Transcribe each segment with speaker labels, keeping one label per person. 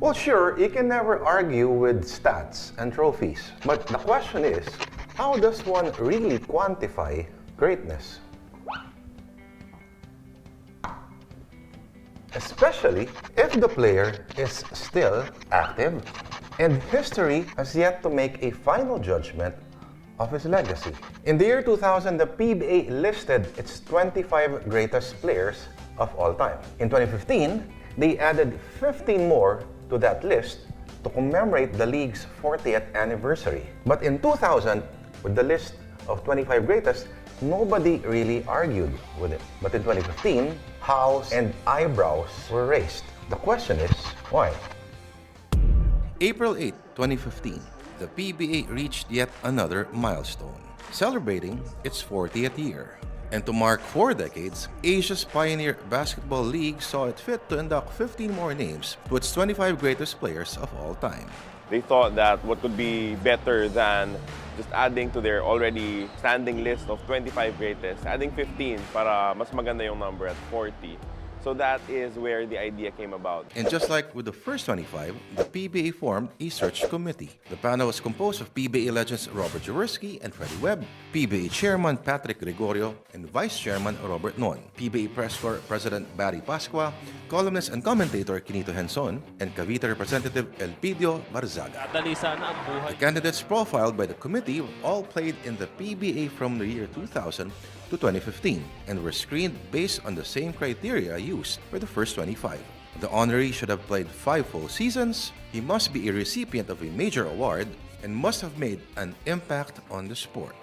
Speaker 1: Well, sure, you can never argue with stats and trophies. But the question is, how does one really quantify greatness? Especially if the player is still active and history has yet to make a final judgment of his legacy. In the year 2000, the PBA listed its 25 greatest players of all time. In 2015, they added 15 more to that list to commemorate the league's 40th anniversary. But in 2000, with the list of 25 greatest, nobody really argued with it. But in 2015, howls and eyebrows were raised. The question is, why?
Speaker 2: April 8, 2015, the PBA reached yet another milestone, celebrating its 40th year. And to mark 4 decades, Asia's pioneer basketball league saw it fit to induct 15 more names to its 25 greatest players of all time.
Speaker 3: They thought that what could be better than just adding to their already standing list of 25 greatest, adding 15 para mas maganda yung number at 40. So that is where the idea came about.
Speaker 2: And just like with the first 25, the PBA formed a search committee. The panel was composed of PBA legends Robert Jaworski and Freddie Webb, PBA chairman Patrick Gregorio, and vice chairman Robert Non, PBA press corps president Barry Pascua, columnist and commentator Quinito Henson, and Cavite representative Elpidio Barzaga. The candidates profiled by the committee all played in the PBA from the year 2000 to 2015 and were screened based on the same criteria used for the first 25. The honoree should have played 5 full seasons, he must be a recipient of a major award, and must have made an impact on the sport.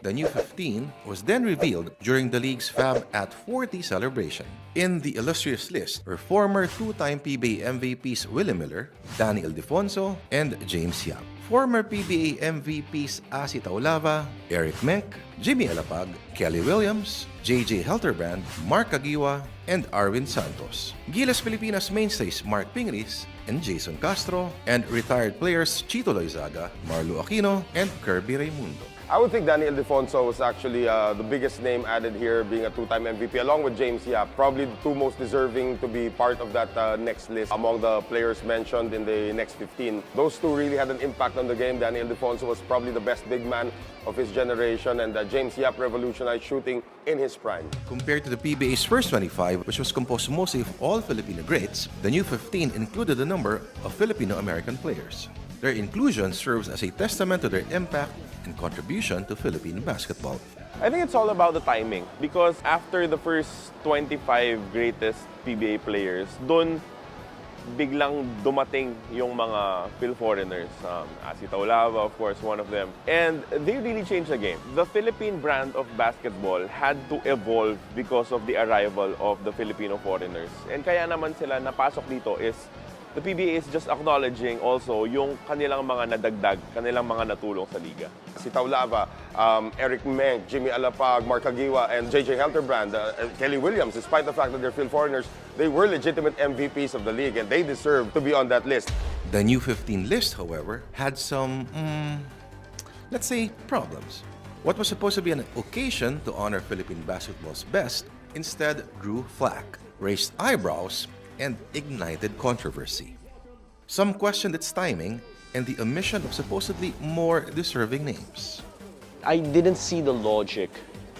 Speaker 2: The new 15 was then revealed during the league's Fab at 40 celebration. In the illustrious list were former 2-time PBA MVPs Willie Miller, Danny Ildefonso, and James Yap. Former PBA MVPs Asi Taulava, Eric Menk, Jimmy Alapag, Kelly Williams, JJ Helterbrand, Mark Agiwa, and Arwin Santos. Gilas Pilipinas mainstays Mark Pingris and Jason Castro, and retired players Chito Loizaga, Marlo Aquino, and Kirby Raimundo.
Speaker 3: I would think Danny Ildefonso was actually the biggest name added here, being a 2-time MVP, along with James Yap. Probably the 2 most deserving to be part of that next list among the players mentioned in the next 15. Those 2 really had an impact on the game. Danny Ildefonso was probably the best big man of his generation, and James Yap revolutionized shooting in his prime.
Speaker 2: Compared to the PBA's first 25, which was composed mostly of all Filipino greats, the new 15 included a number of Filipino-American players. Their inclusion serves as a testament to their impact and contribution to Philippine basketball.
Speaker 3: I think it's all about the timing, because after the first 25 greatest PBA players, dun biglang dumating yung mga Phil foreigners. Asi Taulava, of course, one of them. And they really changed the game. The Philippine brand of basketball had to evolve because of the arrival of the Filipino foreigners. And kaya naman sila napasok dito is the PBA is just acknowledging also yung kanilang mga nadagdag, kanilang mga natulong sa liga. Si Taulava, Eric Menk, Jimmy Alapag, Mark Agiwa, and JJ Helterbrand, Kelly Williams, despite the fact that they're field foreigners, they were legitimate MVPs of the league and they deserve to be on that list.
Speaker 2: The new 15 list, however, had some, let's say, problems. What was supposed to be an occasion to honor Philippine basketball's best instead drew flack, raised eyebrows, and ignited controversy. Some questioned its timing and the omission of supposedly more deserving names.
Speaker 4: I didn't see the logic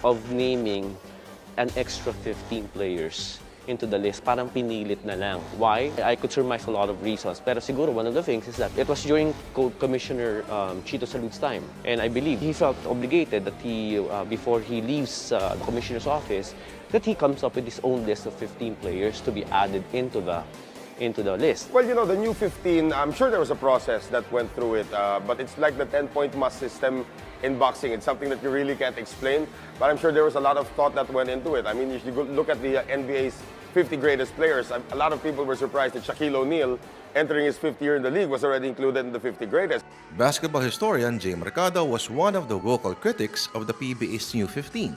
Speaker 4: of naming an extra 15 players into the list. Parang pinilit na lang. Why? I could surmise a lot of reasons. Pero siguro one of the things is that it was during Commissioner Chito Salud's time. And I believe he felt obligated that he, before he leaves the Commissioner's office, that he comes up with his own list of 15 players to be added into the list.
Speaker 3: Well, you know, the new 15, I'm sure there was a process that went through it, but it's like the 10-point must system in boxing. It's something that you really can't explain, but I'm sure there was a lot of thought that went into it. I mean, if you look at the NBA's 50 greatest players, a lot of people were surprised that Shaquille O'Neal, entering his 5th year in the league, was already included in the 50 greatest.
Speaker 2: Basketball historian Jay Mercado was one of the vocal critics of the PBA's new 15.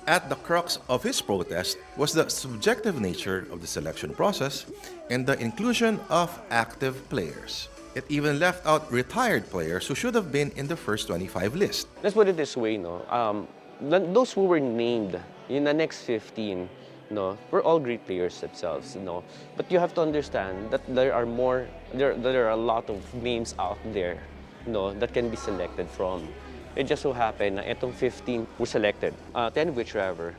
Speaker 2: At the crux of his protest was the subjective nature of the selection process and the inclusion of active players. It even left out retired players who should have been in the first 25 list.
Speaker 4: Let's put it this way, no? Those who were named in the next 15 No, we're all great players themselves, no. But you have to understand that there are a lot of names out there, no, that can be selected from. It just so happened na itong 15 were selected, 10 of which rather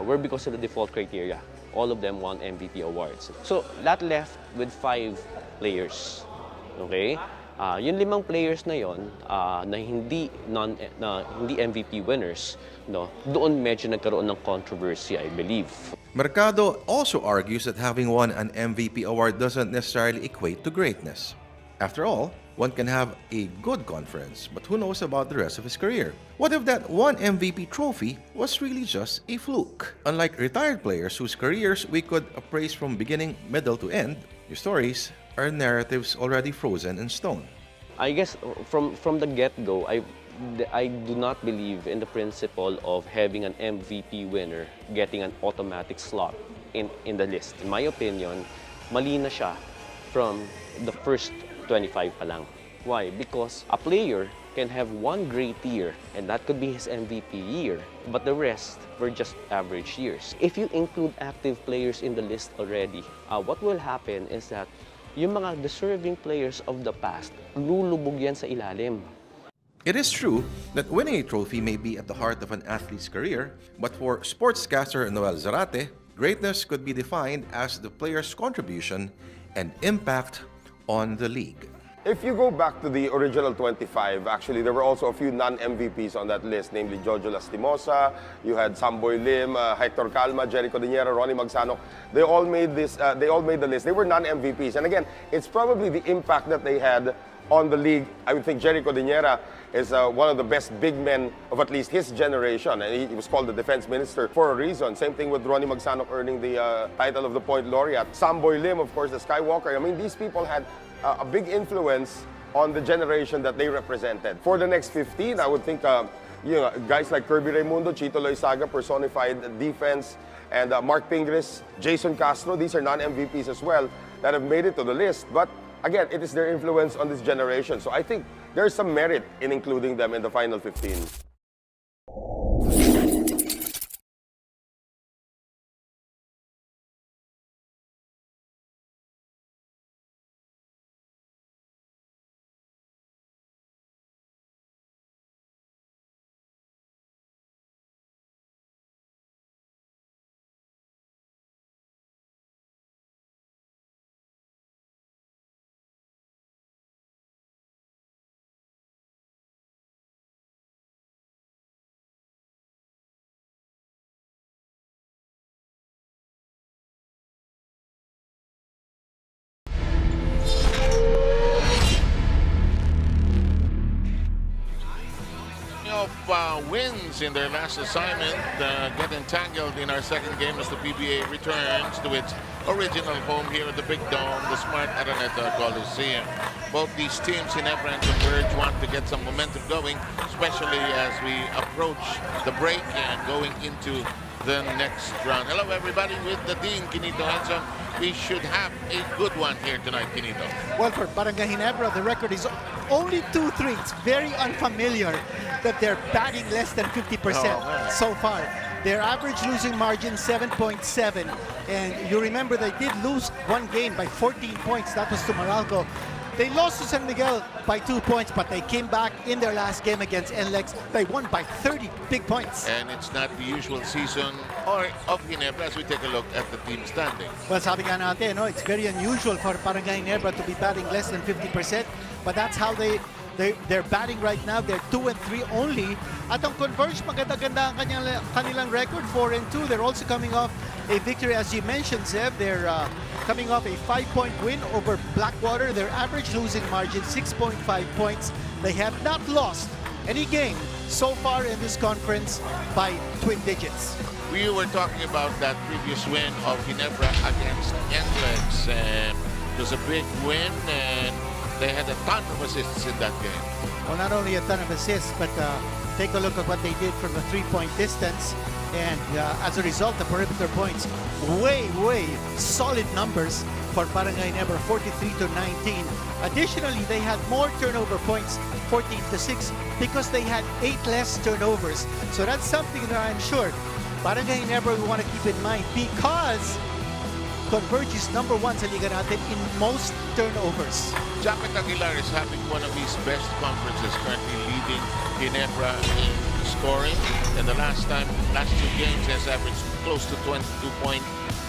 Speaker 4: were because of the default criteria. All of them won MVP awards. So that left with 5 players. Okay? Yung 5 players na yon na hindi MVP winners, no, doon medyo nagkaroon ng controversy, I believe.
Speaker 2: Mercado also argues that having won an MVP award doesn't necessarily equate to greatness. After all, one can have a good conference, but who knows about the rest of his career? What if that one MVP trophy was really just a fluke? Unlike retired players whose careers we could appraise from beginning, middle to end, your stories are narratives already frozen in stone.
Speaker 4: I guess from the get-go, I do not believe in the principle of having an MVP winner getting an automatic slot in the list. In my opinion, mali na siya from the first 25 pa lang. Why? Because a player can have one great year, and that could be his MVP year, but the rest were just average years. If you include active players in the list already, what will happen is that yung mga deserving players of the past, lulubog yan sa ilalim.
Speaker 2: It is true that winning a trophy may be at the heart of an athlete's career, but for sportscaster Noel Zarate, greatness could be defined as the player's contribution and impact on the league.
Speaker 3: If you go back to the original 25, actually, there were also a few non-MVPs on that list, namely Jojo Lastimosa, you had Samboy Lim, Hector Calma, Jericho Diniera, Ronnie Magsanok. They all made the list. They were non-MVPs. And again, it's probably the impact that they had on the league. I would think Jericho Diniera is one of the best big men of at least his generation, and he was called the defense minister for a reason. Same thing with Ronnie Magsanok earning the title of the point laureate. Samboy Lim, of course, the Skywalker. I mean, these people had a big influence on the generation that they represented. For the next 15, I would think guys like Kirby Raimundo, Chito Loizaga, personified defense, and Mark Pingris, Jason Castro, these are non-MVPs as well that have made it to the list. But again, it is their influence on this generation. So I think there's some merit in including them in the final 15.
Speaker 5: Wins in their last assignment get entangled in our second game as the PBA returns to its original home here at the Big Dome, the Smart Araneta Coliseum. Both these teams, Ginebra and Converge, want to get some momentum going, especially as we approach the break and going into the next round. Hello everybody, with the Dean, Quinito Henson. We should have a good one here tonight, Quinito.
Speaker 6: Well, for Barangay Ginebra, the record is only 2-3. It's very unfamiliar that they're batting less than 50% so far. Their average losing margin, 7.7. And you remember they did lose one game by 14 points. That was to Meralco. They lost to San Miguel by 2 points, but they came back in their last game against NLEX. They won by 30 big points.
Speaker 5: And it's not the usual season of Ginebra as we take a look at the team standing.
Speaker 6: Well, sabi nga natin, no, it's very unusual for Barangay Ginebra to be batting less than 50%, but that's how they're batting right now. They're 2-3 only. At ang Converge, maganda-ganda ang kanilang record, 4-2. They're also coming off a victory, as you mentioned, Zeb. They're coming off a 5-point win over Blackwater. Their average losing margin, 6.5 points. They have not lost any game so far in this conference by twin digits.
Speaker 5: We were talking about that previous win of Ginebra against NLEX. It was a big win, and they had a ton of assists in that game.
Speaker 6: Well, not only a ton of assists, but take a look at what they did from the three-point distance. And as a result, the perimeter points, way solid numbers for Barangay Ginebra, 43-19. Additionally, they had more turnover points, 14-6, because they had 8 less turnovers. So that's something that I'm sure Barangay Ginebra, we want to keep in mind because Converge is number 1 sa liga natin in most turnovers.
Speaker 5: Japet Aguilar is having one of his best conferences, currently leading Ginebra in scoring. And the last 2 games, has averaged close to 22.5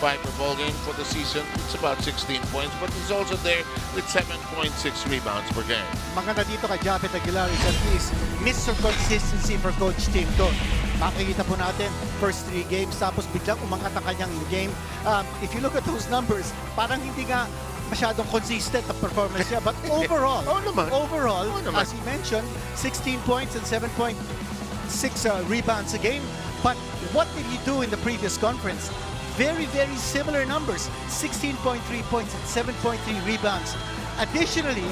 Speaker 5: per ball game. For the season, it's about 16 points, but he's also there with 7.6 rebounds per game.
Speaker 6: Maganda dito kay Japet Aguilar is at least Mr. Consistency for Coach Team to. Makikita po natin, first 3 games, tapos biglang umangat ang kanyang game. If you look at those numbers, parang hindi nga masyadong consistent ang performance niya. But overall, as he mentioned, 16 points and 7.6 rebounds a game. But what did he do in the previous conference? Very, very similar numbers. 16.3 points and 7.3 rebounds. Additionally,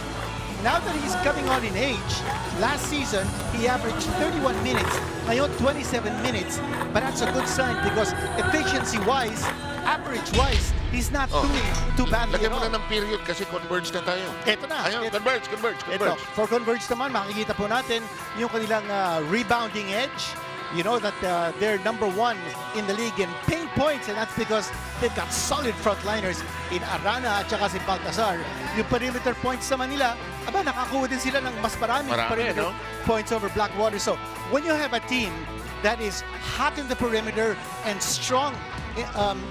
Speaker 6: now that he's coming on in age, last season, he averaged 31 minutes. Ngayon, 27 minutes. But that's a good sign because efficiency-wise, average-wise, he's not doing too badly at
Speaker 5: Lagyan mo
Speaker 6: all.
Speaker 5: na ng period kasi Converge na tayo.
Speaker 6: Ito na.
Speaker 5: Ayun, Converge.
Speaker 6: Ito, for Converge naman, makikita po natin yung kanilang rebounding edge. You know that they're number 1 in the league in paint points, and that's because they've got solid frontliners in Arana at saka si Baltazar. Yung perimeter points naman nila, nakakuha din sila ng mas maraming perimeter points over Blackwater. So, when you have a team that is hot in the perimeter and strong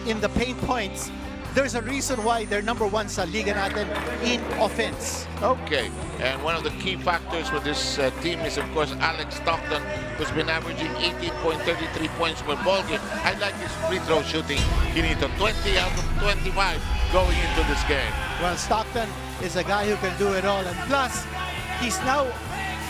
Speaker 6: in the paint points, there's a reason why they're number 1 sa liga natin in offense.
Speaker 5: Okay, and one of the key factors for this team is, of course, Alex Stockton, who's been averaging 18.33 points per ball game. I like his free throw shooting. He needs 20 out of 25 going into this game.
Speaker 6: Well, Stockton is a guy who can do it all, and plus, he's now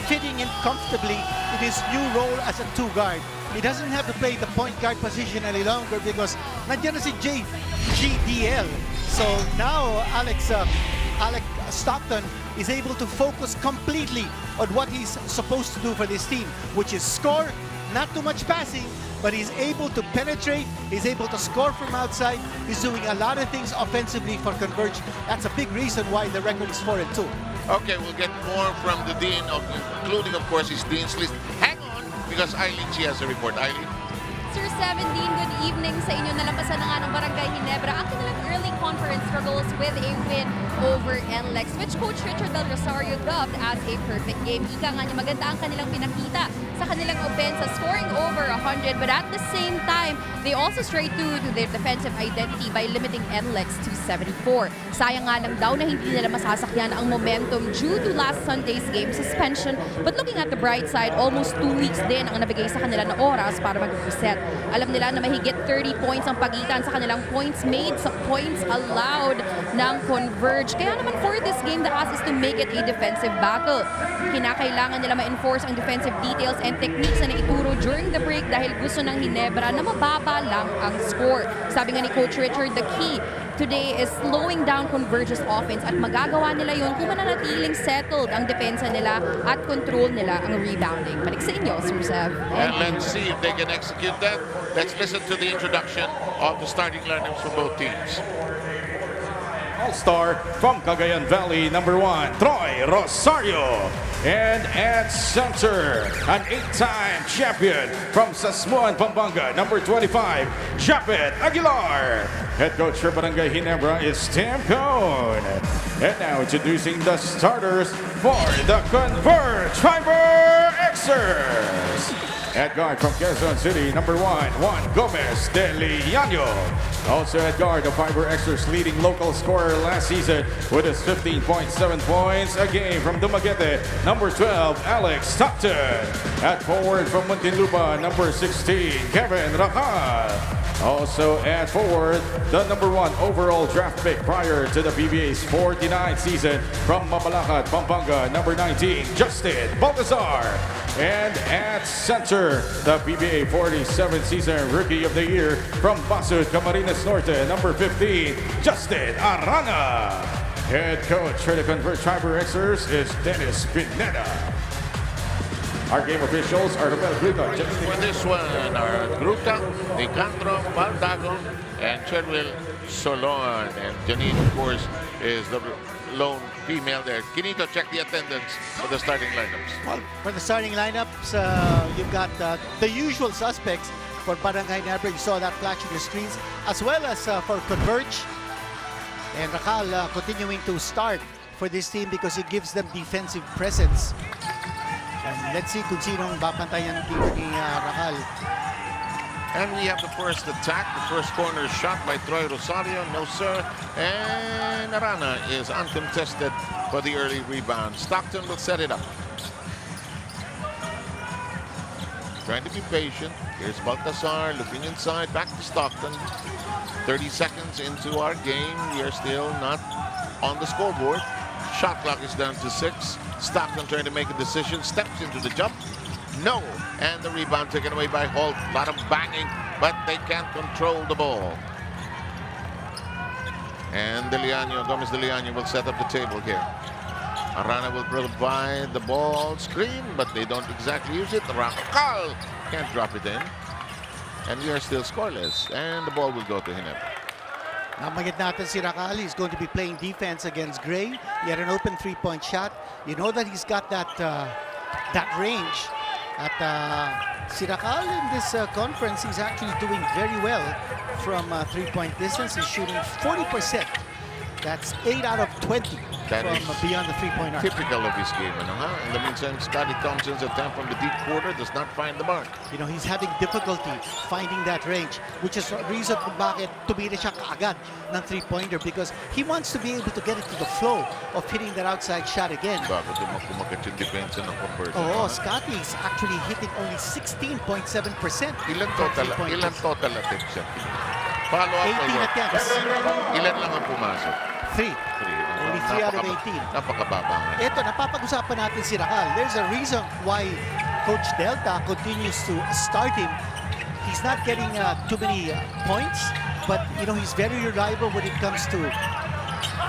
Speaker 6: fitting in comfortably in his new role as a 2 guard. He doesn't have to play the point guard position any longer because nandiyan na si GDL. So now Alex Stockton is able to focus completely on what he's supposed to do for this team, which is score, not too much passing, but he's able to penetrate, he's able to score from outside, he's doing a lot of things offensively for Converge. That's a big reason why the record is 4-2.
Speaker 5: Okay, we'll get more from the Dean, including, of course, his Dean's list. Hang on, because Eileen, she has a report. Eileen?
Speaker 7: Sir 17, good evening sa inyo. Nalampasan na nga ng Barangay Ginebra ang kanilang early conference struggles with a win over NLEX, which Coach Richard Del Rosario dubbed as a perfect game. Ika nga niya, maganda ang kanilang pinakita sa kanilang offense, scoring over 100, but at the same time, they also strayed to their defensive identity by limiting NLEX to 74. Sayang nga lang daw na hindi nila masasakyan ang momentum due to last Sunday's game suspension, but looking at the bright side, almost 2 weeks din ang nabigay sa kanila na oras para mag-reset. Alam nila na mahigit 30 points ang pagitan sa kanilang points made sa points allowed ng Converge. Kaya naman for this game, the ask is to make it a defensive battle. Kinakailangan nila ma-enforce ang defensive details and techniques na naituro during the break dahil gusto ng Ginebra na mababa lang ang score. Sabi nga ni Coach Richard, the key today is slowing down Converge's offense at magagawa nila yun kung mananatiling settled ang depensa nila at control nila ang rebounding. Balik sa inyo, Sir Sev.
Speaker 5: And let's see if they can execute that. Let's listen to the introduction of the starting lineups for both teams.
Speaker 8: All-star from Cagayan Valley, number 1, Troy Rosario. And at center, an 8-time champion from Sasmuan, Pampanga, number 25, Japet Aguilar. Head coach for Barangay Ginebra is Tim Cone. And now introducing the starters for the Converge FiberXers. At guard from Quezon City, number 1, Juan Gomez de Liano. Also at guard, the FiberXers leading local scorer last season with his 15.7 points a game from Dumaguete, number 12, Alex Stockton. At forward from Muntinlupa, number 16, Kevin Racal. Also at forward, the number 1 overall draft pick prior to the PBA's 49th season from Mabalacat, Pampanga, number 19, Justin Baltazar. And at center, the PBA 47th season Rookie of the Year from Basud, Camarines Norte, number 15, Justin Arana. Head coach for the Converge FiberXers is Dennis Pineda. Our game officials are Robel Gruta.
Speaker 5: For this one are Gruta, Nicandro, Baldago, and Cherwell Solon. And Janine, of course, is the lone female there. Kinito, check the attendance for the starting lineups.
Speaker 6: Well, for the starting lineups, you've got the usual suspects for Barangay Ginebra. You saw that flashing the screens, as well as for Converge. And Racal continuing to start for this team because it gives them defensive presence. And let's see kung sinong bapantayan ng team ni Racal.
Speaker 5: And we have the first attack, the first corner shot by Troy Rosario. No, sir. And Arana is uncontested for the early rebound. Stockton will set it up. Trying to be patient. Here's Baltasar looking inside. Back to Stockton. 30 seconds into our game. We are still not on the scoreboard. Shot clock is down to 6. Stockton trying to make a decision. Steps into the jump. No. And the rebound taken away by Holt. A lot of banging, but they can't control the ball. And Gomez De Leaño will set up the table here. Arana will provide the ball screen, but they don't exactly use it. Racal can't drop it in. And we are still scoreless. And the ball will go to Ginebra.
Speaker 6: Namagit natin si Racal. He's going to be playing defense against Gray. He had an open three-point shot. You know that he's got that range. At si Racal in this conference, he's actually doing very well from three-point distance. He's shooting 40%. That's 8 out of 20
Speaker 5: That
Speaker 6: from
Speaker 5: is
Speaker 6: beyond the three-point arc.
Speaker 5: Typical of his game. In the meantime, Scotty Thompson's attempt from the deep quarter does not find the mark.
Speaker 6: You know, he's having difficulty finding that range, which is the reason kung bakit tumira siya kaagad ng three-pointer, because he wants to be able to get it to the flow of hitting that outside shot again.
Speaker 5: Bakit kumagat yung depensa ng Converge?
Speaker 6: Oh, Scotty is actually hitting only 16.7%.
Speaker 5: Ilan total attempts siya? Follow up
Speaker 6: 18 attempts.
Speaker 5: Ilan lang ang pumasok?
Speaker 6: 3. Only 3 out of 18.
Speaker 5: Napakababa nga.
Speaker 6: Ito, napapag-usapan natin si Racal. There's a reason why Coach Delta continues to start him. He's not getting too many points, but you know, he's very reliable when it comes to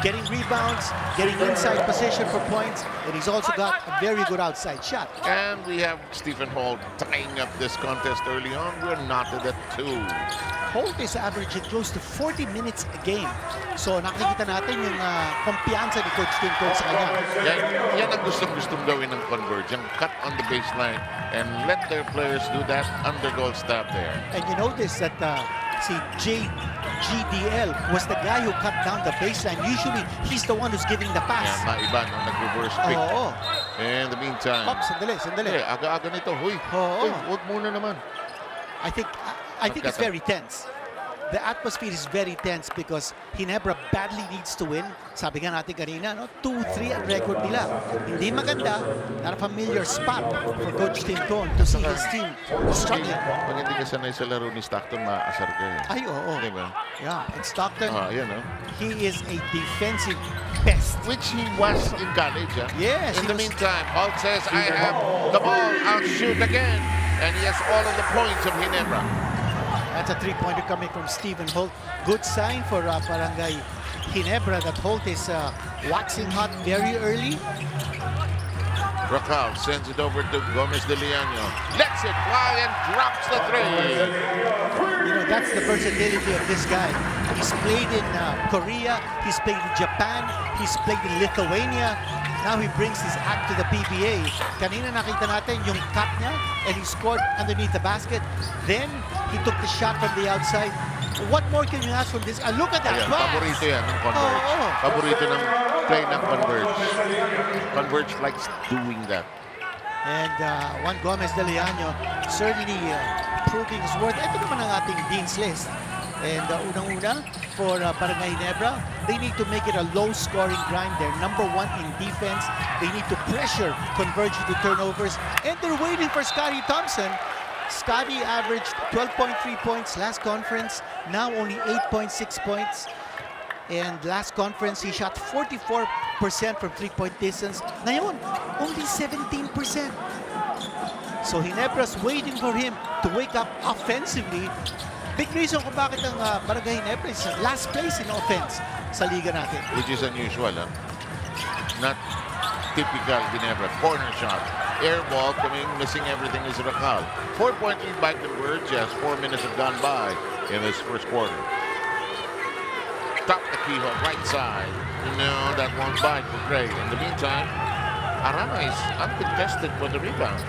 Speaker 6: getting rebounds, getting inside position for points, and he's also got a very good outside shot.
Speaker 5: And we have Stephen Holt tying up this contest early on. We're knotted at 2.
Speaker 6: Holt is averaging close to 40 minutes a game. So nakikita natin yung kumpiyansa ni Coach Tim Cole sa kanya.
Speaker 5: Yan ang gustong gawin ng Converge. Yung cut on the baseline and let their players do that undergoal stop there.
Speaker 6: And you notice that si GDL was the guy who cut down the baseline. Usually, he's the one who's giving the pass.
Speaker 5: Yan, maiba nung nag-reverse pick.
Speaker 6: Oo.
Speaker 5: In the meantime.
Speaker 6: Ops, sandali.
Speaker 5: Aga-aga nito. Huy, huwag muna naman.
Speaker 6: I think it's very tense. The atmosphere is very tense because Ginebra badly needs to win. Sabi nga natin kanina, no? 2-3 ang record nila. Hindi maganda. Not a familiar spot for Coach Tim Cone to see his team struggling.
Speaker 5: Pag hindi ka sanay sa laro ni Stockton, maasar ka eh.
Speaker 6: Ay, oo.
Speaker 5: Diba?
Speaker 6: Yeah, and Stockton,
Speaker 5: He
Speaker 6: is a defensive pest.
Speaker 5: Which he was in college.
Speaker 6: Yes.
Speaker 5: In the meantime, Holt says, I have the ball. I'll shoot again. And he has all of the points of Ginebra.
Speaker 6: That's a three-pointer coming from Stephen Holt. Good sign for Barangay Ginebra that Holt is waxing hot very early.
Speaker 5: Racal sends it over to Gomez De Leaño. Lets it fly and drops the 3.
Speaker 6: You know, that's the versatility of this guy. He's played in Korea, he's played in Japan, he's played in Lithuania. Now he brings his act to the PBA. Kanina nakita natin yung cut niya and he scored underneath the basket. Then he took the shot from the outside. What more can you ask from this? Look at that
Speaker 5: Ayan,
Speaker 6: pass!
Speaker 5: paborito yan ng Converge. Paborito ng play ng Converge. Converge likes doing that.
Speaker 6: And Juan Gomez De Leaño certainly proving his worth. Ito naman ang ating Dean's List. And unang-una for Barangay Ginebra, they need to make it a low-scoring grind. They're number 1 in defense. They need to pressure Converge to turnovers. And they're waiting for Scotty Thompson. Scotty averaged 12.3 points last conference. Now only 8.6 points. And last conference, he shot 44% from three-point distance. Ngayon, only 17%. So Ginebra's waiting for him to wake up offensively. Big reason kung bakit ang Barangay Ginebra is last place in offense sa liga natin.
Speaker 5: Which is unusual, Not typical Ginebra. Corner shot. Air ball coming, missing everything is Racal. 4-point lead by Converge as 4 minutes have gone by in this first quarter. Stop the keyhole, right side. No, that won't bite for Gray. In the meantime, Arana is uncontested for the rebound.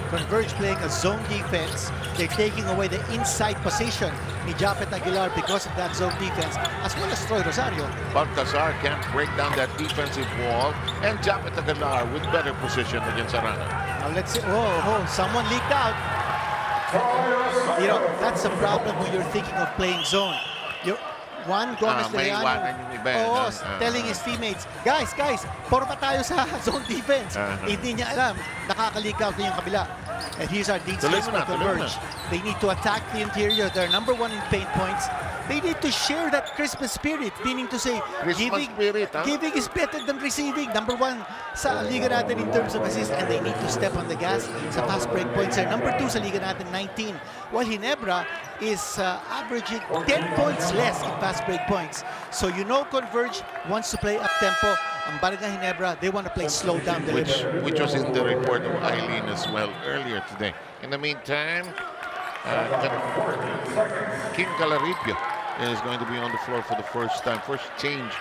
Speaker 6: Converge playing a zone defense. They're taking away the inside position ni Japet Aguilar because of that zone defense, as well as Troy Rosario.
Speaker 5: Baltazar can't break down that defensive wall, and Japet Aguilar with better position against Arana.
Speaker 6: Now let's see. Oh, someone leaked out. You know, that's the problem when you're thinking of playing zone. Juan Gomez de
Speaker 5: may
Speaker 6: Leon,
Speaker 5: iwanan yung iba, no?
Speaker 6: telling his teammates, guys, porma tayo sa zone defense. Hindi niya alam, nakaka-leak out na yung kabila. And here's our deep space for Converge. They need to attack the interior. They're number 1 in paint points. They need to share that Christmas spirit, meaning to say, giving is better than receiving. Number 1 sa liga natin in terms of assists, and they need to step on the gas sa fast break points. They're number 2 sa liga natin, 19. While Ginebra is averaging 10 points less in fast break points. So you know Converge wants to play up-tempo. Ang Barangay Ginebra, they want to play slow down the
Speaker 5: which was in the report of Eileen as well earlier today. In the meantime, King Calaripio is going to be on the floor for the first time. First change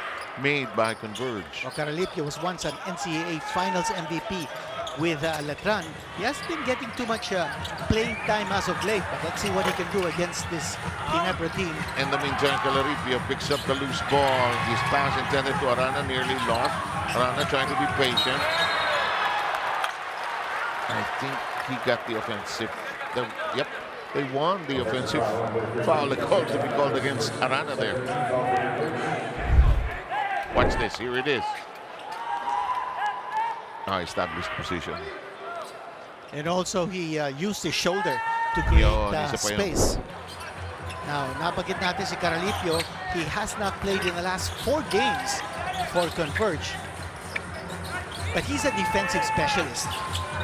Speaker 5: made by Converge.
Speaker 6: Calaripio was once an NCAA Finals MVP with Latran. He has been getting too much playing time as of late, but let's see what he can do against this Ginebra team.
Speaker 5: In the meantime, Calaripio picks up the loose ball. His pass intended to Arana nearly lost. Arana trying to be patient. I think he got the offensive. Yep, they won the offensive foul call to be called against Arana there. Watch this. Here it is. Established position.
Speaker 6: And also he used his shoulder to create space. Now, napagit natin si Caralipio. He has not played in the last 4 games for Converge. But he's a defensive specialist.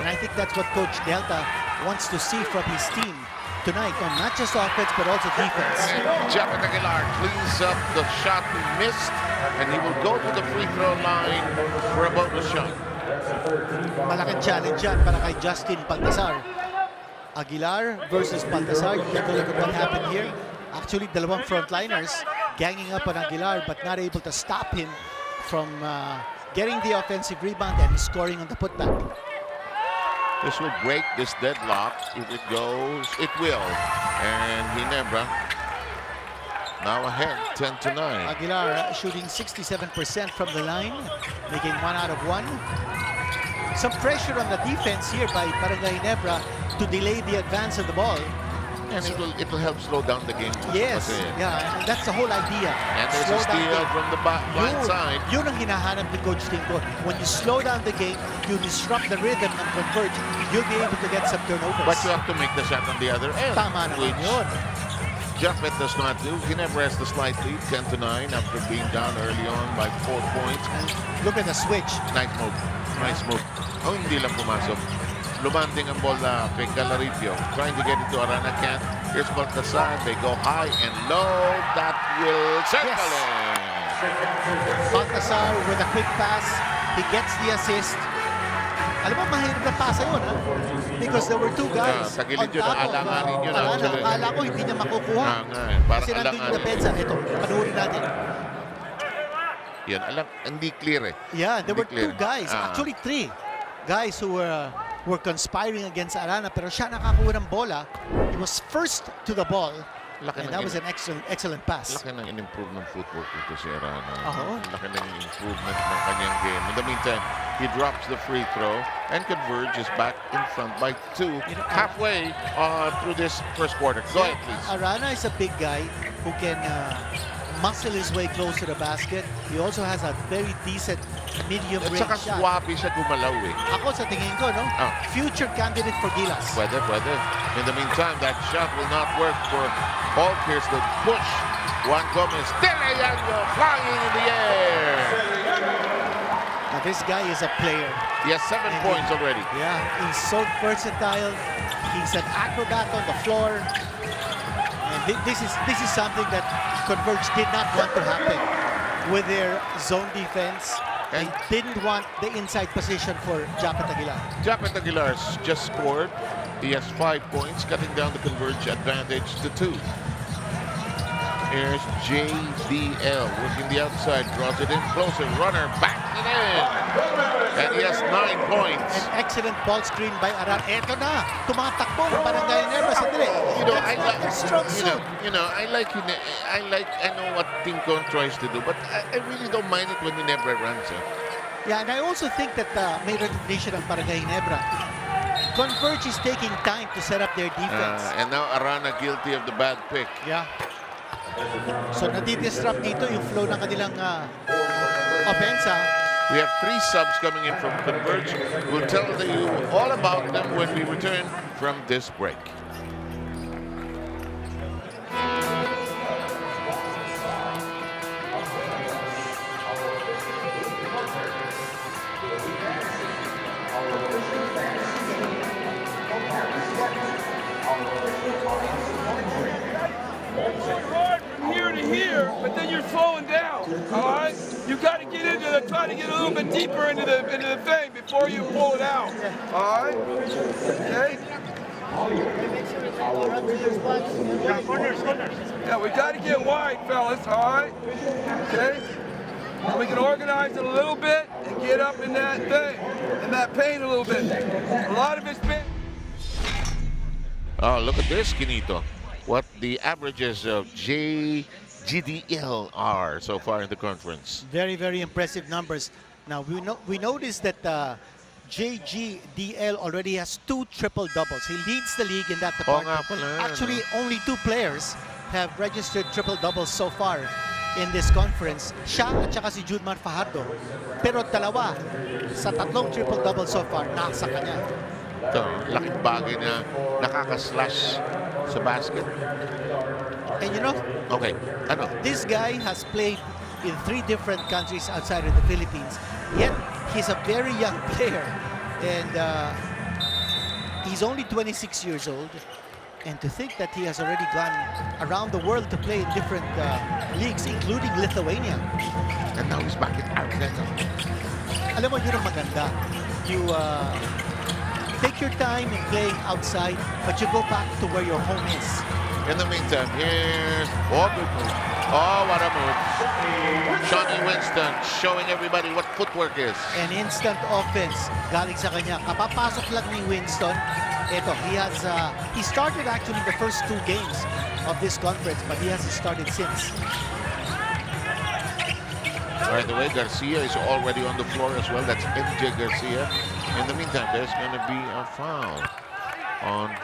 Speaker 6: And I think that's what Coach Delta wants to see from his team tonight. Not just offense, but also defense.
Speaker 5: Japet Aguilar cleans up the shot he missed, and he will go to the free throw line for a bonus shot.
Speaker 6: Malaking challenge yan para kay Justin Baltazar. Aguilar versus Baltazar. You take a look at what happened here. Actually, dalawang frontliners ganging up on Aguilar but not able to stop him from getting the offensive rebound and scoring on the putback.
Speaker 5: This will break this deadlock. If it goes, it will. And Ginebra now ahead, 10-9.
Speaker 6: Aguilar shooting 67% from the line, making 1 out of 1. Some pressure on the defense here by Barangay Ginebra to delay the advance of the ball.
Speaker 5: And it will help slow down the game.
Speaker 6: Yes, yeah, and that's the whole idea.
Speaker 5: And there's a steal from the blind side.
Speaker 6: Yun ang hinahanap ni Coach Tinko. When you slow down the game, you disrupt the rhythm and Converge, you'll be able to get some turnovers.
Speaker 5: But you have to make the shot on the other end.
Speaker 6: Tama naman yun.
Speaker 5: Japet does not do. Ginebra has the slight lead, 10-9, after being down early on by 4 points.
Speaker 6: And look at the switch.
Speaker 5: Nice move. Nice move. Oh, hindi lang pumasok. Lumanting ang bola kay Calaripio. Trying to get it to Arana Kent. Here's Baltazar. They go high and low. That will circle it.
Speaker 6: Baltazar with a quick pass. He gets the assist. Alam mo, mahirap na pasa yun, ha? Because there were 2 guys
Speaker 5: sa gilid yun,
Speaker 6: on top of
Speaker 5: alanganin yun.
Speaker 6: Akala ko hindi niya makukuha. Kasi nandun yung depensa. Ito, panuorin natin.
Speaker 5: Yan, hindi clear eh.
Speaker 6: Yeah, there were 2 guys. Actually, 3 guys who were conspiring against Arana, pero siya nakakuha ng bola. He was first to the ball. And that was an excellent pass.
Speaker 5: Laki ng in-improvement footwork ito si Arana. Laki ng improvement ng kanyang game. In the meantime, he drops the free throw and Converge is back in front by 2 halfway through this first quarter. Go ahead, please.
Speaker 6: Arana is a big guy who can muscle his way close to the basket. He also has a very decent medium range
Speaker 5: shot. At saka swappy siya gumalaw eh.
Speaker 6: Ako sa tingin ko, no? Future candidate for Gilas.
Speaker 5: Pwede. In the meantime, that shot will not work for Paul Pierce to push. Juan Gomez, Teleyango flying in the air.
Speaker 6: Now this guy is a player.
Speaker 5: He has 7 points already.
Speaker 6: Yeah, he's so versatile. He's an acrobat on the floor. And this is something that Converge did not want to happen with their zone defense. They didn't want the inside position for Japet Aguilar.
Speaker 5: Japet Aguilar just scored. He has 5 points, cutting down the Converge advantage to 2. Here's JDL working the outside, draws it in closer, runner backs it in. And he has 9 points.
Speaker 6: An excellent ball screen by Aran. Eto na, tumatakbo ang Barangay Ginebra. Sandali.
Speaker 5: I like,
Speaker 6: strong suit.
Speaker 5: I know what Team Con tries to do, but I really don't mind it when Ginebra runs.
Speaker 6: Yeah, and I also think that may recognition ng Barangay Ginebra. Converge is taking time to set up their defense.
Speaker 5: And now Arana guilty of the bad pick.
Speaker 6: Yeah. So nadidisrupt dito yung flow ng kanilang offense.
Speaker 5: We have 3 subs coming in from Converge. We'll tell you all about them when we return from this break.
Speaker 9: Here, but then you're slowing down. All right, you got to get into the, try to get a little bit deeper into the thing before you pull it out. All right, okay. Yeah, we got to get wide, fellas. All right, okay. So we can organize it a little bit and get up in that thing, in that paint a little bit. A lot of it's been.
Speaker 5: Oh, look at this, Kinito. What the averages of GDL are so far in the conference.
Speaker 6: Very, very impressive numbers. Now, we noticed that JGDL already has 2 triple doubles. He leads the league in that department. Actually, only 2 players have registered triple doubles so far in this conference. Siya at saka si Judman Fajardo. Pero dalawa sa 3 triple doubles so far, nasa kanya.
Speaker 5: Ito, laking bagay na nakaka-slash sa basket.
Speaker 6: And you know,
Speaker 5: okay, ano?
Speaker 6: This guy has played in 3 different countries outside of the Philippines. Yet, he's a very young player. And he's only 26 years old. And to think that he has already gone around the world to play in different leagues, including Lithuania.
Speaker 5: And now he's back in Argentina.
Speaker 6: Alam mo, yun ang maganda. You take your time in playing outside, but you go back to where your home is.
Speaker 5: In the meantime, here's good move. Oh, what a move. Shawnee Winston showing everybody what footwork is.
Speaker 6: An instant offense galing sa kanya. Kapapasok lang ni Winston. Ito, he started actually the first 2 games of this conference, but he hasn't started since.
Speaker 5: By the way, Garcia is already on the floor as well. That's MJ Garcia. In the meantime, there's going to be a foul on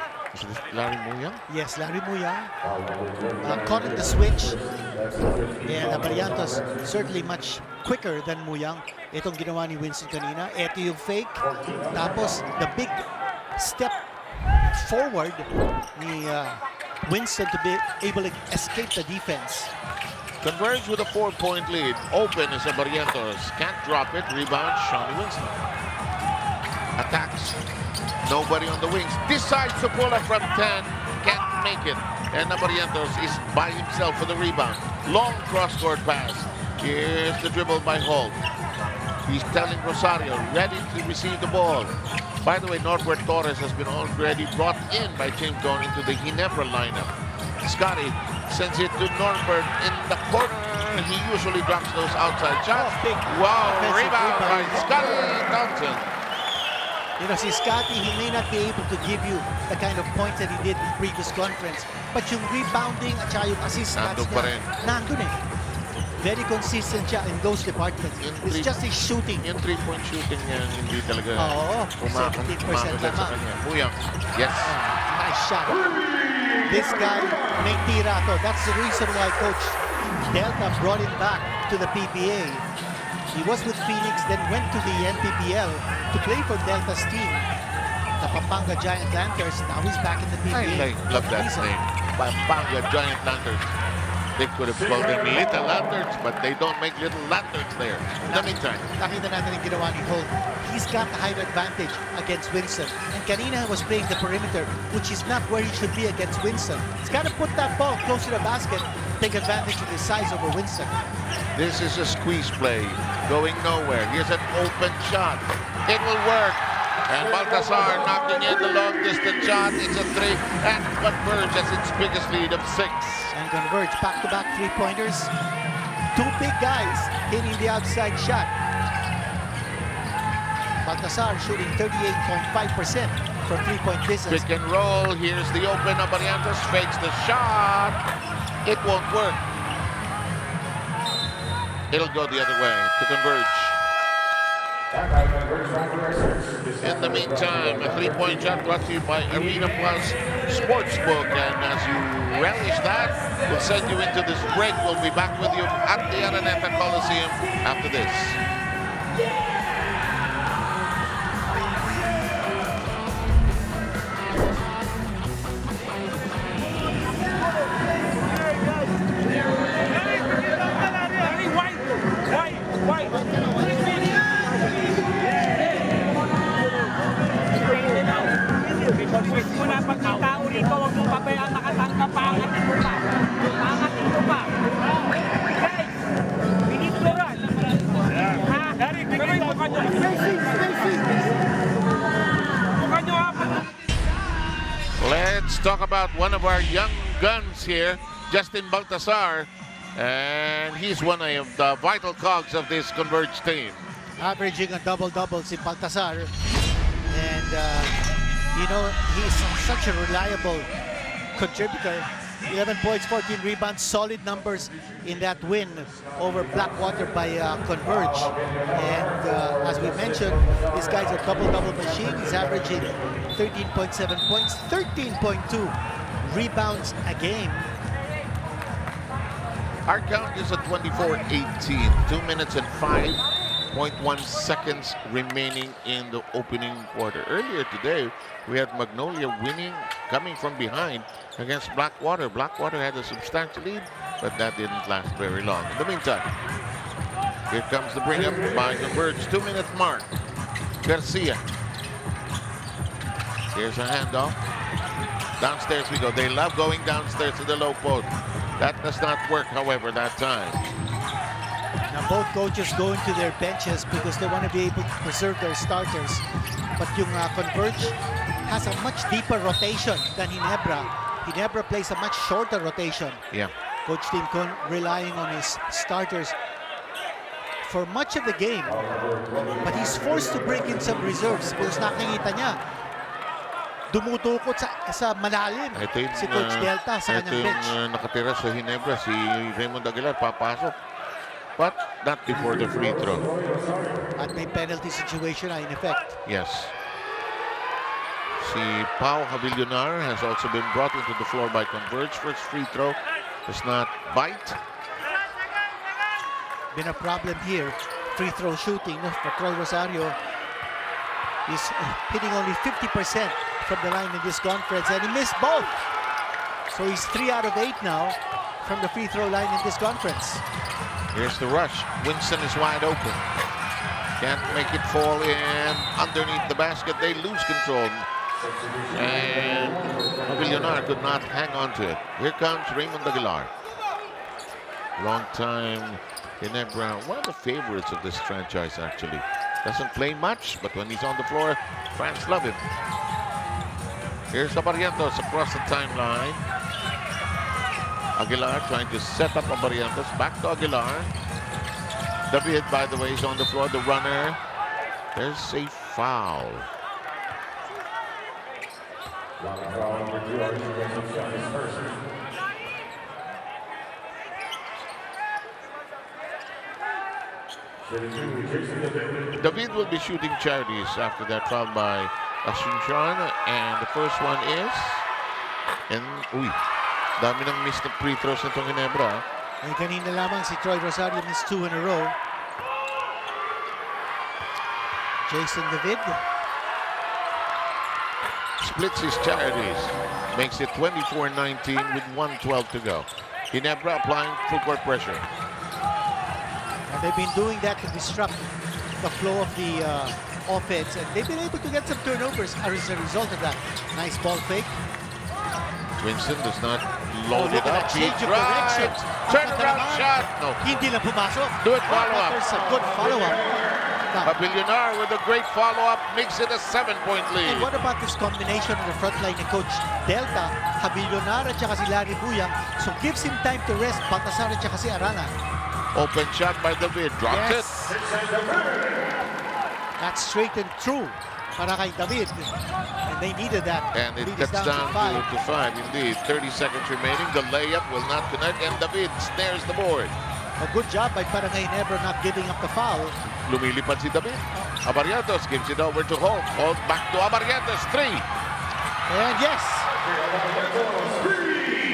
Speaker 5: Larry Muyang.
Speaker 6: Yes, Larry Muyang caught in the switch. And Barrientos certainly much quicker than Muyang. Itong ginawa ni Winston kanina. Ito yung fake. Tapos the big step forward ni Winston to be able to escape the defense.
Speaker 5: Converge with a 4-point lead. Open is Barrientos. Can't drop it. Rebound, Shawnee Winston. Attacks. Nobody on the wings. Decides to pull up from 10. Can't make it. And Barrientos is by himself for the rebound. Long cross-court pass. Here's the dribble by Holt. He's telling Rosario, ready to receive the ball. By the way, Norbert Torres has been already brought in by Team Con into the Ginebra lineup. Scotty sends it to Norbert in the corner. He usually drops those outside shots. Wow, rebound by Scotty Thompson.
Speaker 6: You know, si Scotty, he may not be able to give you the kind of points that he did in the previous conference. But yung rebounding at saka yung assist
Speaker 5: nandun pa rin.
Speaker 6: Nandun eh. Very consistent siya in those departments. It's just his shooting.
Speaker 5: Yung 3-point shooting niya, hindi talaga
Speaker 6: 70%
Speaker 5: sa kanya. Muyang, yes.
Speaker 6: Nice shot. This guy may tira to. That's the reason why Coach Delta brought him back to the PBA. He was with Phoenix, then went to the NPBL to play for Delta's team, the Pampanga Giant Lanterns. Now he's back in the PBA.
Speaker 5: I love that name, Pampanga Giant Lanterns. They could have called them Little Lanterns, but they don't make little lanterns there. In the meantime,
Speaker 6: nakita natin yung ginawa ni Holt. He's got the height advantage against Winston. And kanina was playing the perimeter, which is not where he should be against Winston. He's got to put that ball close to the basket, take advantage of his size over Winston.
Speaker 5: This is a squeeze play, going nowhere. Here's an open shot. It will work. And Baltasar knocking in the long distance shot. It's a 3, and Converge has its biggest lead of 6.
Speaker 6: And Converge back-to-back three-pointers. Two big guys hitting the outside shot. Baltasar shooting 38.5% from three-point distance.
Speaker 5: Pick and roll. Here's the open. Abarientos fakes the shot. It won't work. It'll go the other way to Converge. In the meantime, a three-point shot brought to you by Arena Plus Sportsbook. And as you relish that, we'll send you into this break. We'll be back with you at the Araneta Coliseum after this.
Speaker 10: Pwede mo na pagkatao rito, huwag mong pabayaan nakatangka pa, angatin mo pa. Angatin mo pa. Guys, we need to run. Ha? Pero yung mukha nyo. Mukha nyo ha.
Speaker 5: Let's talk about one of our young guns here, Justin Baltasar. And he's one of the vital cogs of this Converge team.
Speaker 6: Averaging a double-double si Baltasar. And you know, he's such a reliable contributor. 11 points, 14 rebounds, solid numbers in that win over Blackwater by Converge. And as we mentioned, this guy's a double-double machine. He's averaging 13.7 points, 13.2 rebounds a game.
Speaker 5: Our count is at 24-18, 2 minutes and 5.1 seconds remaining in the opening quarter. Earlier today, we had Magnolia winning, coming from behind against Blackwater. Blackwater had a substantial lead, but that didn't last very long. In the meantime, here comes the bring up by Converge, 2-minute mark. Garcia. Here's a handoff. Downstairs we go. They love going downstairs to the low post. That does not work, however, that time.
Speaker 6: Now both coaches go into their benches because they want to be able to preserve their starters. But yung Converge has a much deeper rotation than Ginebra. Ginebra plays a much shorter rotation.
Speaker 5: Yeah.
Speaker 6: Coach Tim Con relying on his starters for much of the game. But he's forced to bring in some reserves because nakikita niya dumutukot sa malalim si Coach Delta sa kanyang bench.
Speaker 5: Nakatira sa Ginebra, si Raymond Aguilar, papasok. But not before the free throw.
Speaker 6: At may penalty situation in effect.
Speaker 5: Yes. Si Pau Javillonar has also been brought into the floor by Converge. First free throw does not bite.
Speaker 6: Been a problem here. Free throw shooting for Troy Rosario. He's hitting only 50% from the line in this conference, and he missed both. So he's 3 out of 8 now from the free throw line in this conference.
Speaker 5: Here's the rush. Winston is wide open. Can't make it fall in underneath the basket. They lose control. And Villonar could not hang on to it. Here comes Raymond Aguilar. Long time Ginebra, one of the favorites of this franchise actually. Doesn't play much, but when he's on the floor, fans love him. Here's Abarientos across the timeline. Aguilar trying to set up Abarientos. Back to Aguilar. David, by the way, is on the floor, the runner. There's a foul. David will be shooting charities after that foul by Asuncion. And the first one is... And, dami ng missed free throws nitong Ginebra.
Speaker 6: Eh, kanina lamang si Troy Rosario missed 2 in a row. Jason David
Speaker 5: Splits his charities. Makes it 24-19 with 1:12 to go. Ginebra applying full court pressure.
Speaker 6: And they've been doing that to disrupt the flow of the offense, and they've been able to get some turnovers as a result of that. Nice ball fake.
Speaker 5: Winston does not load it up. He
Speaker 6: Change of direction.
Speaker 5: drives. Turnaround shot. No.
Speaker 6: Hindi na pumasok.
Speaker 5: Do it follow up.
Speaker 6: There's a good follow-up.
Speaker 5: Abilionar with a great follow-up makes it a 7-point lead.
Speaker 6: And what about this combination on the front line ni Coach Delta, Abilionar at saka si Larry Buyang? So gives him time to rest, Baltasar at saka si Arana.
Speaker 5: Open shot by David, drops it.
Speaker 6: That's straight and true para kay David. And they needed that.
Speaker 5: And it
Speaker 6: Lead is
Speaker 5: cuts down to 5, indeed. 30 seconds remaining. The layup will not connect, and David snares the board.
Speaker 6: A good job by Barangay Ginebra not giving up the foul.
Speaker 5: Lumilipad si David. Abarientos gives it over to Holt. Holt back to Abarientos, 3.
Speaker 6: And yes!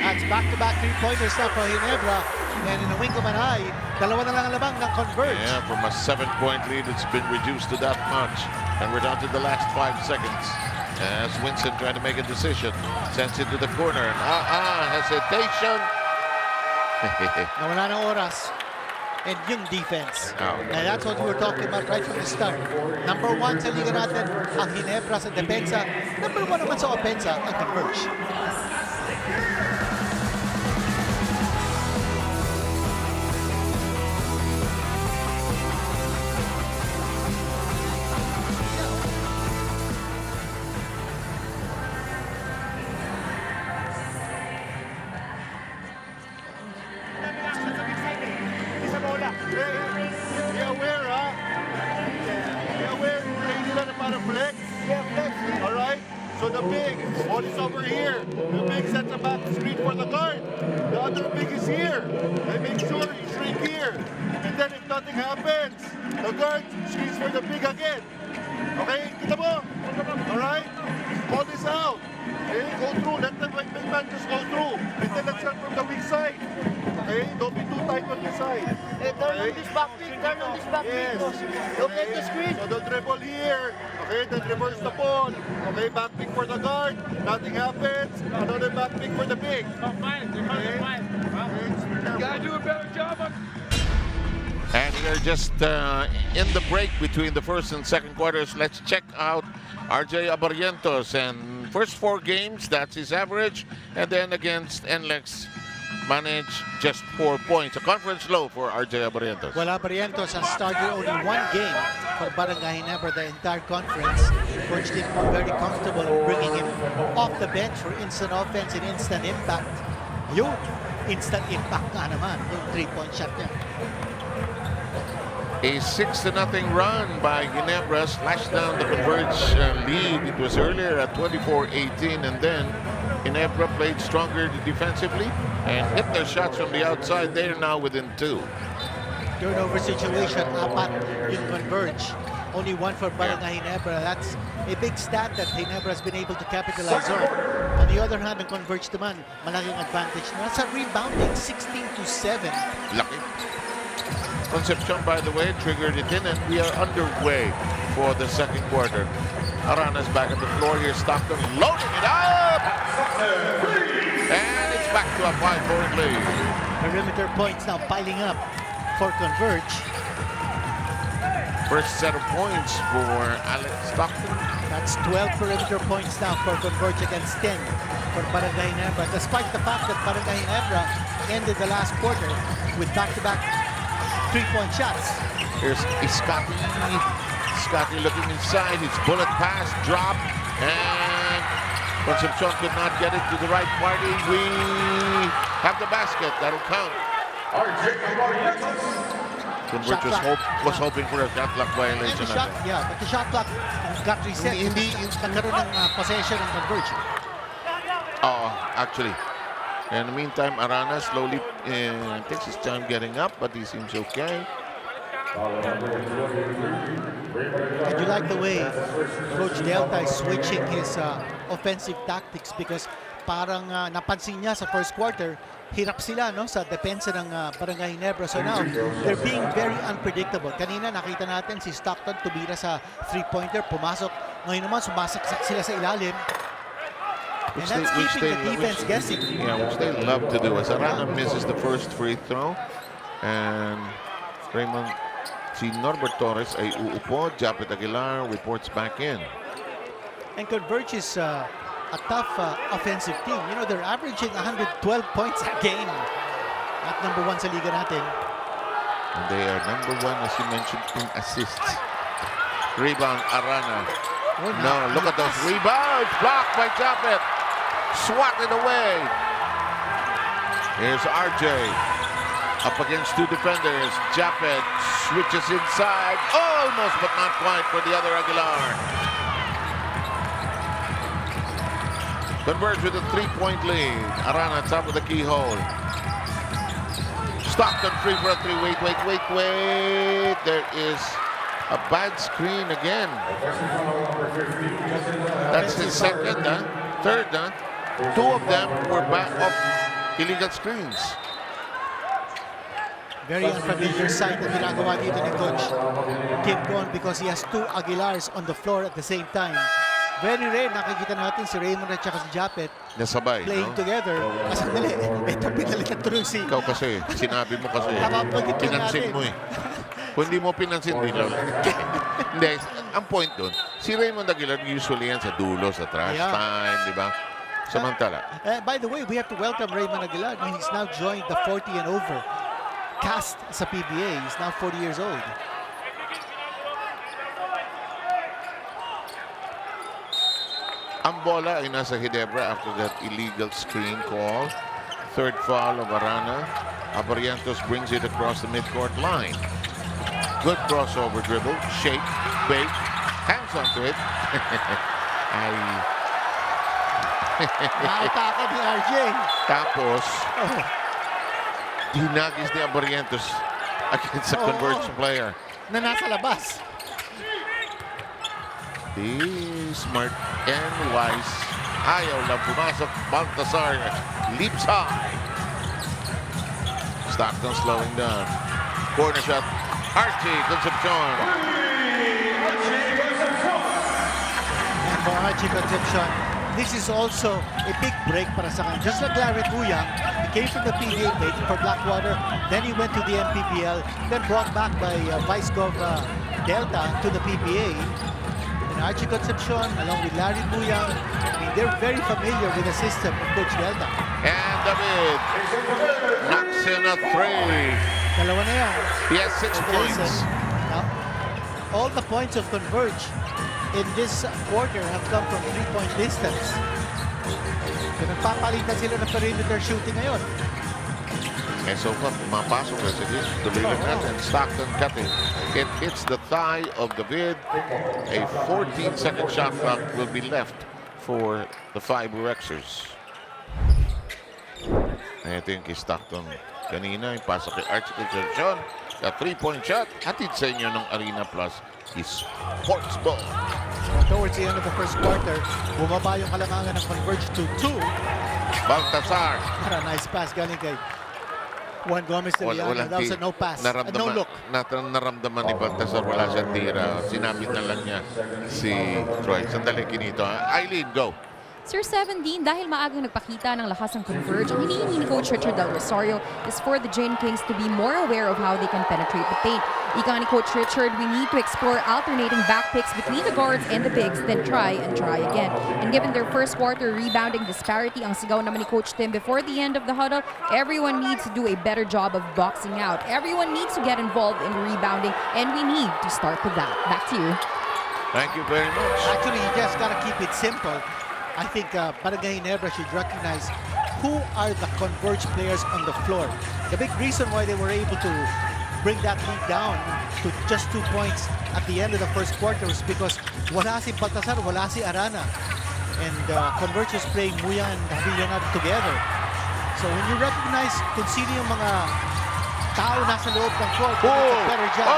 Speaker 6: That's back-to-back three-pointers now for Ginebra. And in a wink of an eye, dalawa na lang ang labang ng Converge.
Speaker 5: Yeah, from a 7-point lead, it's been reduced to that much. And we're down to the last 5 seconds. As Winston trying to make a decision. Sends it to the corner. Hesitation.
Speaker 6: Nawala ng oras. And yung defense. And that's what we were talking about right from the start. Number 1 sa liga natin, ang Ginebra sa depensa. Number 1 naman sa opensa, ang Converge.
Speaker 11: Alright? So the big, ball is over here. The big sets a back screen for the guard. The other big is here. They make sure you shrink here. And then if nothing happens, the guard screens for the big again. Okay? Kita mo? Alright? Ball is out. Okay? Go through. Let the big man just go through. And then let's start from the weak side. Okay? Don't be too tight on the side.
Speaker 10: Turn on this back pick, turn on this back pick. Don't get the screen.
Speaker 11: So the dribble here. Okay, then reverse the ball. Okay, back pick for the guard. Nothing happens. Another back pick for the big.
Speaker 9: You gotta do a better job on.
Speaker 5: And we're just in the break between the first and second quarters. Let's check out RJ Abarientos. And first 4 games, that's his average. And then against NLEX, managed just 4 points. A conference low for RJ Abarientos.
Speaker 6: Well, Abarientos has started only 1 game for Barangay Ginebra the entire conference. Coach did feel very comfortable bringing him off the bench for instant offense and instant impact. Yung instant impact nga naman, yung 3-point shot niya.
Speaker 5: A 6-0 run by Ginebra slashed down the Converge lead. It was earlier at 24-18, and then Ginebra played stronger defensively and hit their shots from the outside. They are now within 2.
Speaker 6: Turnover situation, 4 yung Converge. Only 1 for Barangay Ginebra. That's a big stat that Ginebra has been able to capitalize on. On the other hand, ang Converge naman, malaking advantage. That's a rebounding 16-7.
Speaker 5: Lucky. Concepcion, by the way, triggered it in, and we are underway for the second quarter. Arana's back on the floor here. Stockton loading it up! And it's back to a 5-point lead.
Speaker 6: Perimeter points now piling up for Converge.
Speaker 5: First set of points for Alex Stockton.
Speaker 6: That's 12 perimeter points now for Converge against 10 for Barangay Ginebra. Despite the fact that Barangay Ginebra ended the last quarter with back-to-back 3-point shots.
Speaker 5: Here's Scotty. Scotty looking inside. His bullet pass dropped, and Concepcion could not get it to the right party. We have the basket. That'll count. Converge was hoping for a shot clock violation.
Speaker 6: But the shot clock got reset. Nagkaroon ng possession ng Converge.
Speaker 5: Actually. In the meantime, Arana slowly takes his time getting up, but he seems okay.
Speaker 6: And you like the way Coach Delta is switching his offensive tactics because parang napansin niya sa first quarter, hirap sila no sa depensa ng Barangay Ginebra. So now, they're being very unpredictable. Kanina nakita natin si Stockton tumira sa 3-pointer, pumasok. Ngayon naman sumasaksak sila sa ilalim. And that's keeping the defense guessing.
Speaker 5: Yeah, which they love to do. As Arana misses the first free throw, and Raymond, si Norbert Torres ay uupo. Japet Aguilar reports back in.
Speaker 6: And Converge is a tough offensive team. You know, they're averaging 112 points a game. At number 1 sa liga natin.
Speaker 5: And they are number 1, as you mentioned, in assists. Rebound, Arana.
Speaker 6: Oh,
Speaker 5: No, look at those rebounds. Blocked by Japet. Swatted away. Here's RJ. Up against two defenders. Japet switches inside. Almost, but not quite for the other Aguilar. Converge with a 3-point lead. Arana top of the keyhole. Stockton free for a three. Wait. There is a bad screen again. That's his second, huh? Third, huh? Two of them were back off illegal screens.
Speaker 6: Very unfamiliar sight na ginagawa dito ni Coach Kim Gon because he has two Aguilars on the floor at the same time. Very rare nakikita natin si Raymond at saka si Japet
Speaker 5: Nasabay,
Speaker 6: playing
Speaker 5: no?
Speaker 6: together. Kasi dali, ito pinalitan tuloy si...
Speaker 5: Ikaw kasi, sinabi mo kasi.
Speaker 6: Napapagitin
Speaker 5: Pinansin
Speaker 6: natin.
Speaker 5: mo eh. Kung hindi mo pinansin, di lang. Hindi, ang point doon, si Raymond Aguilar usually yan sa dulo, sa trash time, di ba? Samantala.
Speaker 6: By the way, we have to welcome Raymond Aguilar. He's now joined the 40 and over cast sa PBA. He's now 40 years old.
Speaker 5: Ang bola ay nasa Ginebra after that illegal screen call. Third foul of Arana. Abarientos brings it across the midcourt line. Good crossover dribble. Shake, bake, hands onto it. Ay.
Speaker 6: Naataka ni RJ.
Speaker 5: Tapos, hinagis ni Abarientos against a Converge player.
Speaker 6: Na nasa labas.
Speaker 5: Smart and wise. Ayaw lang pumasok. Baltasar leaps high. Stockton slowing down. Corner shot. Archie Concepcion.
Speaker 6: And for Archie Concepcion, this is also a big break para sa kanya. Just like Larry Buyang, he came from the PBA, played for Blackwater, then he went to the MPBL, then brought back by Vice Gov Delta to the PBA. And Archie Concepcion, along with Larry Buyang, I mean, they're very familiar with the system of Coach Delta.
Speaker 5: And David knocks in a three.
Speaker 6: Dalawa na yan.
Speaker 5: He has 6 points.
Speaker 6: Now, all the points of Converge in this quarter have come from 3-point distance. So, nagpapalitan sila ng perimeter shooting ngayon.
Speaker 5: And so far, mapasok na sige. Tuloy lang natin. Stockton cutting. It hits the thigh of David. A 14-second shot clock will be left for the FiberXers. Ito yung kay Stockton. Kanina, yung pasok kay Archie Concepcion. A 3-point shot. Hatid sa inyo ng Arena Plus is Sports Ball.
Speaker 6: Towards the end of the first quarter, bumaba yung kalangangan ng Converge to 2.
Speaker 5: Baltasar.
Speaker 6: Nice pass galing kay Juan Gomez de Leon. That was a no pass. No look.
Speaker 5: Naramdaman ni Baltasar, wala siyang tira. Sinabit na lang niya si Troy. Sandali kinito. Eileen, go.
Speaker 7: Sir 17, dahil maagang nagpakita ng lakas ng Converge, ang hinihingi ni Coach Richard Del Rosario is for the Jane Kings to be more aware of how they can penetrate the paint. Ika ni Coach Richard, we need to explore alternating back picks between the guards and the bigs, then try and try again. And given their first quarter rebounding disparity, ang sigaw naman ni Coach Tim before the end of the huddle, everyone needs to do a better job of boxing out. Everyone needs to get involved in rebounding, and we need to start with that. Back to you.
Speaker 5: Thank you very much.
Speaker 6: Actually, you just got to keep it simple. I think Barangay Ginebra should recognize who are the Converge players on the floor. The big reason why they were able to bring that lead down to just 2 points at the end of the first quarter was because wala si Baltasar, wala si Arana. And Converge was playing Muya and Havillanat together. So when you recognize kung sino yung mga tao nasa loob ng court, better job.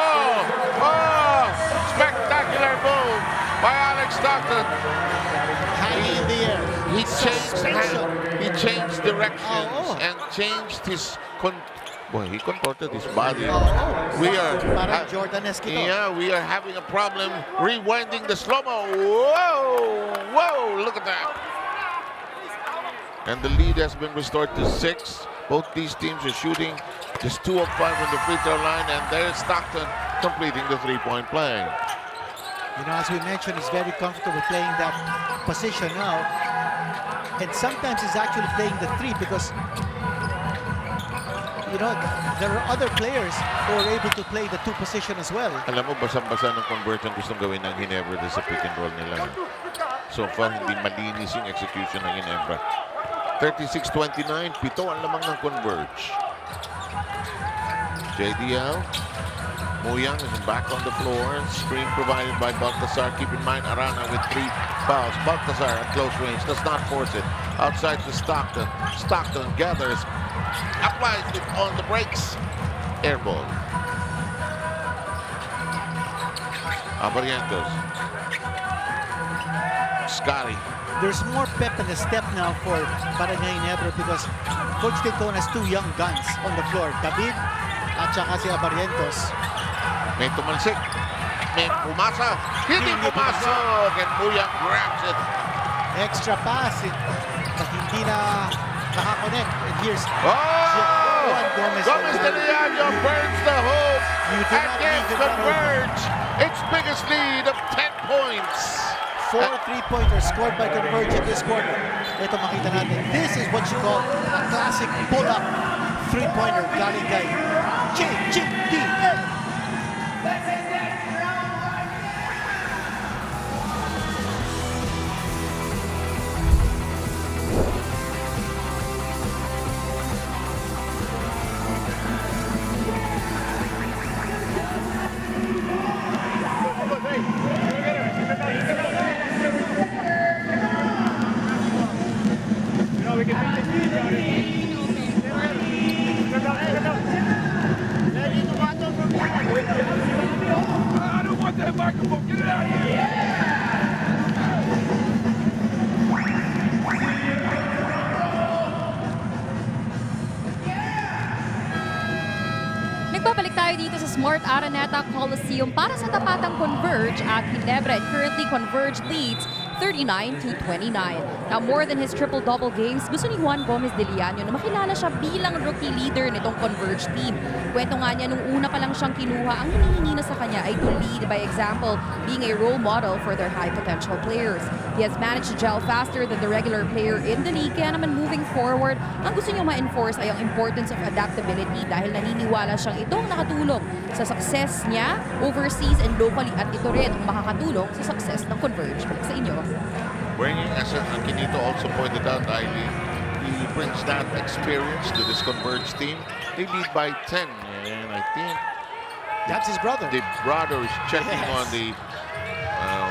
Speaker 5: Spectacular move by Alex Stockton.
Speaker 6: Hanging in the air.
Speaker 5: He changed directions and changed his he contorted his body.
Speaker 6: We are
Speaker 5: we are having a problem rewinding the slow-mo. Whoa, look at that. And the lead has been restored to 6. Both these teams are shooting just 2 of 5 on the free throw line, and there's Stockton completing the 3-point play.
Speaker 6: You know, as we mentioned, he's very comfortable playing that position now. And sometimes he's actually playing the 3 because there are other players who are able to play the two position as well.
Speaker 5: Alam mo, basang-basa ng Converge ang gustong gawin ng Ginebra sa pick and roll nila. So far, hindi malinis yung execution ng Ginebra. 36-29, 7 ang lamang ng Converge. JDL. Muyang is back on the floor. Screen provided by Baltasar. Keep in mind, Arana with 3 fouls. Baltasar at close range does not force it. Outside to Stockton. Stockton gathers. Applies it on the brakes. Air ball. Abarientos. Scotty.
Speaker 6: There's more pep in the step now for Barangay Ginebra because Coach Tinton has 2 young guns on the floor. David at saka si Abarientos.
Speaker 5: May tumalsik. May pumasa. Hindi pumasok. And Muyang grabs it.
Speaker 6: Extra pass. But hindi na nakakonect. And here's
Speaker 5: Oh!
Speaker 6: Gomez
Speaker 5: De Leon burns the hope.
Speaker 6: You do
Speaker 5: And
Speaker 6: not
Speaker 5: gives
Speaker 6: leave it
Speaker 5: Converge its biggest lead of 10 points.
Speaker 6: 4 3-pointers scored by Converge in this quarter. Ito makita natin. This is what you call a classic pull-up 3-pointer galing kay JGDL.
Speaker 9: I don't want that microphone. Get it out of here.
Speaker 7: Nagbabalik tayo dito sa Smart Araneta Coliseum para sa tapatang Converge at Ginebra. And currently Converge leads 39-29. Now, more than his triple-double games, gusto ni Juan Gomez de Leon na makilala siya bilang rookie leader nitong Converge team. Kwento nga niya, nung una pa lang siyang kinuha, ang hinihingi na sa kanya ay to lead by example, being a role model for their high-potential players. He has managed to gel faster than the regular player in the league, kaya naman moving forward, ang gusto niya ma-enforce ay ang importance of adaptability dahil naniniwala siyang itong nakatulong sa success niya overseas and locally at ito rin ang makakatulong sa success ng Converge. Balik sa inyo.
Speaker 5: Bringing, as Anquinito also pointed out, he brings that experience to this Converge team. They lead by 10, and I think
Speaker 6: That's his brother.
Speaker 5: the brother is checking on the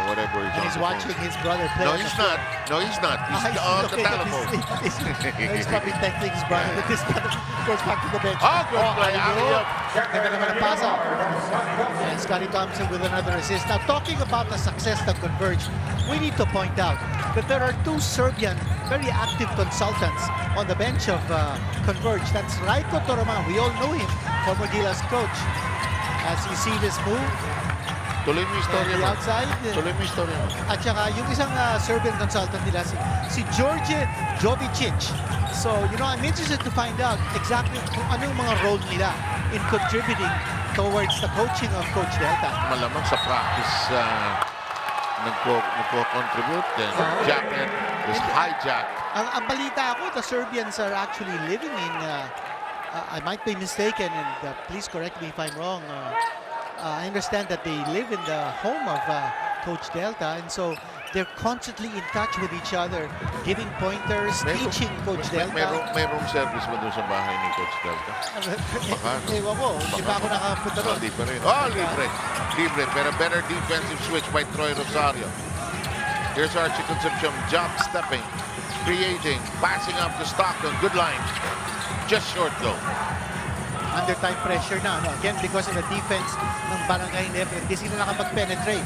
Speaker 5: whatever
Speaker 6: And he's watching his brother play.
Speaker 5: No, he's not. No, he's not. He's on the telephone.
Speaker 6: He's probably texting his brother, but this brother goes back to the bench.
Speaker 5: Oh, good play.
Speaker 6: Ganda naman ang pass out. And Scotty Thompson with another assist. Now, talking about the success that Converge, we need to point out that there are 2 Serbian, very active consultants on the bench of Converge. That's Rajko Toroman. We all know him, former Gilas coach. As you see this move,
Speaker 5: Tuloy mo yung story
Speaker 6: on the
Speaker 5: mo.
Speaker 6: outside.
Speaker 5: Tuloy mo yung story mo.
Speaker 6: At saka yung isang Serbian consultant nila, si George Jovicic. So, I'm interested to find out exactly kung ano yung mga role nila in contributing towards the coaching of Coach Delta.
Speaker 5: Malamang sa practice nagko-contribute. Jacket is hijacked.
Speaker 6: Ang balita ako, the Serbians are actually living in, I might be mistaken, and please correct me if I'm wrong, I understand that they live in the home of Coach Delta, and so they're constantly in touch with each other, giving pointers, teaching Coach Delta.
Speaker 5: May room service ba doon sa bahay ni Coach Delta?
Speaker 6: Ewan ko, hindi pa ako nakapunta doon.
Speaker 5: Hindi pa rin. Oh, libre. Libre. Pero better defensive switch by Troy Rosario. Here's Archie Concepcion, job stepping, creating, passing up to Stockton. Good line. Just short though.
Speaker 6: Under time pressure na. No? Again, because of the defense ng Barangay Ginebra, hindi sila nakapag-penetrate.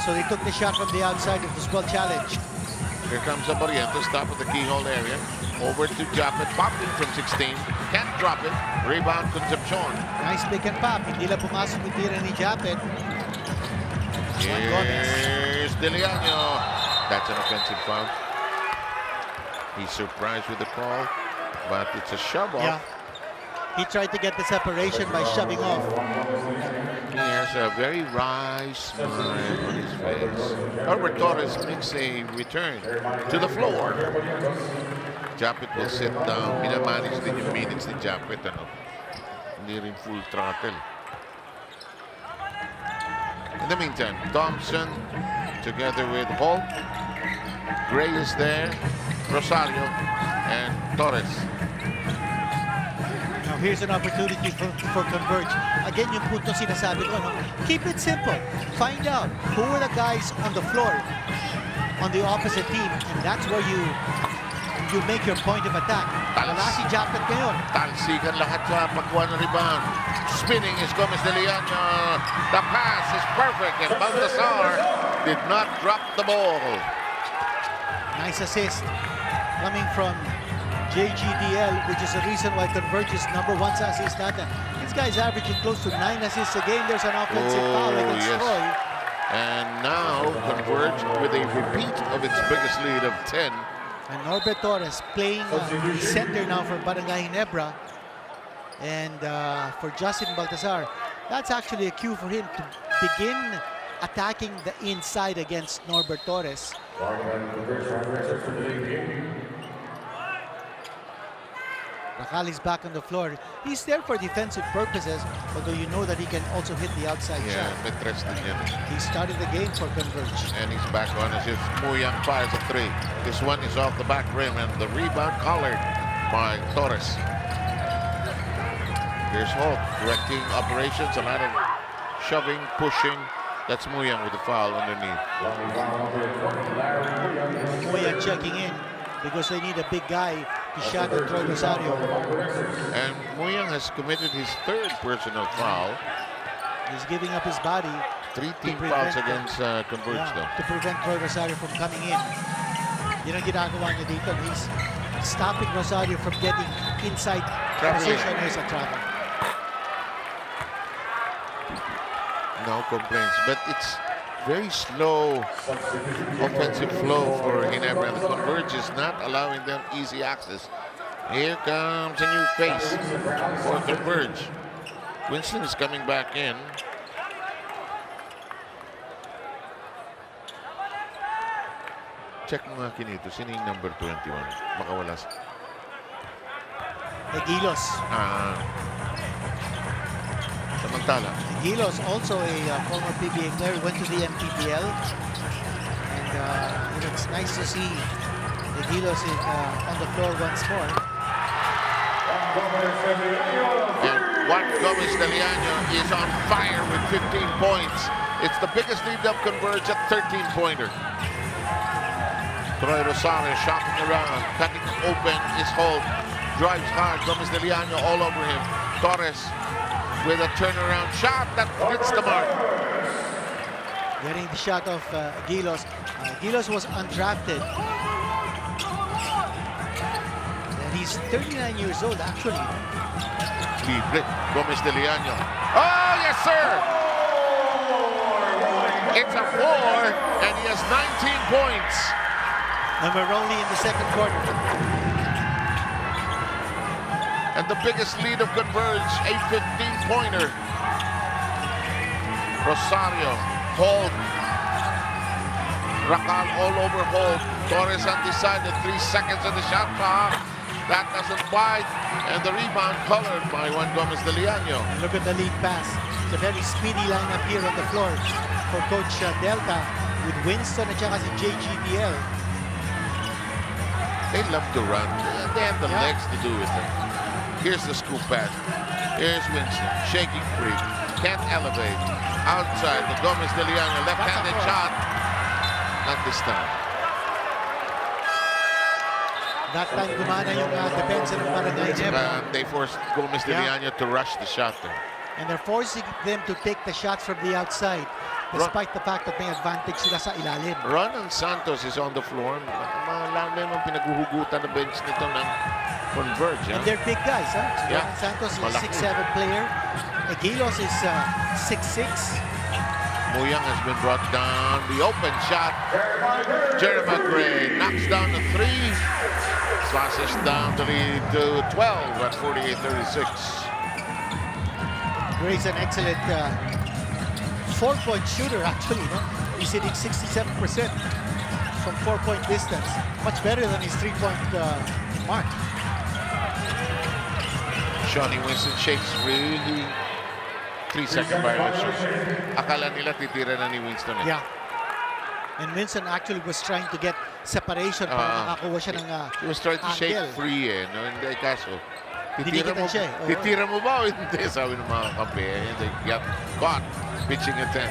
Speaker 6: So they took the shot from the outside. It was well challenged.
Speaker 5: Here comes Abarientos, top of the keyhole area. Over to Japet, popped in from 16. Can't drop it. Rebound Concepcion.
Speaker 6: Nice pick and pop. Hindi lang pumasok yung tira ni Japet.
Speaker 5: Here's De Leon. That's an offensive foul. He's surprised with the call, but it's a shove off.
Speaker 6: Yeah. He tried to get the separation by shoving off.
Speaker 5: He has a very wry smile on his face. Herbert Torres makes a return to the floor. Japet will sit down. Minamanage din yung minutes ni Japet. Ano? Hindi rin full throttle. In the meantime, Thompson together with Holt. Gray is there. Rosario and Torres.
Speaker 6: Now here's an opportunity for Converge. Again, yung punto sinasabi ko, no? Keep it simple. Find out who are the guys on the floor on the opposite team, and that's where you make your point of attack. Wala si Japet ngayon.
Speaker 5: Talsikan lahat sa pagkuha ng rebound. Spinning is Gomez de Leon. The pass is perfect, and Baltasar did not drop the ball.
Speaker 6: Nice assist coming from JGDL, which is the reason why Converge's #1 sa assist natin. This guy's averaging close to 9 assists a game. There's an offensive foul against Troy.
Speaker 5: And now Converge with a repeat of its biggest lead of 10.
Speaker 6: And Norbert Torres playing center now for Barangay Ginebra. And for Justin Baltasar, that's actually a cue for him to begin attacking the inside against Norbert Torres. Rakal is back on the floor. He's there for defensive purposes, although you know that he can also hit the outside shot.
Speaker 5: Matras din yan.
Speaker 6: He started the game for Converge.
Speaker 5: And he's back on as if Muyang fires a 3. This one is off the back rim, and the rebound collared by Torres. Here's Holt directing operations, a lot of shoving, pushing. That's Muyang with the foul underneath.
Speaker 6: Muyang checking in because they need a big guy to shadow Troy Rosario.
Speaker 5: And Muyang has committed his 3rd personal foul.
Speaker 6: He's giving up his body.
Speaker 5: 3 team fouls against Converge though.
Speaker 6: To prevent Troy Rosario from coming in. Yun ang ginagawa niya dito. He's stopping Rosario from getting inside position. Here's a travel.
Speaker 5: No complaints, but it's very slow offensive flow for Ginebra. The Converge is not allowing them easy access. Here comes a new face for Converge. Winston is coming back in. Check mo nga kinito. Sino yung number 21? Baka wala sa...
Speaker 6: Egilos.
Speaker 5: Samantala.
Speaker 6: Egilos, also a former PBA player, went to the MPBL. And it's nice to see Egilos on the floor once more.
Speaker 5: And Juan Gomez de Leon is on fire with 15 points. It's the biggest lead of Converge at 13-pointer. Troy Rosario shopping around, cutting open is Holt. Drives hard, Gomez de Leon all over him. Torres with a turnaround shot that hits the mark.
Speaker 6: Getting the shot of Gilos. Gilos was undrafted. And he's 39 years old, actually.
Speaker 5: Libre, Gomez de Leon. Oh, yes, sir! It's a 4, and he has 19 points.
Speaker 6: And we're only in the second quarter.
Speaker 5: And the biggest lead of Converge, a 15-pointer. Rosario, Holt. Rakal all over Holt. Torres undecided, 3 seconds on the shot clock. That doesn't bite. And the rebound colored by Juan Gomez de Leon.
Speaker 6: Look at the lead pass. It's a very speedy lineup here on the floor for Coach Delta with Winston at saka si JGDL.
Speaker 5: They love to run. They have the legs to do it. Here's the scoop pass. Here's Winston, shaking free. Can't elevate. Outside, the Gomez de Leon, left-handed shot. Not this time.
Speaker 6: That time gumana yung defense ng Barangay Ginebra.
Speaker 5: They forced Gomez de Leon to rush the shot there.
Speaker 6: And they're forcing them to take the shots from the outside, despite the fact that may advantage sila sa ilalim.
Speaker 5: Ronan Santos is on the floor. Malami ang pinaghuhugutan na bench nito ng Converge.
Speaker 6: And they're big guys, huh? So
Speaker 5: Yeah.
Speaker 6: Ronan Santos is a 6'7" player. Egilos is 6'6".
Speaker 5: Muyang has been brought down. The open shot. Jeremiah Gray knocks down the 3. Slashes down to lead to 12 at 48-36.
Speaker 6: Gray's an excellent 4-point shooter, actually. No? He's hitting 67% from 4-point distance. Much better than his 3-point Smart.
Speaker 5: Shawnee Winston shakes really 3-second violations. Akala nila titira na ni Winston.
Speaker 6: Yeah. And Winston actually was trying to get separation para makakuha siya ng
Speaker 5: He was trying to shake
Speaker 6: angle.
Speaker 5: free No? Hindi, kaso.
Speaker 6: Dinikitan siya eh. Oo.
Speaker 5: Titira mo ba o hindi? Sabi ng mga kampi. They got caught pitching a 10.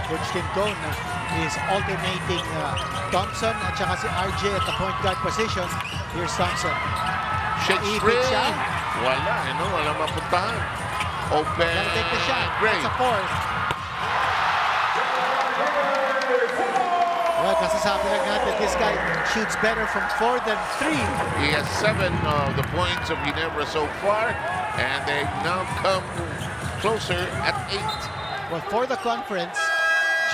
Speaker 6: Coach Tincone is alternating Thompson at saka si RJ at the point guard position. Here's Thompson.
Speaker 5: Shakes
Speaker 6: Ikot
Speaker 5: free.
Speaker 6: siya.
Speaker 5: Wala, wala mapuntahan. Open.
Speaker 6: Gotta take the shot.
Speaker 5: Great.
Speaker 6: That's a fourth. Well, kasasabi lang natin, this guy shoots better from 4 than 3.
Speaker 5: He has 7 of the points of Ginebra so far, and they now come closer at 8.
Speaker 6: Well, for the conference,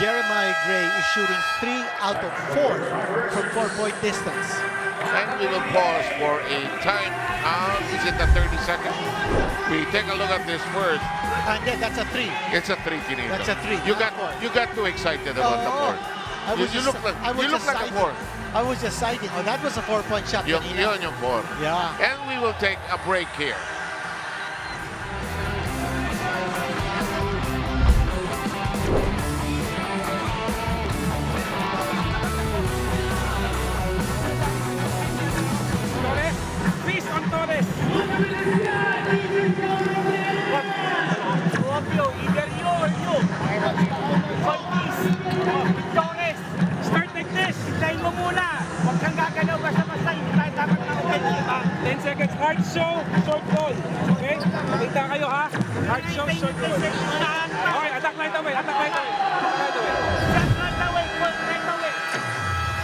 Speaker 6: Jeremiah Gray is shooting 3 out of 4 from 4-point distance.
Speaker 5: And we will pause for a time out. Is it the 30-second? We take a look at this first.
Speaker 6: And then that's a 3.
Speaker 5: It's a 3, Kinito.
Speaker 6: That's a 3.
Speaker 5: You got too excited about the 4. You look like a 4.
Speaker 6: I was just citing. Oh, that was a 4-point shot.
Speaker 5: Yun yung 4.
Speaker 6: Yeah.
Speaker 5: And we will take a break here.
Speaker 10: Torres, please on Torres. Robio, either you or you. So please, Torres, start like this. Hintayin mo muna. Huwag kang gagalaw basta-basta. Hindi tayo dapat na diba? 10 seconds. Hard show, short ball. Okay? Makita kayo ha? Hard show, short ball. Okay, attack right away. Attack right away.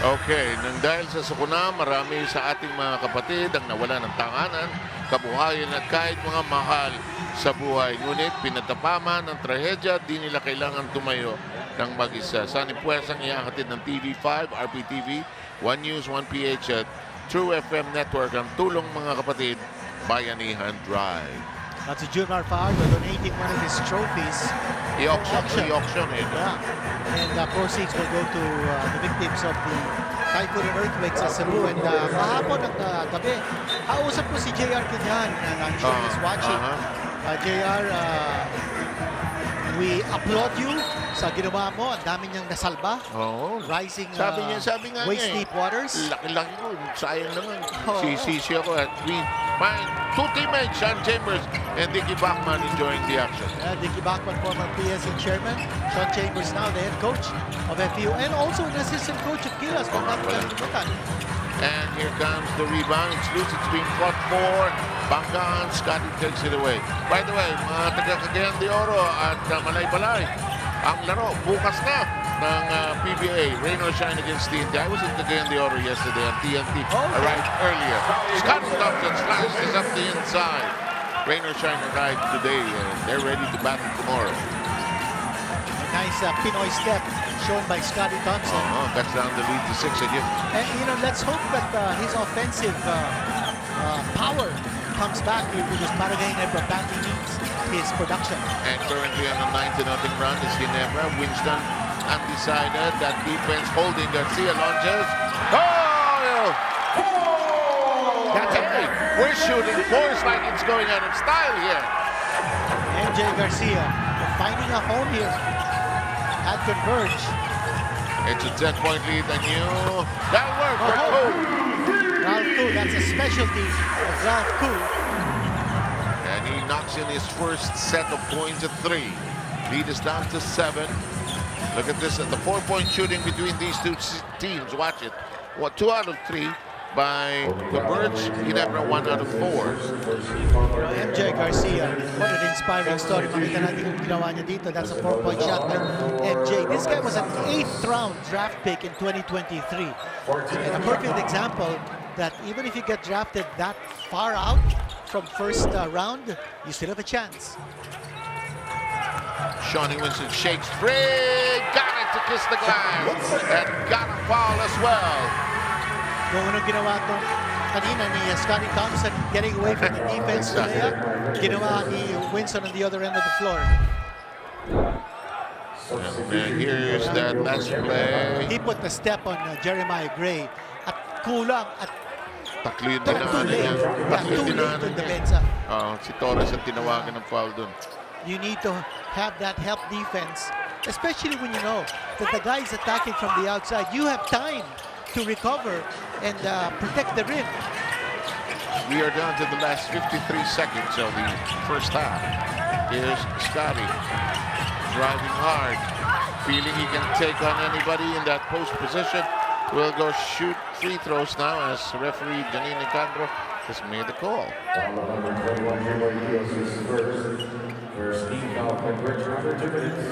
Speaker 5: Okay, nang dahil sa sakuna, marami sa ating mga kapatid ang nawala ng tanganan, kabuhayan at kahit mga mahal sa buhay. Ngunit pinatapaman ng trahedya, di nila kailangan tumayo ng mag-isa. Sanipues ang ihahatid ng TV5, RPTV, One News, One PH at True FM Network ang tulong mga kapatid, Bayanihan Drive.
Speaker 6: That's Junmar Fajardo donating one of his trophies.
Speaker 5: I-auction.
Speaker 6: Yeah. And proceeds will go to the victims of the typhoon and earthquake sa Cebu. And kahapon ng gabi, kausap ko si JR Kinyan, and I'm sure he's watching. JR, we applaud you sa ginawa mo. Ang dami niyang nasalba. Rising
Speaker 5: sabi nga
Speaker 6: waist deep waters.
Speaker 5: Laki-laki ko. Sayang naman. Sisi ako at my two teammates, Sean Chambers and Dickie Bachman, enjoying the action.
Speaker 6: Dickie Bachman, former PSN chairman. Sean Chambers now the head coach of FU and also an assistant coach of Gilas. Kung natin kalimutan.
Speaker 5: And here comes the rebound. It's loose. It's being fought for. Banggaan. Scotty takes it away. By the way, mga taga-Cagayan de Oro at Malay-Balay, ang laro bukas na ng PBA. Rain or shine against TNT. I was in Cagayan de Oro yesterday and TNT arrived earlier. Scotty Thompson slashes up the inside. Rain or shine arrived today and they're ready to battle tomorrow.
Speaker 6: Nice Pinoy step shown by Scotty Thompson.
Speaker 5: That's down the lead to 6 again.
Speaker 6: And let's hope that his offensive power comes back because Barangay Ginebra badly needs his production.
Speaker 5: And currently on a 9-0 run is Ginebra. Winston undecided. That defense holding Garcia launches. Oh! That's it. We're shooting fours like it's going out of style here.
Speaker 6: MJ Garcia finding a home here at Converge.
Speaker 5: It's a 10-point lead and that'll work for Koo.
Speaker 6: Ralph Koo, that's a specialty of Ralph Koo.
Speaker 5: And he knocks in his first set of points at 3. Lead is down to 7. Look at this, the 4-point shooting between these two teams. Watch it. 2 out of 3 by Converge. Ginebra 1 out of 4.
Speaker 6: MJ Garcia, what an inspiring story. Makita natin kung ginawa niya dito. That's a 4-point shot by MJ. This guy was an 8th round draft pick in 2023. And a perfect example that even if you get drafted that far out from first round, you still have a chance.
Speaker 5: Shawnee Winston shakes free. Got it to kiss the glass. And got a foul as well.
Speaker 6: Kung anong ginawa ito kanina ni Scotty Thompson getting away from the defense to layup, ginawa ni Winston on the other end of the floor.
Speaker 5: And here's that last play.
Speaker 6: He put the step on Jeremiah Gray at kulang at
Speaker 5: Tatlo yung
Speaker 6: too
Speaker 5: dinaanan
Speaker 6: late.
Speaker 5: niya.
Speaker 6: Yeah,
Speaker 5: Tatlo yung
Speaker 6: too late
Speaker 5: dinaanan
Speaker 6: on the
Speaker 5: niya.
Speaker 6: bensa.
Speaker 5: Si Torres ang tinawagan ng foul dun.
Speaker 6: You need to have that help defense, especially when you know that the guy is attacking from the outside. You have time to recover and protect the rim.
Speaker 5: We are down to the last 53 seconds of the first half. Here's Scotty driving hard, feeling he can take on anybody in that post position. Will go shoot free throws now as referee Janine Candro has made the call.
Speaker 8: Number 21, first. First team foul, Converge number 2 minutes.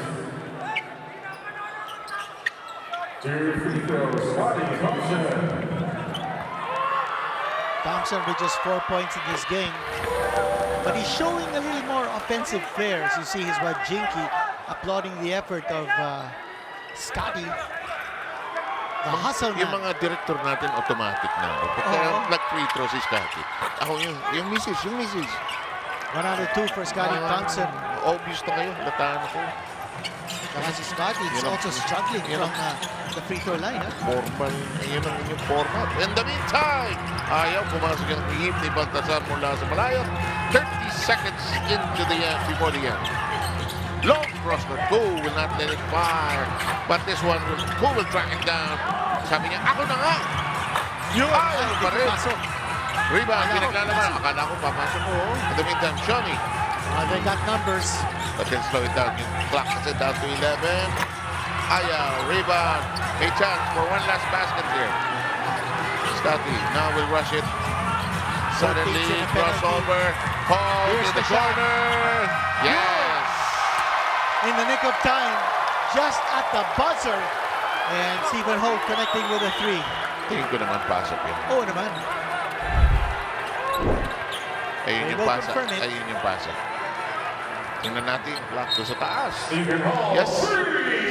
Speaker 8: 2 free throws, Scotty Thompson.
Speaker 6: Thompson with just 4 points in this game, but he's showing a little more offensive flair. As you see his wife Jinky applauding the effort of Scotty. The hustle
Speaker 5: Yung
Speaker 6: man.
Speaker 5: mga director natin automatic na. Pagka nag-free throw si Scotty. Ako yung misses.
Speaker 6: 1 out of 2 for Scotty Thompson.
Speaker 5: Obvious na kayo. Lataan ako.
Speaker 6: Saka si Scotty is also struggling from the free throw line.
Speaker 5: Formal. Yun ang inyong format. In the meantime, ayaw pumasok yung hihip ni Baltasar mula sa malayo. 30 seconds into the end, before the end. Long cross, but Go will not let it fire. But this one, Go will track it down. Sabi niya, ako na nga. Ayaw pa rin. Rebound, pinaglalaman. Akala ko papasok ko. In the meantime, Johnny.
Speaker 6: They got numbers.
Speaker 5: But then slow it down. Yung clock has it down to 11. Ayaw, rebound. A chance for one last basket here. Scotty now will rush it. Suddenly, crossover. Paul in the corner. Yes!
Speaker 6: In the nick of time, just at the buzzer. And Stephen Holt connecting with a 3.
Speaker 5: Tingin ko naman pasok yun.
Speaker 6: Oo naman.
Speaker 5: Ayun
Speaker 6: They
Speaker 5: yung
Speaker 6: will
Speaker 5: pasok.
Speaker 6: confirm it.
Speaker 5: Ayun yung pasok. Tingnan natin. Clock to sa taas. Yes.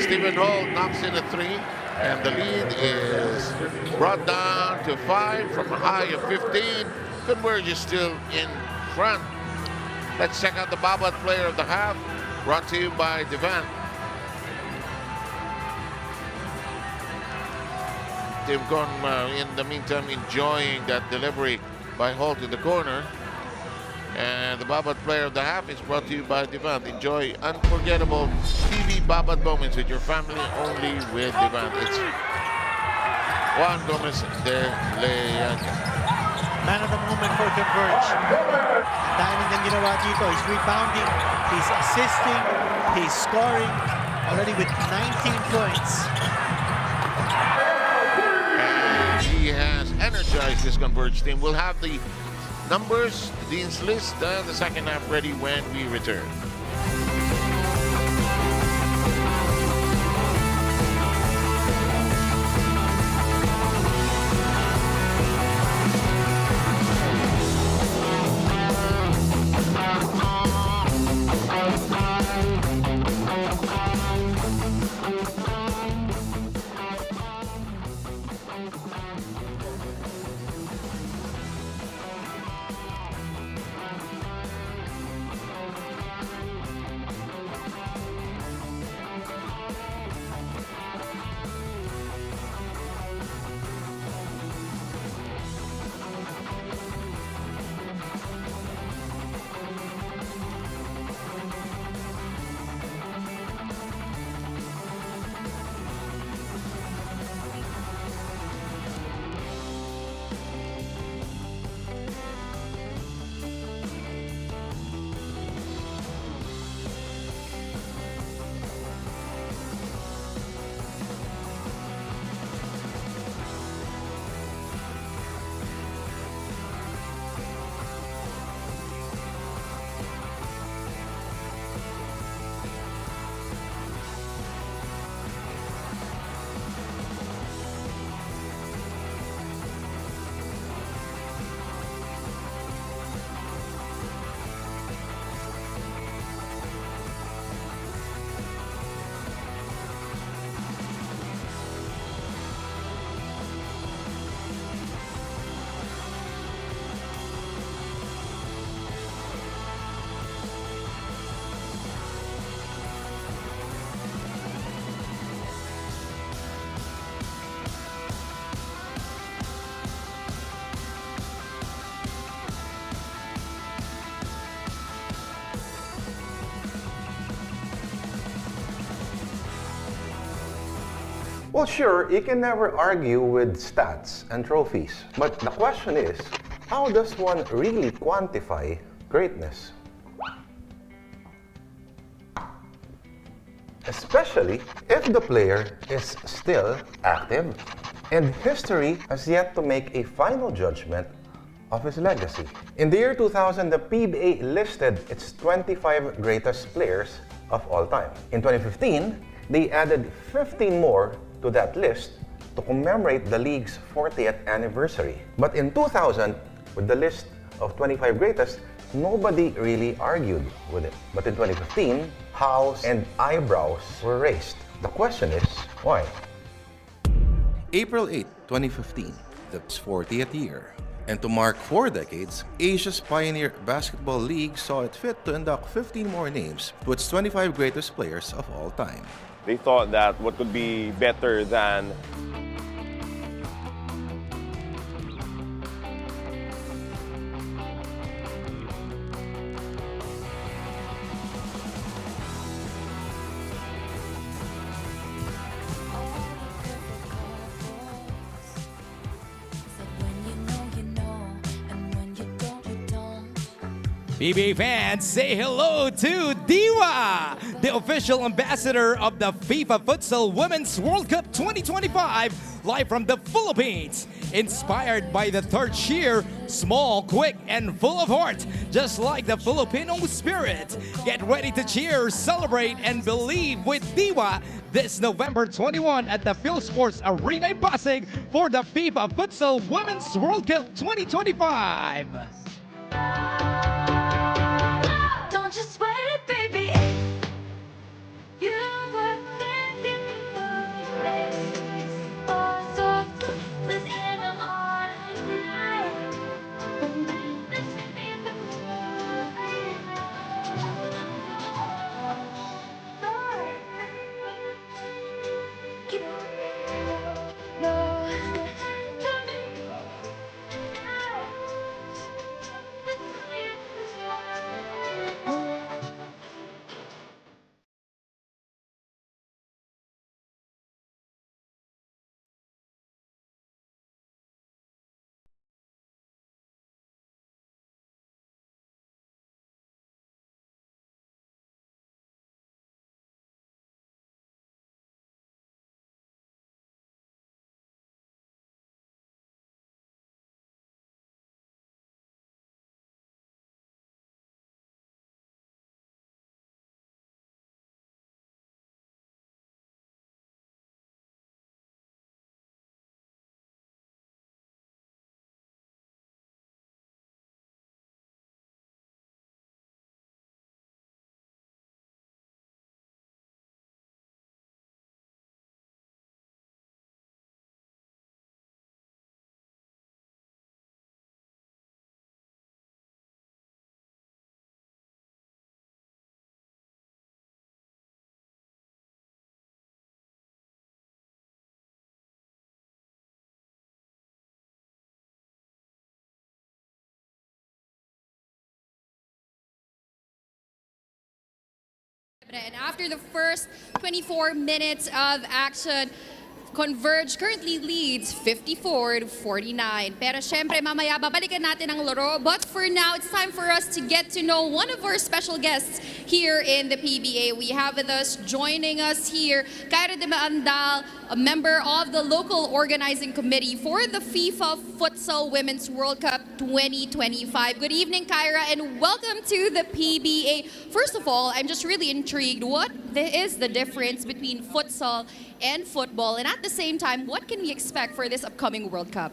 Speaker 5: Stephen Holt knocks in a 3. And the lead is brought down to 5 from a high of 15. Converge is still in front. Let's check out the Babat player of the half. Brought to you by Divan. They've gone, in the meantime, enjoying that delivery by Holt in the corner. And the Babat player of the half is brought to you by Divan. Enjoy unforgettable TV Babat moments with your family only with Divan. It's Juan Gomez de Leon.
Speaker 6: Man of the moment for Converge. Dahil niyang ginawa dito. He's rebounding, he's assisting, he's scoring. Already with 19 points.
Speaker 5: And he has energized this Converge team. We'll have the numbers, the Dean's list, the second half ready when we return.
Speaker 1: Well, sure, you can never argue with stats and trophies. But the question is, how does one really quantify greatness? Especially if the player is still active and history has yet to make a final judgment of his legacy. In the year 2000, the PBA listed its 25 greatest players of all time. In 2015, they added 15 more to that list to commemorate the league's 40th anniversary. But in 2000, with the list of 25 greatest, nobody really argued with it. But in 2015, howls and eyebrows were raised. The question is, why?
Speaker 2: April 8, 2015, the 40th year. And to mark 4 decades, Asia's pioneer basketball league saw it fit to induct 15 more names to its 25 greatest players of all time.
Speaker 3: They thought that what could be better than
Speaker 12: PBA fans, say hello to Diwa, the official ambassador of the FIFA Futsal Women's World Cup 2025, live from the Philippines. Inspired by the third cheer, small, quick, and full of heart, just like the Filipino spirit. Get ready to cheer, celebrate, and believe with Diwa this November 21 at the PhilSports Arena in Pasig for the FIFA Futsal Women's World Cup 2025.
Speaker 13: Don't just sweat it, baby. You were thinking oh, so within a heart of night.
Speaker 7: And after the first 24 minutes of action, Converge currently leads 54-49. Pero syempre, mamaya babalikan natin ang laro. But for now, it's time for us to get to know one of our special guests here in the PBA. We have with us, joining us here, Kyra de Maandal, a member of the local organizing committee for the FIFA Futsal Women's World Cup 2025. Good evening, Kyra, and welcome to the PBA. First of all, I'm just really intrigued. What is the difference between futsal and football? And at the same time, what can we expect for this upcoming World Cup?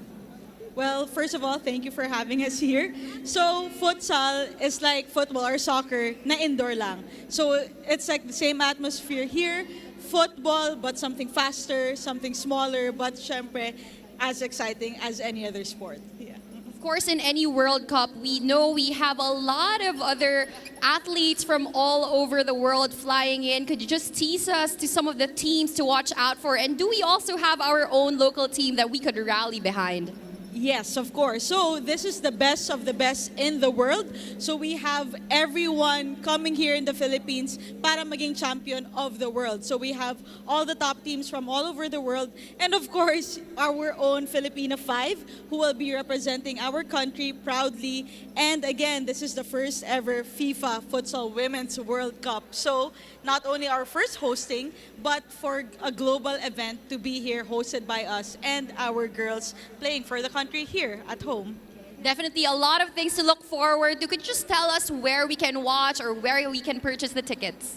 Speaker 14: Well, first of all, thank you for having us here. So, futsal is like football or soccer na indoor lang. So, it's like the same atmosphere here. Football, but something faster, something smaller, but syempre, as exciting as any other sport. Yeah.
Speaker 7: Of course, in any World Cup, we know we have a lot of other athletes from all over the world flying in. Could you just tease us to some of the teams to watch out for? And do we also have our own local team that we could rally behind?
Speaker 14: Yes, of course. So this is the best of the best in the world. So we have everyone coming here in the Philippines para maging champion of the world. So we have all the top teams from all over the world. And of course, our own Filipina 5 who will be representing our country proudly. And again, this is the first ever FIFA Futsal Women's World Cup. So not only our first hosting, but for a global event to be here hosted by us and our girls playing for the country here at home.
Speaker 7: Definitely a lot of things to look forward to. Could you just tell us where we can watch or where we can purchase the tickets?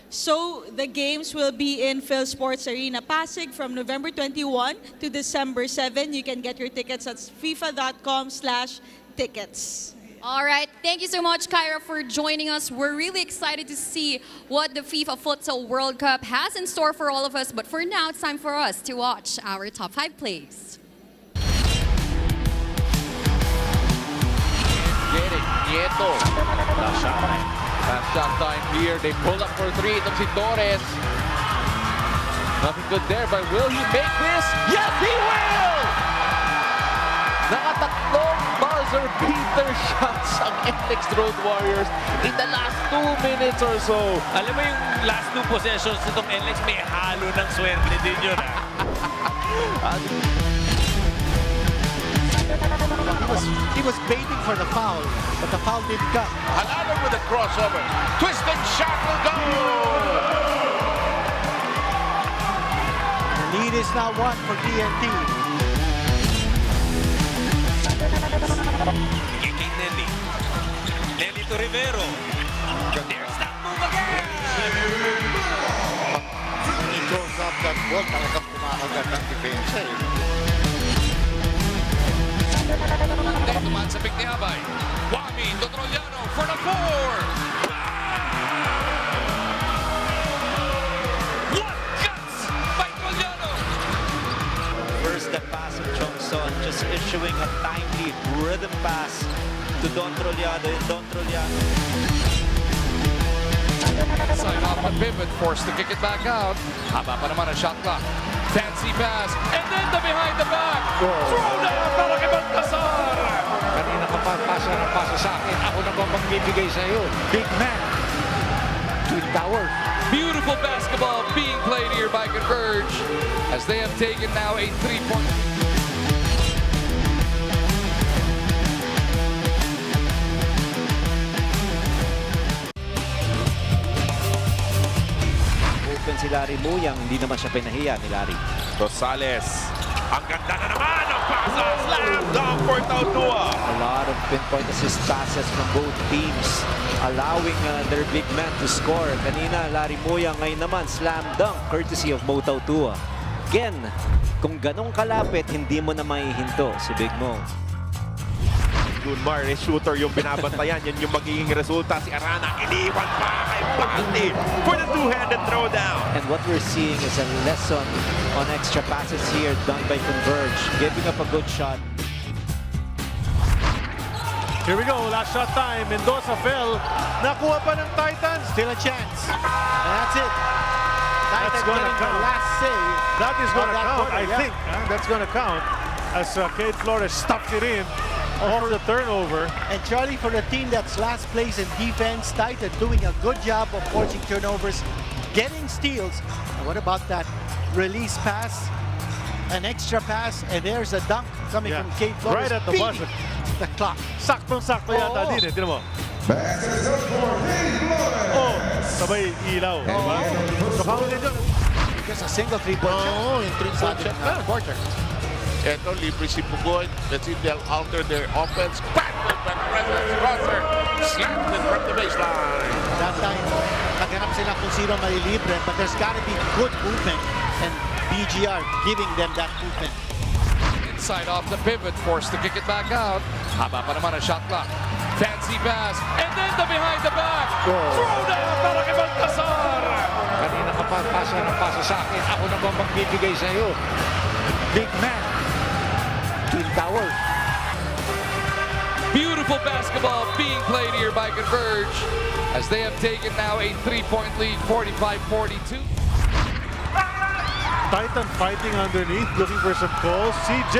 Speaker 14: So the games will be in Phil Sports Arena Pasig from November 21 to December 7. You can get your tickets at fifa.com/tickets.
Speaker 7: All right, thank you so much, Kyra, for joining us. We're really excited to see what the FIFA Futsal World Cup has in store for all of us. But for now, it's time for us to watch our top 5 plays.
Speaker 15: Get it, Nieto. Last shot time. Last shot time here. They pull up for 3. Itong si Torres. Nothing good there, but will he make this? Yes, he will! Nakatatlong buzzer beater shots ang NLEX Road Warriors in the last 2 minutes or so.
Speaker 16: Alam mo yung last 2 possessions nitong NLEX, may halo ng swerte din yun.
Speaker 6: He was baiting for the foul, but the foul didn't come.
Speaker 5: Halalo with a crossover. Twisting shot will go!
Speaker 6: The lead is now 1 for TNT.
Speaker 16: Kay Nelly. Nelly to Rivero. There's that move again!
Speaker 5: When he goes up that ball, talagang kumakagat ang depensa eh.
Speaker 15: Tumaan sa pick ni Abay. Wami, Dotroliano for the 4! What guts by Dotroliano!
Speaker 17: First the pass of Chongson, just issuing a timely rhythm pass to Don Troliano.
Speaker 15: Side off the pivot, forced to kick it back out. Haba pa naman ang shot clock. Fancy pass, and then the behind the back. Throw down para kay Baltasar.
Speaker 8: Kanina ka pa pasa sa akin. Ako na ba magbibigay sa iyo? Big man. Twin Tower.
Speaker 15: Beautiful basketball being played here by Converge as they have taken now a 3-point.
Speaker 17: Open si Larry Muyang, hindi naman siya pinahiya ni Larry.
Speaker 3: Rosales. Ang ganda na naman ang pasa. Slam dunk for Tautua.
Speaker 17: A lot of pinpoint assist passes from both teams, allowing their big man to score. Kanina, Larry Muyang, ngayon naman, slam dunk, courtesy of Mo Tautua. Again, kung ganong kalapit, hindi mo na maihinto si Big Mo.
Speaker 3: Gunmar, shooter yung binabantayan. Yan yung magiging resulta. Si Arana, iniwan pa kay Balti for the two-handed throwdown.
Speaker 17: And what we're seeing is a lesson on extra passes here done by Converge, giving up a good shot.
Speaker 11: Here we go, last shot time. Mendoza fell. Nakuha pa ng Titans.
Speaker 6: Still a chance. And that's it.
Speaker 11: That's going to count.
Speaker 6: Last save.
Speaker 11: That is going to count,
Speaker 6: quarter,
Speaker 11: I
Speaker 6: yeah.
Speaker 11: think. That's going to count as Kate Flores stuffed it in for the turnover.
Speaker 6: And Charlie, for the team that's last place in defense, Titan doing a good job of forcing turnovers, getting steals. And what about that release pass? An extra pass, and there's a dunk coming from Kate Flores.
Speaker 11: Right at the buzzer.
Speaker 6: The clock.
Speaker 11: Saktong-sakto yata din eh. Tinan mo. Oh, sabay ilaw. Diba? So, count din yun.
Speaker 6: Just a single three-point shot.
Speaker 5: Yung 3-point shot na.
Speaker 6: Quarter.
Speaker 5: Ito, libre si Pugoy. Let's see if they'll alter their offense. Backward, but President's roster slapped it from the baseline.
Speaker 6: That time, naghanap sila kung sino malilibre, but there's got to be good movement, and BGR giving them that movement.
Speaker 15: Inside off the pivot, forced to kick it back out. Haba pa naman ang shot clock. Fancy pass, and then the behind the back. Throw down para kay Baltasar.
Speaker 8: Kanina ka pa pasa sa akin. Ako na ba magbibigay sa iyo? Big man. Twin Tower.
Speaker 15: Beautiful basketball being played here by Converge as they have taken now a 3-point lead, 45-42.
Speaker 11: Titan fighting underneath, looking for some calls. CJ!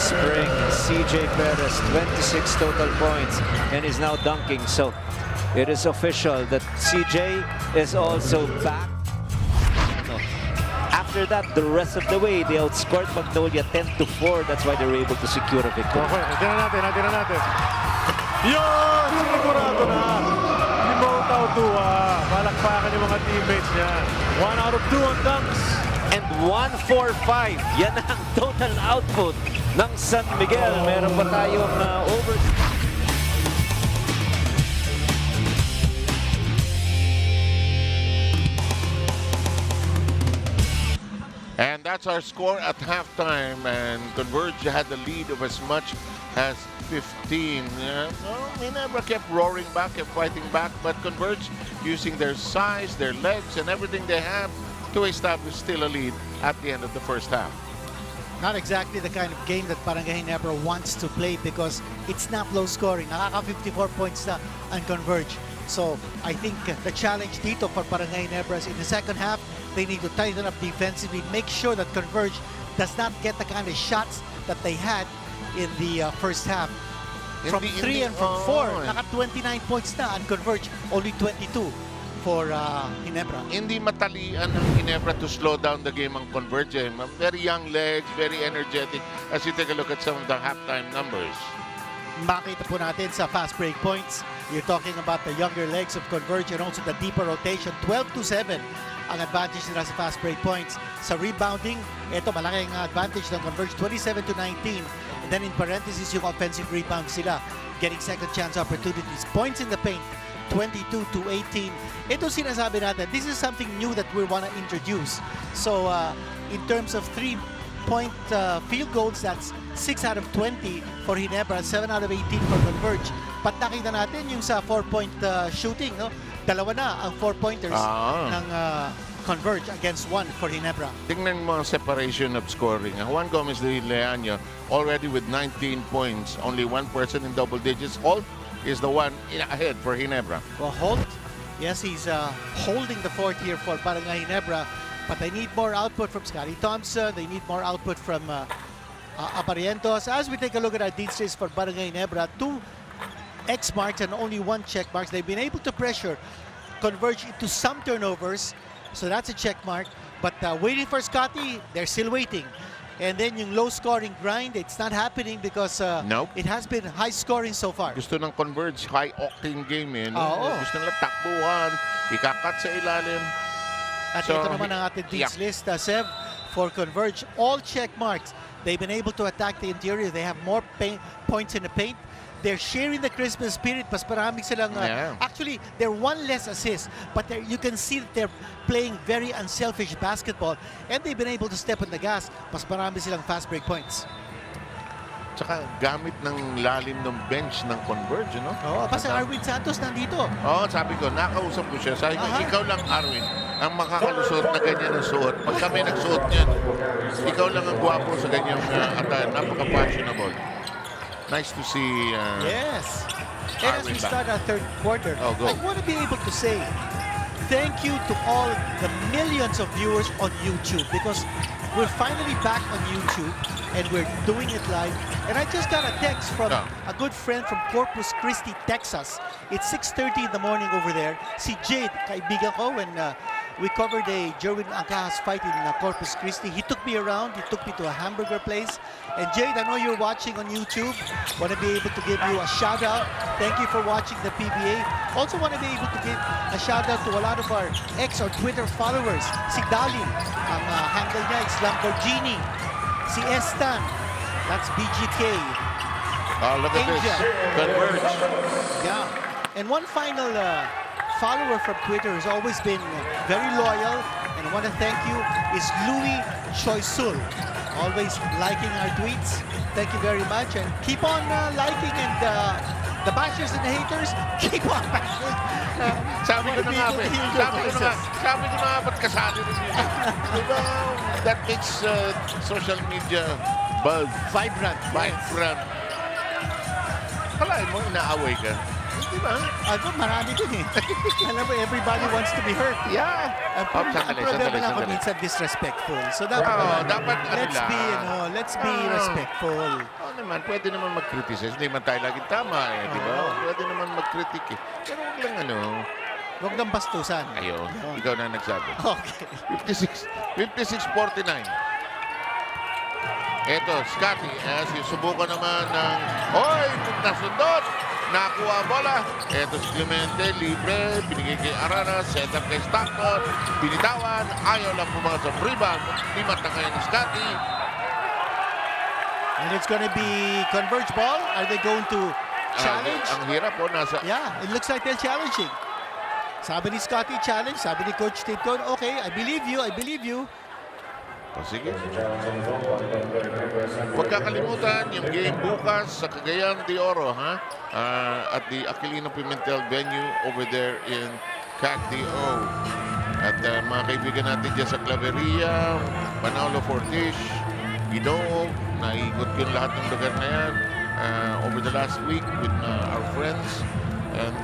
Speaker 17: Spring, CJ Perez, 26 total points, and is now dunking. So it is official that CJ is also back. After that, the rest of the way, they outscored Magnolia 10-4. That's why they were able to secure a victory.
Speaker 11: Okay, natin natin. Yun! Sigurado na! Ni Motaw Tua. Palakpakan yung mga teammates niya. 1 out of 2 on dunks.
Speaker 17: And 1-4-5. Yan ang total output ng San Miguel. Meron pa tayong over...
Speaker 5: And that's our score at halftime. And Converge had the lead of as much as 15. Ginebra kept roaring back, kept fighting back. But Converge, using their size, their legs, and everything they have to establish still a lead at the end of the first half.
Speaker 6: Not exactly the kind of game that Barangay Ginebra wants to play because it's not low scoring. Nakaka 54 points na ang Converge. So I think the challenge dito for Barangay Ginebra is in the second half, they need to tighten up defensively, make sure that Converge does not get the kind of shots that they had in the first half. From 3 and from 4, naka 29 points na and Converge only 22 for Ginebra.
Speaker 5: Hindi matalian ng Ginebra to slow down the game ang Converge. Very young legs, very energetic as you take a look at some of the halftime numbers.
Speaker 6: Makita po natin sa fast break points. You're talking about the younger legs of Converge and also the deeper rotation. 12-7 ang advantage nila sa fast break points. Sa rebounding, ito malaking advantage ng Converge, 27-19. And then in parentheses, yung offensive rebound sila, getting second chance opportunities. Points in the paint, 22-18. Ito sinasabi natin, this is something new that we want to introduce. So in terms of 3-point field goals, that's 6 out of 20 for Ginebra, 7 out of 18 for Converge. Pat nakita natin yung sa 4-point shooting, no? Dalawa na ang 4-pointers ng Converge against 1 for Ginebra.
Speaker 5: Tingnan mo ang separation of scoring. Juan Gomez de Leaño already with 19 points. Only one person in double digits. Holt is the one ahead for Ginebra.
Speaker 6: Well, Holt, yes, he's holding the fort here for Barangay Ginebra, but they need more output from Scotty Thompson. They need more output from Aparientos. As we take a look at our deed list for Barangay Ginebra, 2 X marks and only 1 check marks. They've been able to pressure Converge into some turnovers, so that's a check mark. But waiting for Scotty, they're still waiting. And then yung low scoring grind, it's not happening because it has been high scoring so far.
Speaker 5: Gusto ng Converge, high octane game Gusto nila takbuhan, ikakat sa ilalim.
Speaker 6: At ito naman ang ating deeds list, Sev, for Converge. All check marks. They've been able to attack the interior. They have more points in the paint. They're sharing the Christmas spirit. Mas marami silang... Actually, they're 1 less assist. But you can see that they're playing very unselfish basketball. And they've been able to step on the gas. Mas marami silang fast break points.
Speaker 5: Tsaka gamit ng lalim ng bench ng Converge, no?
Speaker 6: Oo, kasi Arwin Santos nandito.
Speaker 5: Oo, sabi ko, nakausap ko siya. Sabi ko, ikaw lang, Arwin, ang makakalusot na ganyan ang suot. Pag kami nagsuot niyan, ikaw lang ang gwapo sa ganyang attire. Napaka-fashionable. Nice to see
Speaker 6: yes. And as we start our third quarter, I want to be able to say thank you to all the millions of viewers on YouTube because we're finally back on YouTube and we're doing it live. And I just got a text from a good friend from Corpus Christi, Texas. It's 6:30 in the morning over there. Si Jade, kaibigan ko, when we covered a Jerwin Angkas fight in Corpus Christi. He took me around. He took me to a hamburger place. And Jade, I know you're watching on YouTube. Want to be able to give you a shout out. Thank you for watching the PBA. Also want to be able to give a shout out to a lot of our X or Twitter followers. Si Dali, ang handle niya is Lamborghini. Si Estan, that's BGK.
Speaker 5: Oh, look at this. Converge.
Speaker 6: Yeah. And one final follower from Twitter who's always been very loyal, and I want to thank you, is Louis Choisul. Always liking our tweets. Thank you very much, and keep on liking, and the bashers and the haters, keep on bashing.
Speaker 5: Sabi ko na nga, ba't kasali rin yun? Diba, that makes social media buzz.
Speaker 6: Vibrant.
Speaker 5: Kalahin mo, inaaway ka. Di ba?
Speaker 6: Ako, marami din eh. Alam mo, everybody wants to be hurt.
Speaker 5: Yeah.
Speaker 6: Ang problema lang ako minsan disrespectful. So dapat let's be respectful.
Speaker 5: Naman, pwede naman mag-criticize. Hindi man tayo laging tama eh, di ba? Pwede naman mag-critic eh. Pero huwag lang
Speaker 6: huwag lang bastusan.
Speaker 5: Ayun, ikaw na nagsabi.
Speaker 6: Okay.
Speaker 5: 56-49. Eto, Scotty, susubukan naman ng... Hoy! Nasundot! Nakuha ang bola. Eto si Clemente, libre. Binigay kay Arana. Set up kay Stockton. Binitawan. Ayaw lang pumasok sa rebound. Limat na ngayon ni Scotty.
Speaker 6: And it's going to be Converge ball. Are they going to challenge?
Speaker 5: Ang hirap po.
Speaker 6: Yeah, it looks like they're challenging. Sabi ni Scotty, challenge. Sabi ni Coach Steve Cone, okay, I believe you.
Speaker 5: Sige. Huwag kakalimutan yung game bukas sa Cagayan de Oro, ha? At the Aquilino Pimentel venue over there in Cagdio. At mga kaibigan natin dyan sa Claveria, Manaulo Fortish, Ginoo, naikot yun lahat ng lugar na yan over the last week with our friends. And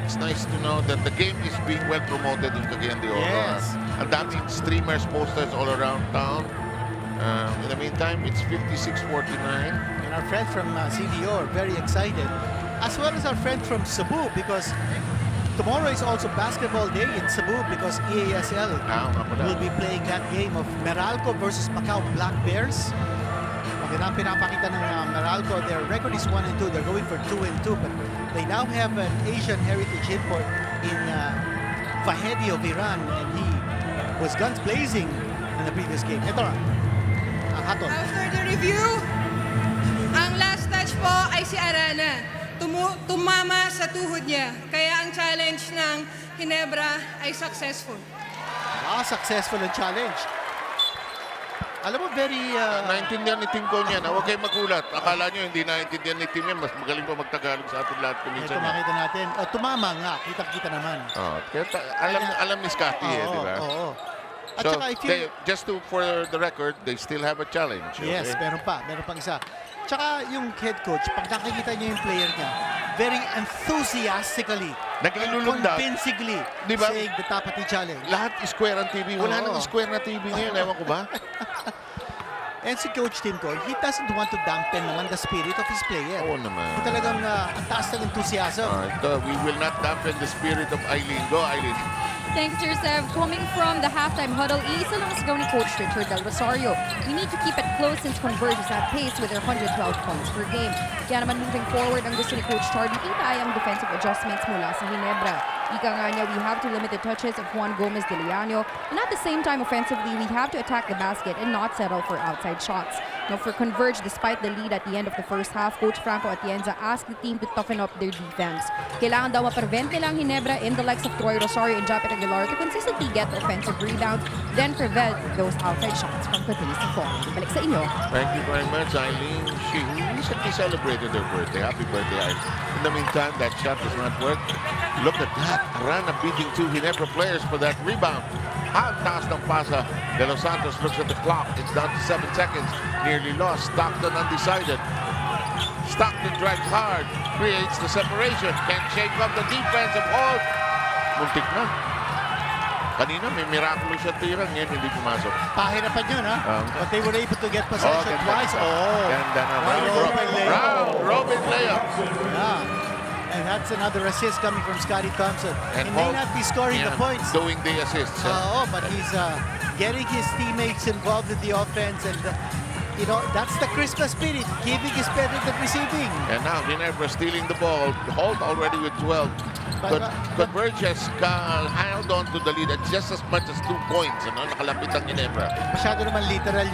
Speaker 5: it's nice to know that the game is being well promoted in Cagayan de Oro.
Speaker 6: Yes.
Speaker 5: And that means streamers, posters all around town. In the meantime, it's 56-49.
Speaker 6: And our friends from CDO are very excited, as well as our friends from Cebu, because tomorrow is also basketball day in Cebu because EASL will be playing that game of Meralco versus Macau Black Bears. Magandang pinapakita ng Meralco. Their record is 1-2. They're going for 2-2, but they now have an Asian heritage import in Vahedi of Iran, and he was guns blazing in the previous game. Ito na, ang hatol.
Speaker 18: After the review, ang last touch po ay si Arana. Tumama sa tuhod niya. Kaya ang challenge ng Ginebra ay successful.
Speaker 6: Successful ang challenge. Alam mo, very...
Speaker 5: naintindihan ni Team Cone yan. Huwag kayong magulat. Akala nyo hindi naintindihan ni Team yan. Mas magaling pa magtagalog sa atin lahat.
Speaker 6: Ito makita natin. Tumama nga. Kita-kita naman.
Speaker 5: Alam ni Scotty di ba?
Speaker 6: Oo. At
Speaker 5: So,
Speaker 6: saka,
Speaker 5: for the record, they still have a challenge.
Speaker 6: Yes,
Speaker 5: okay?
Speaker 6: meron pang isa. Tsaka yung head coach, pag nakikita niya yung player niya, very enthusiastically, convincingly,
Speaker 5: diba?
Speaker 6: saying the Tapati challenge.
Speaker 5: Lahat square ang TV. Wala nang square na TV ngayon. Ewan ko ba?
Speaker 6: And si Coach Tim Cole, he doesn't want to dampen naman the spirit of his player.
Speaker 5: Oo naman.
Speaker 6: Talagang ang taas ng enthusiasm.
Speaker 5: We will not dampen the spirit of Eileen. Go, Eileen.
Speaker 7: Thanks, Sir Sev. Coming from the halftime huddle, iisa lang sigaw ni Coach Richard Del Rosario. We need to keep it close since Converge is at pace with their 112 points per game. Kaya naman moving forward, ang gusto ni Coach Charlie Tita ay ang defensive adjustments mula sa Ginebra. Ika nga niya, we have to limit the touches of Juan Gomez de Leano, and at the same time, offensively, we have to attack the basket and not settle for outside shots. Now, for Converge, despite the lead at the end of the first half, Coach Franco Atienza asked the team to toughen up their defense. Kailangan daw ma-prevent nila ang Ginebra in the likes of Troy Rosario and Japet Aguilar to consistently get offensive rebounds, then prevent those outside shots from continuing to fall. Balik sa inyo.
Speaker 5: Thank you very much, Eileen. She recently celebrated her birthday. Happy birthday, Eileen. In the meantime, that shot does not work. Look at that. Arana beating two Ginebra players for that rebound. Ang taas ng pasa. De Los Santos looks at the clock. It's down to 7 seconds. Nearly lost. Stockton undecided. Stockton drives hard. Creates the separation. Can't shake up the defense of all. Muntik na. Kanina may miraculous shot tira. Ngayon hindi pumasok.
Speaker 6: Pahirapan yun, ha? But they were able to get possession twice.
Speaker 5: Ganda na. Robin layup.
Speaker 6: Yeah. And that's another assist coming from Scotty Thompson.
Speaker 5: And
Speaker 6: he may not be scoring the points.
Speaker 5: Doing the assists.
Speaker 6: But he's getting his teammates involved in the offense. And, that's the Christmas spirit. Giving is better than receiving.
Speaker 5: And now Ginebra stealing the ball. Holt already with 12. Converge has held on to the lead at just as much as 2 points. Nakalapit ang Ginebra.
Speaker 6: Masyado naman literal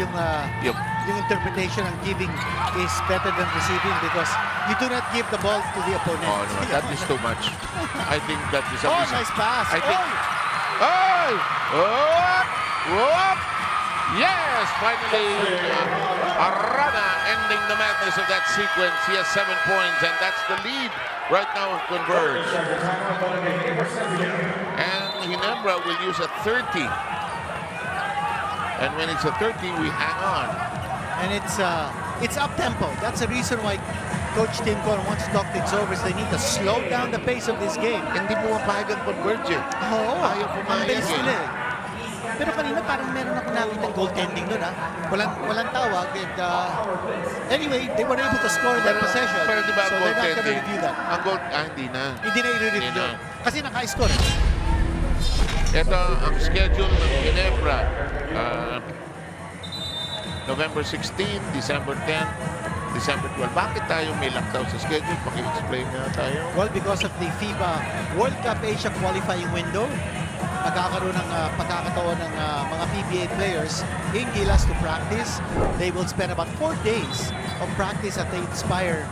Speaker 6: yung interpretation ng giving is better than receiving because you do not give the ball to the opponent.
Speaker 5: Oh, no, that is too much. I think that is a
Speaker 6: nice pass.
Speaker 5: I think. Yes, finally, Arana ending the madness of that sequence. He has 7 points, and that's the lead right now of Converge. And Ginebra will use a 30. And when it's a 30, we hang on.
Speaker 6: And it's up tempo. That's the reason why Coach Tim Con wants to talk things over, so they need to slow down the pace of this game.
Speaker 5: Hindi pumapayag ang Converge eh.
Speaker 6: Oo,
Speaker 5: Ayaw
Speaker 6: ang
Speaker 5: pumayag
Speaker 6: bilis
Speaker 5: eh.
Speaker 6: nila eh. Pero kanina parang meron ako nakita goaltending doon Walang tawag. And, anyway, they were able to score that possession.
Speaker 5: Pero di ba
Speaker 6: so they're not going to
Speaker 5: goaltending?
Speaker 6: review that.
Speaker 5: Ang goal, hindi na.
Speaker 6: Hindi na i-review.
Speaker 5: Hindi na.
Speaker 6: Kasi naka-score.
Speaker 5: Ito ang schedule ng Ginebra. November 16, December 10, December 12. Bakit tayo may lockdown sa schedule? Paki-explain na tayo.
Speaker 6: Well, because of the FIFA World Cup Asia qualifying window, magkakaroon ng pagkakataon ng mga PBA players in Gilas to practice. They will spend about 4 days of practice at the Inspire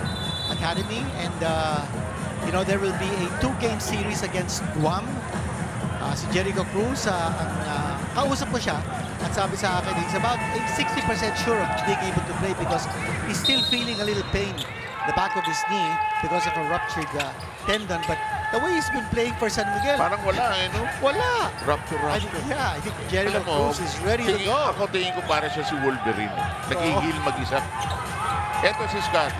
Speaker 6: Academy, and there will be a 2-game series against Guam. Si Jericho Cruz, kausap ko siya at sabi sa akin, he's about 60% sure of being able to play because he's still feeling a little pain the back of his knee because of a ruptured tendon. But the way he's been playing for San Miguel,
Speaker 5: parang wala no?
Speaker 6: Wala.
Speaker 5: Rupture.
Speaker 6: I think Jericho Cruz is ready to go.
Speaker 5: Ako tingin ko para siya si Wolverine. Nag-heal mag-isa. Ito si Scott.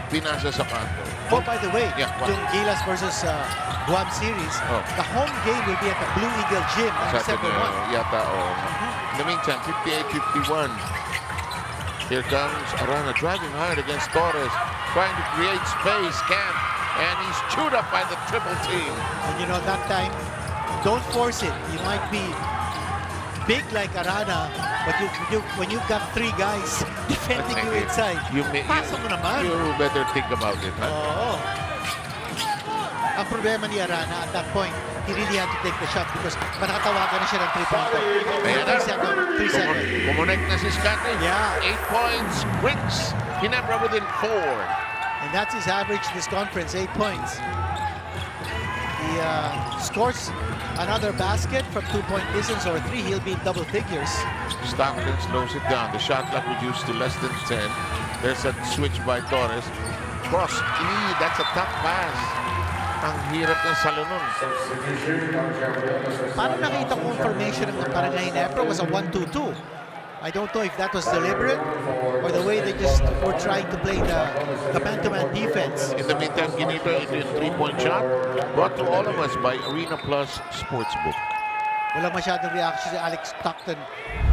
Speaker 5: Pinasa sa kanto.
Speaker 6: Oh, by the way,
Speaker 5: Yeah,
Speaker 6: yung Gilas versus Guam series, the home game will be at the Blue Eagle Gym on December 1.
Speaker 5: Yata, In the meantime, 58-51. Here comes Arana driving hard against Torres, trying to create space, can't, and he's chewed up by the triple team.
Speaker 6: And that time, don't force it. You might be big like Arana, but when you've got 3 guys defending you inside, pasa mo naman.
Speaker 5: You better think about it, huh?
Speaker 6: Oo. Ang problema ni Arana at that point, he really had to take the shot because nakatawagan na siya ng 3-pointer.
Speaker 5: Ayan na.
Speaker 6: 3 seconds.
Speaker 5: Kumonect na si Scotty.
Speaker 6: Yeah.
Speaker 5: 8 points, brings Ginebra within 4.
Speaker 6: And that's his average this conference, 8 points. He scores another basket from 2-point distance or 3, he'll be in double figures.
Speaker 5: Stockton slows it down. The shot clock reduced to less than 10. There's a switch by Torres. Cross. That's a tough pass. Ang hirap ng salunod.
Speaker 6: Parang nakita ko ang formation ng Barangay Ginebra was a 1-2-2. I don't know if that was deliberate or the way they just were trying to play the man-to-man defense.
Speaker 5: In the meantime, Ginebra into a 3-point shot brought to all of us by Arena Plus Sportsbook.
Speaker 6: Walang masyadong reaction si Alex Stockton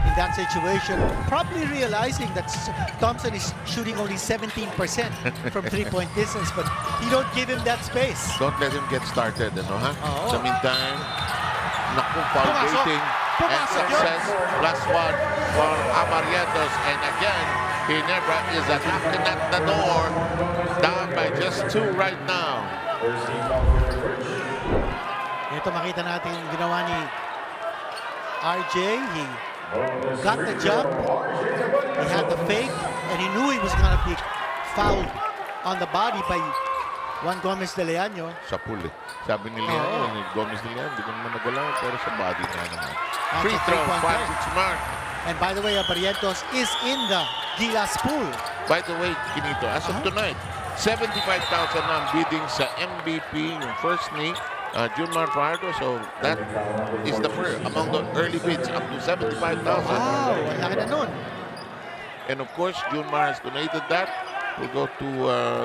Speaker 6: in that situation, probably realizing that Thompson is shooting only 17% from 3-point distance, but you don't give him that space.
Speaker 5: Don't let him get started,
Speaker 6: Oo.
Speaker 5: In the meantime, naku, foul baiting and success, +1 for Amarientos, and again, Ginebra is knocking at the door, down by just 2 right now.
Speaker 6: Ito makita natin yung ginawa ni RJ. He got the jump, he had the fake, and he knew he was going to be fouled on the body by Juan Gomez de Leaño.
Speaker 5: Sa pool Sabi ni Leaño, Gomez de Leaño, hindi ko naman nagalaw, pero sa body na naman. Free throw, Francis Mark.
Speaker 6: And by the way, Barrientos is in the Gilas pool.
Speaker 5: By the way, Kinito, as of tonight, 75,000 na ang bidding sa MVP, yung first ni Junmar Fajardo. So that is the first among the early bids, up to 75,000.
Speaker 6: Wow, laki na nun.
Speaker 5: And of course, Junmar has donated that. Will go to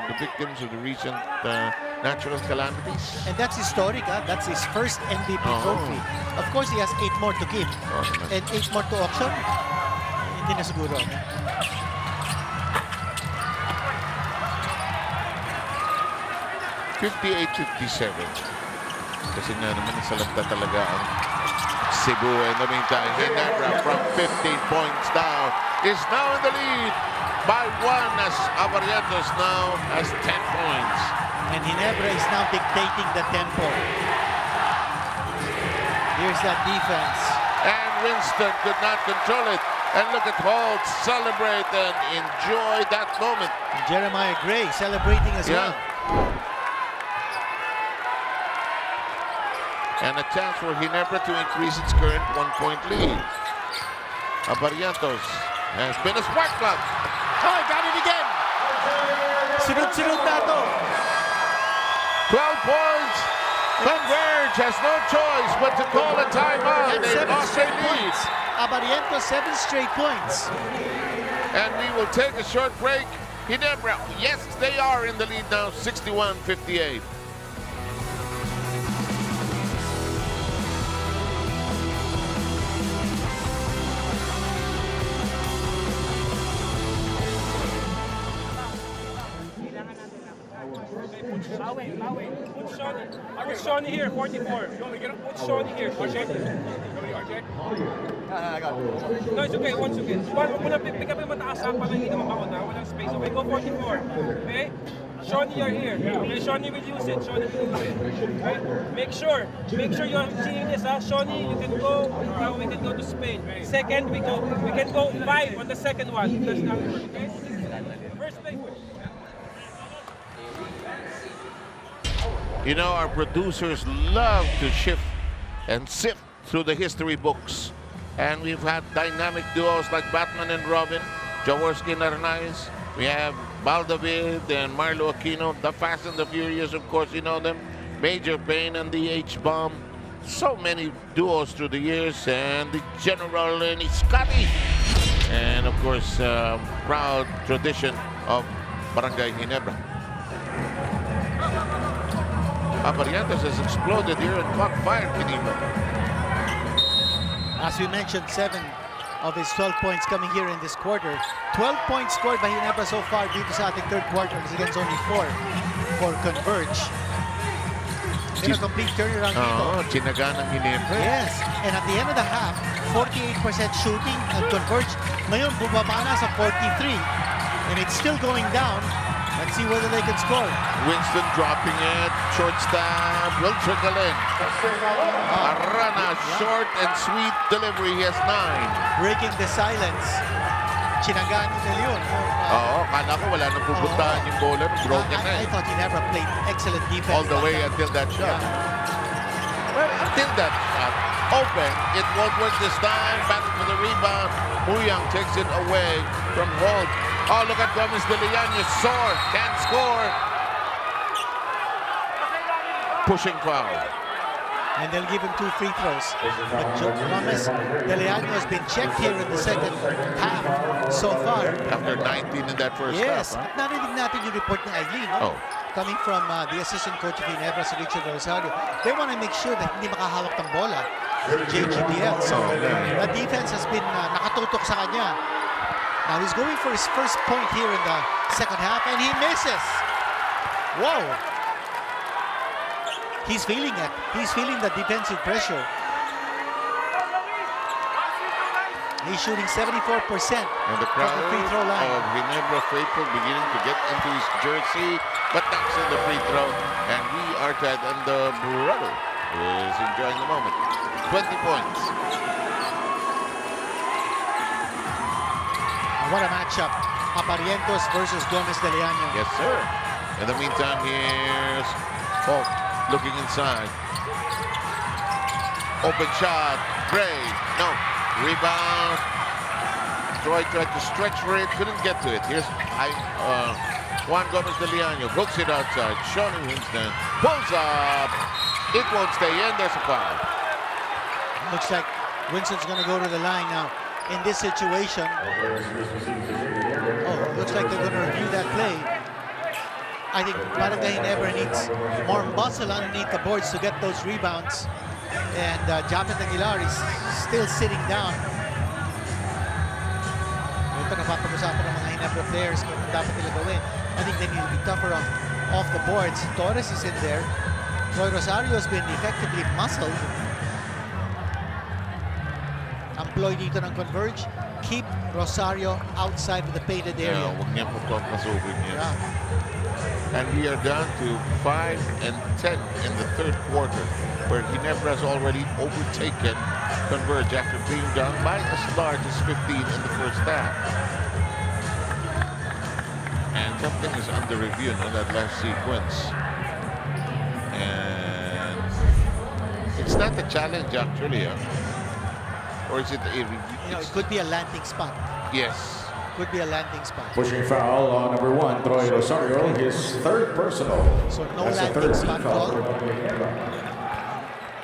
Speaker 5: the victims of the recent natural calamities.
Speaker 6: And that's historic, That's his first MVP trophy. Of course, he has 8 more to give. And 8 more to auction. Hindi na siguro.
Speaker 5: 58-57. Kasi nga naman nasalagta talaga ang Cebu. In the meantime, Ginebra from 15 points down is now in the lead by 1 as Avarientos now has 10 points.
Speaker 6: And Ginebra is now dictating the tempo. Here's that defense.
Speaker 5: And Winston could not control it. And look at Holt celebrate and enjoy that moment.
Speaker 6: And Jeremiah Gray celebrating as well.
Speaker 5: And a chance for Ginebra to increase its current 1-point lead. Abarientos has been a spark plug.
Speaker 6: Oh, got it again! Sunod-sunod na to.
Speaker 5: 12 points. Converge has no choice but to call a timeout.
Speaker 6: And
Speaker 5: They
Speaker 6: 7
Speaker 5: lost
Speaker 6: straight
Speaker 5: their lead.
Speaker 6: points. Abarientos, 7 straight points.
Speaker 5: And we will take a short break. Ginebra, yes, they are in the lead now, 61-58.
Speaker 10: Bawi. Put Shawnee. I got Shawnee here, 44. You want me to get him? Put Shawnee here. Check. No, it's okay. Once again. Huwag mo na pick up yung mataas ha, para hindi ka mabakot ha. Walang space. Okay, go 44. Okay? Shawnee, you're here. Okay, Shawnee will use it. Okay? Make sure you're seeing this ha. Shawnee, you can go, we can go to Spain. Second, we can go 5 on the second one. That's not work, okay? First play.
Speaker 5: You know, our producers love to shift and sift through the history books. And we've had dynamic duos like Batman and Robin, Jaworski and Arnaiz. We have Baldavid and Marlo Aquino, the Fast and the Furious, of course, you know them. Major Payne and the H-Bomb. So many duos through the years. And the General and Iskati. And, of course, proud tradition of Barangay Ginebra. Abarientos has exploded here and caught fire, Ginebra.
Speaker 6: As we mentioned, 7 of his 12 points coming here in this quarter. 12 points scored by Ginebra so far dito sa ating third quarter. This against only 4 for Converge. In a complete turnaround dito.
Speaker 5: Chinaga ng Ginebra.
Speaker 6: Yes, and at the end of the half, 48% shooting and Converge. Ngayon, bumaba na sa 43. And it's still going down. Let's see whether they can score.
Speaker 5: Winston dropping it. Short stab. Will trickle in. Arana, short and sweet delivery. He has 9.
Speaker 6: Breaking the silence. Chinaga ni De Leon.
Speaker 5: Kala ko wala nang pupuntahan yung bowler. Broken na.
Speaker 6: I thought he never played excellent defense.
Speaker 5: All the way until that shot. Well, until that shot. Open. It won't work this time. Back for the rebound. Huyang takes it away from Holt. Oh, look at Gomez de Leon. Soar. Can't score. Pushing foul.
Speaker 6: And they'll give him 2 free throws. But Gomez de Leon has been checked here in the second half so far.
Speaker 5: After 19 in that first half.
Speaker 6: Yes. At narinig natin yung report ni Eileen. Coming from the assistant coach of Ginebra, si Richard Rosario. They want to make sure that hindi makahawak ng bola. JGBL. So the defense has been nakatutok sa kanya. Now he's going for his first point here in the second half, and he misses. Whoa! He's feeling it. He's feeling the defensive pressure. He's shooting 74%
Speaker 5: and the
Speaker 6: from the free throw line.
Speaker 5: Of Ginebra faithful beginning to get into his jersey, but that's in the free throw, and we are tied, and the brother is enjoying the moment. 20 points.
Speaker 6: What a matchup. Aparientos versus Gomez de Leon.
Speaker 5: Yes, sir. In the meantime, here's Holt looking inside. Open shot. Gray. No. Rebound. Troy tried to stretch for it. Couldn't get to it. Here's Juan Gomez de Leon. Hooks it outside. Shawnee Winston pulls up. It won't stay in. There's a foul.
Speaker 6: Looks like Winston's going to go to the line now. In this situation, looks like they're going to review that play. I think Barangay Ginebra needs more muscle underneath the boards to get those rebounds. And Japet Aguilar is still sitting down. Ito napapag-usapan ng mga Ginebra players kung dapat nila gawin. I think they need to be tougher off the boards. Torres is in there. Troy Rosario has been effectively muscled. Employee dito ng Converge, keep Rosario outside of the painted area.
Speaker 5: Huwag niya papasukin niya. And we are down to 5 and 10 in the third quarter, where Ginebra has already overtaken Converge after being down by as large as 15 in the first half. And something is under review in that last sequence. And it's not a challenge actually. Or is it a review?
Speaker 6: It could be a landing spot.
Speaker 5: Yes.
Speaker 6: Could be a landing spot.
Speaker 8: Pushing foul on number 1, Troy Rosario, his third personal.
Speaker 6: So no landing spot call.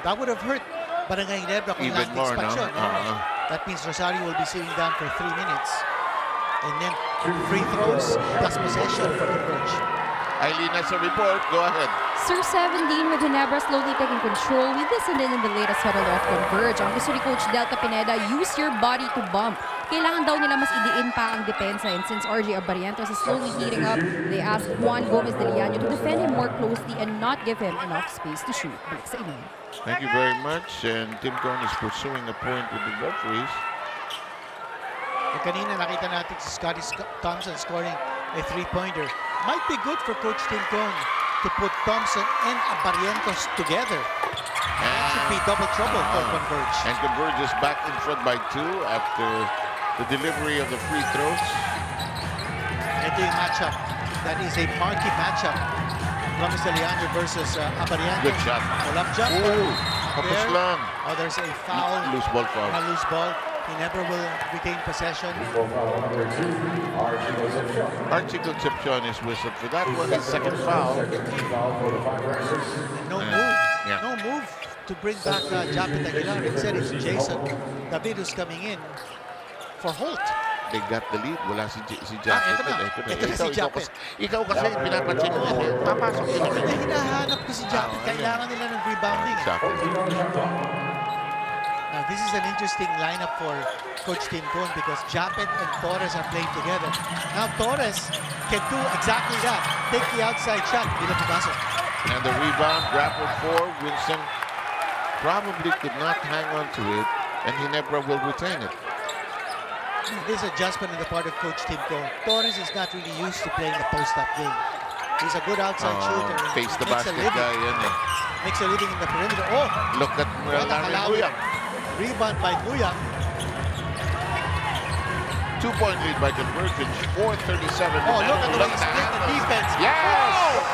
Speaker 6: That would have hurt Barangay Ginebra kung
Speaker 5: even
Speaker 6: landing
Speaker 5: more,
Speaker 6: spot
Speaker 5: no?
Speaker 6: yun. That means Rosario will be sitting down for 3 minutes. And then free throws plus possession for Converge.
Speaker 5: Eileen has a report. Go ahead.
Speaker 7: Sir 17 with Ginebra slowly taking control. We listened in the latest huddle of Converge. Ang gusto ni Coach Delta Pineda, use your body to bump. Kailangan daw nila mas idiin pa ang depensa. And since RJ Abarientos is slowly heating up, they asked Juan Gomez de Liano to defend him more closely and not give him enough space to shoot. Balik sa inyo.
Speaker 5: Thank you very much. And Tim Cone is pursuing a point with the referees.
Speaker 6: Kanina nakita natin si Scotty Thompson scoring a three-pointer. Might be good for Coach Tim Cone to put Thompson and Abarientos together. That should be double trouble for Converge.
Speaker 5: And Converge is back in front by 2 after the delivery of the free throws.
Speaker 6: Ito yung matchup. That is a marquee matchup. Gomez de Liano versus Abarientos.
Speaker 5: Good shot.
Speaker 6: Pull-up jump.
Speaker 5: Ooh, kapos lang.
Speaker 6: Oh, there's a foul.
Speaker 5: Loose ball foul.
Speaker 6: A loose ball. Ginebra will retain possession.
Speaker 5: Archie Concepcion is whistled for that one. His second foul.
Speaker 6: No move. No move to bring back Japet Aguilar. Instead, it's Jason David who's coming in for Holt.
Speaker 5: They got the lead. Wala si Japet.
Speaker 6: Ito na si Japet.
Speaker 5: Ikaw kasi pinapansin mo kasi papasok din naman.
Speaker 6: Hinahanap ko si Japet. Kailangan nila ng rebounding.
Speaker 5: Exactly.
Speaker 6: Now, this is an interesting lineup for Coach Tim Cone because Japet and Torres are playing together. Now, Torres can do exactly that. Take the outside shot. Hindi na pumasok.
Speaker 5: And the rebound, grappled for Winston. Probably could not hang on to it, and Ginebra will retain it.
Speaker 6: This adjustment on the part of Coach Tim Cone. Torres is not really used to playing the post-up game. He's a good outside shooter.
Speaker 5: Face the basket guy.
Speaker 6: Makes a living in the perimeter. Oh!
Speaker 5: Look at Larry.
Speaker 6: Rebound by Muyang.
Speaker 5: 2-point lead by Convergence. 4:37.
Speaker 6: Oh, look at the way he split the defense.
Speaker 5: Yes!
Speaker 6: Oh!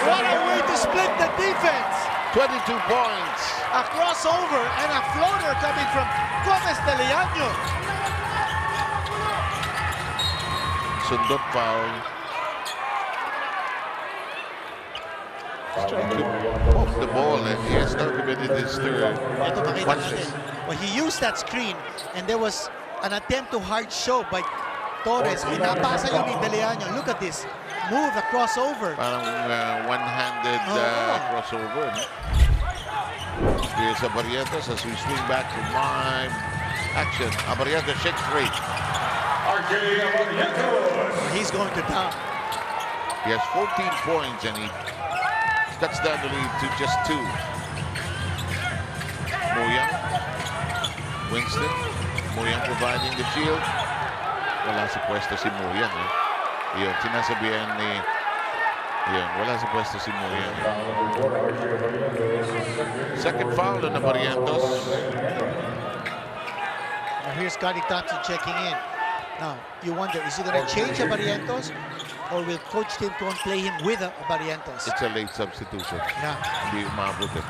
Speaker 6: What a way to split the defense!
Speaker 5: 22 points.
Speaker 6: A crossover and a floater coming from Gomez de Liano.
Speaker 5: Sundot foul. He's trying to off the ball and he has not committed his third. Watch this.
Speaker 6: Well, he used that screen and there was an attempt to hard show by Torres. Pinapasa yun ni De Liano. Look at this. Move, a crossover.
Speaker 5: Parang one-handed crossover. No? Here's Abarientos as we swing back to live action. Abarientos shakes free.
Speaker 6: He's going to down.
Speaker 5: He has 14 points and he cuts down the lead to just 2. Muyang. Winston. Muyang providing the shield. Wala sa pwesto si Muyang. Yun, sinasabihan ni... Yun, wala sa pwesto si Muyang. Second foul on Abarientos.
Speaker 6: Now here's Scotty Thompson checking in. Now, you wonder, is he going to change Abarientos or will Coach Tim Cone play him with Abarientos?
Speaker 5: It's a late substitution.
Speaker 6: Yeah.
Speaker 5: Hindi umabot eh.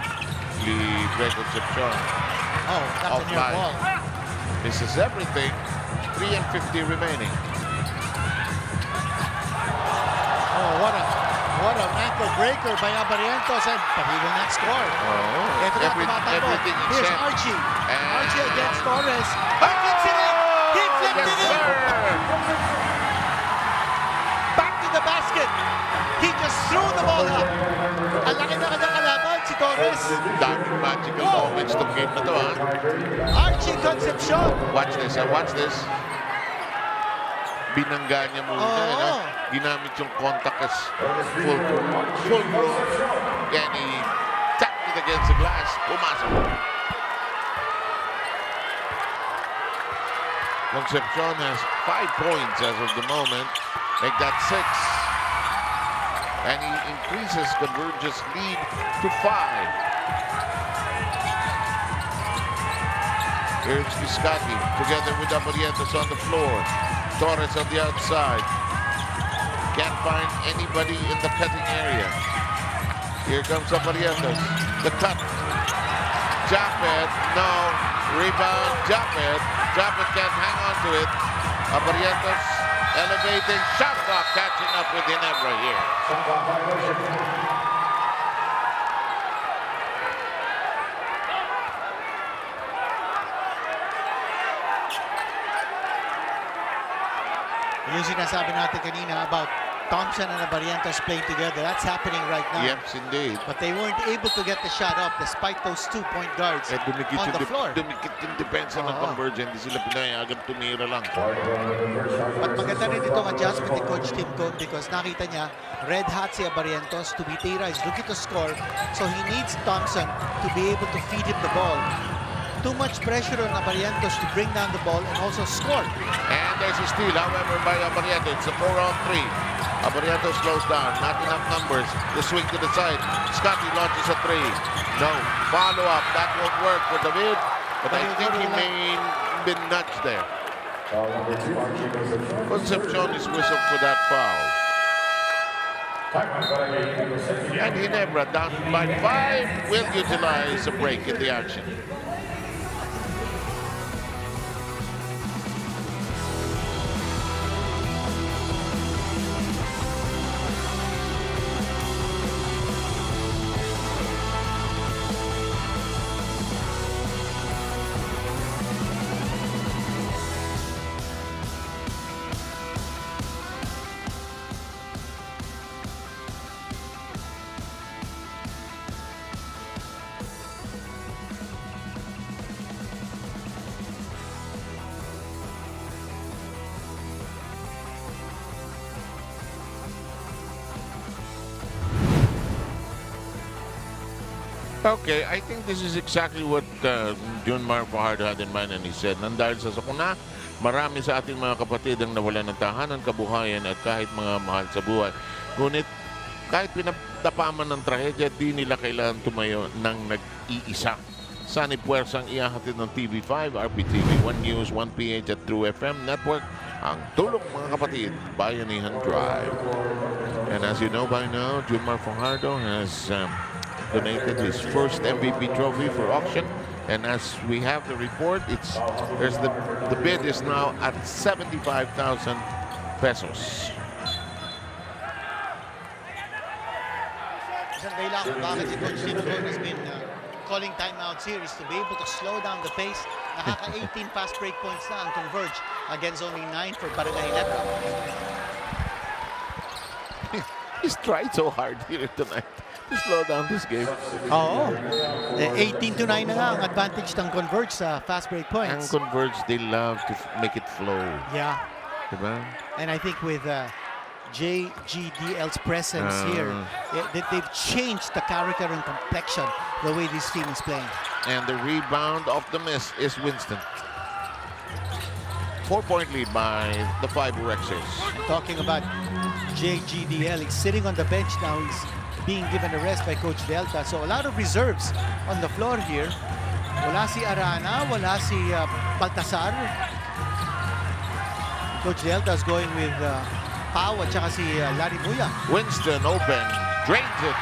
Speaker 5: Si Greg Concepcion.
Speaker 6: Oh, that's a near ball.
Speaker 5: This is everything. 3:50 remaining.
Speaker 6: Oh, what an ankle breaker by Abarientos and but he will not score.
Speaker 5: Oh, everything
Speaker 6: Here's
Speaker 5: except...
Speaker 6: Archie.
Speaker 5: And
Speaker 6: Archie against Torres. He flips it in! He flipped it in! Back to the basket. He just threw the ball up. Ang laki na kanyang kalaban si Torres.
Speaker 5: Daming magical moments to game na to, ha?
Speaker 6: Archie Concepcion.
Speaker 5: Watch this, watch this. Binangga niya muna, no? Ginamit yung contact as full blow. Then he tapped it against the glass. Pumasok. Concepcion has 5 points as of the moment. Make that 6. And he increases Converge's lead to 5. Here's Viscati together with Abarientos on the floor. Torres on the outside. Can't find anybody in the cutting area. Here comes Abarientos. The cut. Japet, no. Rebound, Japet. Japet can't hang on to it. Abarientos elevating. Shot clock catching up with Ginebra here.
Speaker 6: Yung sinasabi natin kanina about Thompson and Abarientos playing together, that's happening right now.
Speaker 5: Yes, indeed.
Speaker 6: But they weren't able to get the shot up despite those 2-point guards
Speaker 5: Dumikit
Speaker 6: on the floor.
Speaker 5: Dumikit yung depensa ng Converge. Hindi sila pinayagan tumira lang.
Speaker 6: But maganda rin itong adjustment ni Coach Tim Cone because nakita niya, red hot si Abarientos, Tubitira is looking to score, so he needs Thompson to be able to feed him the ball. Too much pressure on Abarientos to bring down the ball and also score.
Speaker 5: And there's a steal, however, by Abarientos. It's a 4-on-3. Abarientos slows down, not enough numbers. The swing to the side. Scotty launches a 3. No, follow-up. That won't work for David, but I think he may have been nudged there. Concepcion is whistled for that foul. And Ginebra, down by 5, will utilize a break in the action. Okay, I think this is exactly what Junmar Fajardo had in mind, and he said, nandahil sa sakuna, marami sa ating mga kapatid ang nawalan ng tahanan, kabuhayan at kahit mga mahal sa buhay. Ngunit kahit pinatapaman ng trahedya, di nila kailangan tumayo ng nag-iisa. Sani puwersang ihahatid ng TV5, RPTV, 1 News, 1 PH at True FM Network, ang tulong mga kapatid, Bayanihan Drive. And as you know by now, Junmar Fajardo has donated his first MVP trophy for auction, and as we have the report, the bid is now at 75,000 pesos.
Speaker 6: Isang dahilan kung bakit si Coach Tim Cone has been calling timeouts here is to be able to slow down the pace. Nakaka-18 fast break points na ang Converge against only 9 for Barangay Ginebra.
Speaker 5: He's tried so hard here tonight to slow down this game.
Speaker 6: Oo. 18-9 na nga ang advantage ng Converge sa fast break points.
Speaker 5: And Converge, they love to make it flow.
Speaker 6: Yeah.
Speaker 5: Diba?
Speaker 6: And I think with JGDL's presence here, they've changed the character and complexion the way this team is playing.
Speaker 5: And the rebound of the miss is Winston. 4-point lead by the FiberXers.
Speaker 6: Talking about JGDL, he's sitting on the bench now. He's being given a rest by Coach Delta. So a lot of reserves on the floor here. Wala si Arana, wala si Baltasar. Coach Delta is going with Pau at saka si Larry Muya.
Speaker 5: Winston open, drains it.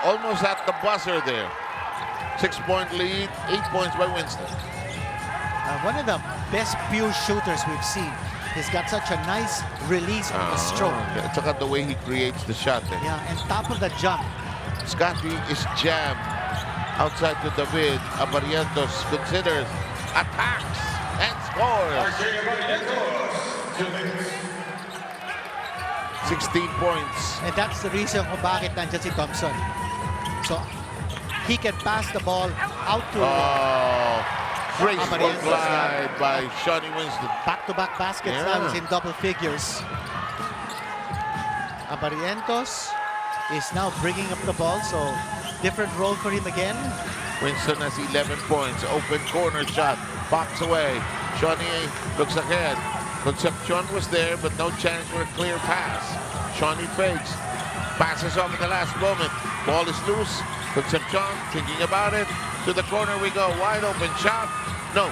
Speaker 5: Almost at the buzzer there. 6-point lead, 8 points by Winston.
Speaker 6: One of the best pure shooters we've seen. He's got such a nice release on the stroke.
Speaker 5: At saka the way he creates the shot.
Speaker 6: Yeah, and top of the jump.
Speaker 5: Scotty is jammed outside to David. Abarientos considers, attacks, and scores. 16 points.
Speaker 6: And that's the reason kung bakit nandiyan si Thompson. So, he can pass the ball out to...
Speaker 5: graceful glide by Shawnee Winston.
Speaker 6: Back-to-back baskets now. He's in double figures. Abarientos is now bringing up the ball, so different role for him again.
Speaker 5: Winston has 11 points. Open corner shot. Box away. Shawnee looks ahead. Concepcion was there, but no chance for a clear pass. Shawnee fakes. Passes off at the last moment. Ball is loose. Concepcion thinking about it. To the corner we go. Wide open shot. No.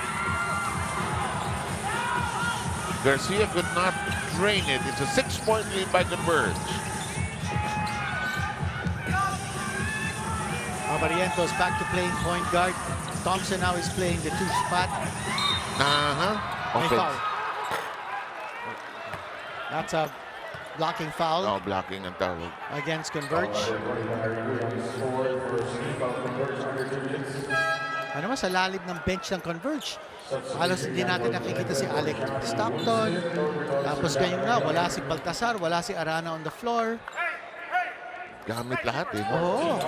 Speaker 5: Garcia could not drain it. It's a 6-point lead by Converge.
Speaker 6: Abarientos back to playing point guard. Thompson now is playing the 2 spot.
Speaker 5: Okay.
Speaker 6: Foul. That's a blocking foul.
Speaker 5: Oh, blocking and towel.
Speaker 6: Against Converge. Ano naman, sa lalim ng bench ng Converge. Halos hindi natin nakikita si Alec Stockton. Tapos ngayon nga, wala si Baltasar, wala si Arana on the floor.
Speaker 5: Gamit lahat eh.
Speaker 6: Oo.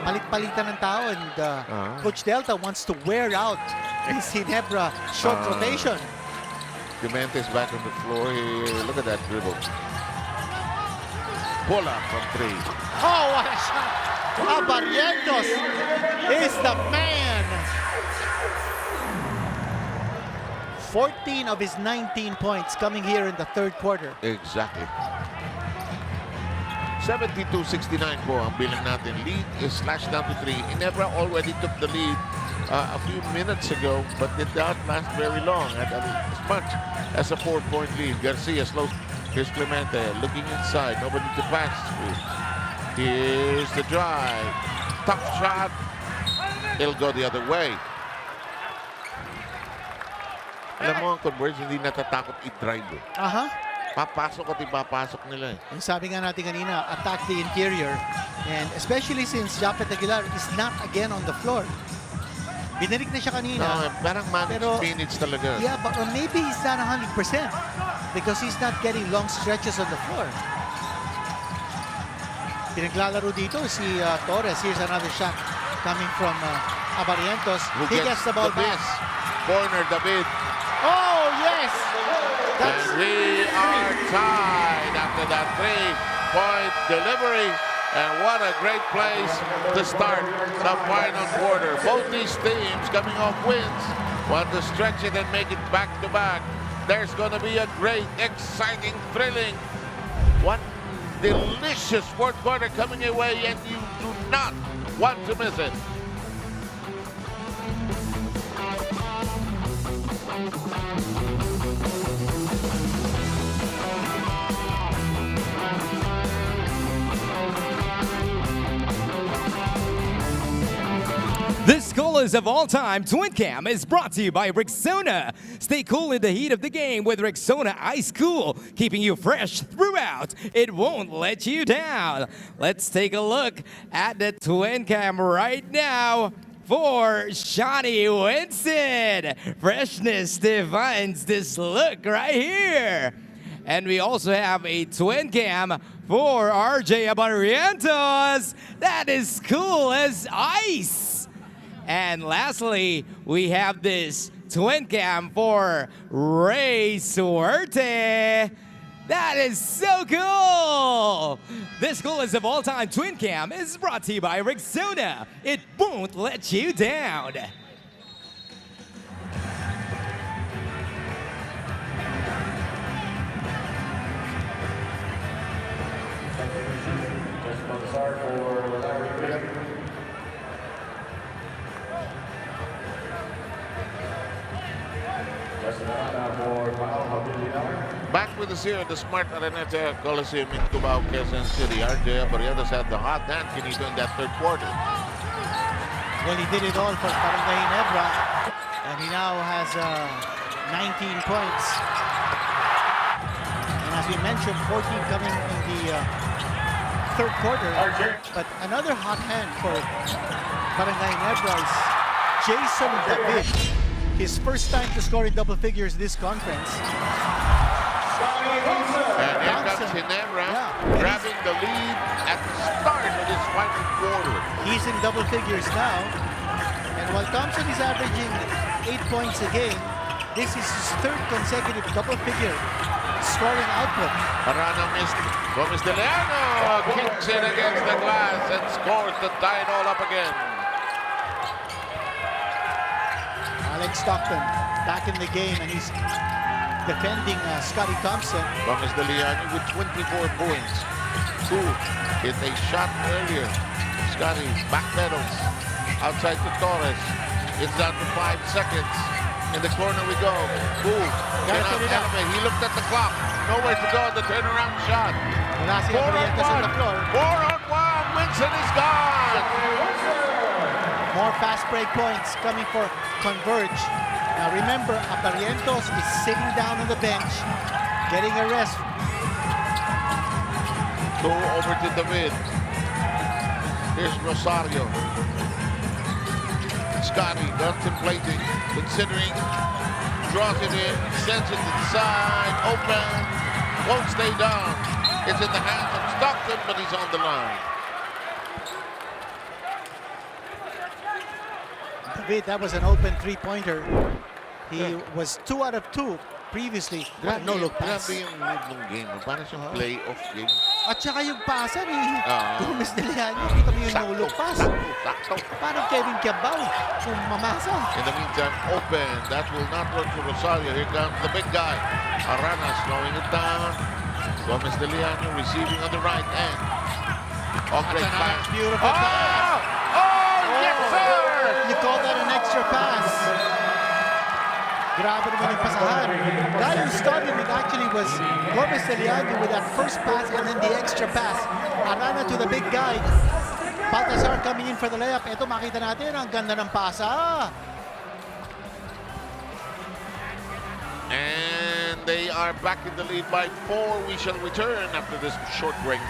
Speaker 6: Palit-palitan ng tao. And Coach Delta wants to wear out his Ginebra short rotation.
Speaker 5: Clemente's back on the floor here. Look at that dribble. Pull up from 3.
Speaker 6: Oh, what a shot! Barrientos is the man. 14 of his 19 points coming here in the third quarter.
Speaker 5: Exactly. 72-69 po ang bilang natin. Lead is slashed down to 3. Ginebra already took the lead a few minutes ago, but did not last very long. At as much as a 4-point lead. Garcia slows. Here's Clemente looking inside. Nobody to pass to. Here's the drive. Tough shot. It'll go the other way. Alam mo, ang Converge hindi natatakot i-drive. Papasok at ipapasok nila.
Speaker 6: Yung sabi nga natin kanina, attack the interior. And especially since Japet Aguilar is not again on the floor. Binirik na siya kanina.
Speaker 5: No, parang managed minutes talaga.
Speaker 6: Yeah, but maybe he's not 100% because he's not getting long stretches on the floor. Pinaglalaro dito si Torres. Here's another shot coming from Barrientos. He gets the ball back.
Speaker 5: Corner, David.
Speaker 6: Oh, yes!
Speaker 5: And we are tied after that 3-point delivery. And what a great place to start the final quarter. Both these teams coming off wins want to stretch it and make it back-to-back. There's going to be a great, exciting, thrilling, one delicious fourth quarter coming your way, and you do not want to miss it.
Speaker 12: This coolest of all time Twin Cam is brought to you by Rexona. Stay cool in the heat of the game with Rexona Ice Cool, keeping you fresh throughout. It won't let you down. Let's take a look at the Twin Cam right now for Shawnee Winston. Freshness defines this look right here. And we also have a Twin Cam for RJ Barrientos. That is cool as ice. And lastly, we have this Twin Cam for Ray Suerte. That is so cool! This coolest of all time Twin Cam is brought to you by Rexona. It won't let you down.
Speaker 5: Back with us here at the Smart Araneta Coliseum in Cubao, Quezon City. RJ Barrientos had the hot hand finito in that third quarter.
Speaker 6: Well, he did it all for Barangay Ginebra, and he now has 19 points. And as we mentioned, 14 coming in the third quarter. But another hot hand for Barangay Ginebra is Jason David. His first time to score in double figures this conference.
Speaker 5: And here comes Ginebra grabbing the lead at the start of this final quarter.
Speaker 6: He's in double figures now. And while Thompson is averaging 8 points a game, this is his third consecutive double figure scoring output.
Speaker 5: Arana missed. Gomez De Leano kicks it against the glass and scores to tie it all up again.
Speaker 6: Alex Stockton back in the game, and he's defending Scotty Thompson.
Speaker 5: Gomez De Leano with 24 points. Hit a shot earlier. Scotty backpedals outside to Torres. It's down to 5 seconds. In the corner we go. He looked at the clock. Nowhere to go on the turnaround shot. 4 on 1. 4 on 1. Winston is gone.
Speaker 6: More fast break points coming for Converge. Now remember, Barrientos is sitting down on the bench, getting a rest.
Speaker 5: Go over to David. Here's Rosario. Scotty contemplating, considering, draws it in, sends it to the side, open, won't stay down. It's in the hands of Stockton, but he's on the line.
Speaker 6: David, that was an open three-pointer. He was 2 out of 2 previously. No-look pass.
Speaker 5: Grabe yung mood ng game. Parang siyang playoff game.
Speaker 6: At saka yung pasa ni Gomez de Leon, kita mo yung no-look pass. Parang Kevin Cabal kung mamasa.
Speaker 5: In the meantime, open. That will not work for Rosario. Here comes the big guy. Arana slowing it down. Gomez de Leon receiving on the right end. Oh, great pass.
Speaker 6: Beautiful pass.
Speaker 5: Yes, sir!
Speaker 6: You call that an extra pass. Grabe naman yung pasahan. Guy who started it actually was Gomez de Leon with that first pass and then the extra pass. Arana to the big guy. Baltazar coming in for the layup. Ito makita natin, ang ganda ng pasa.
Speaker 5: And they are back in the lead by 4. We shall return after this short break.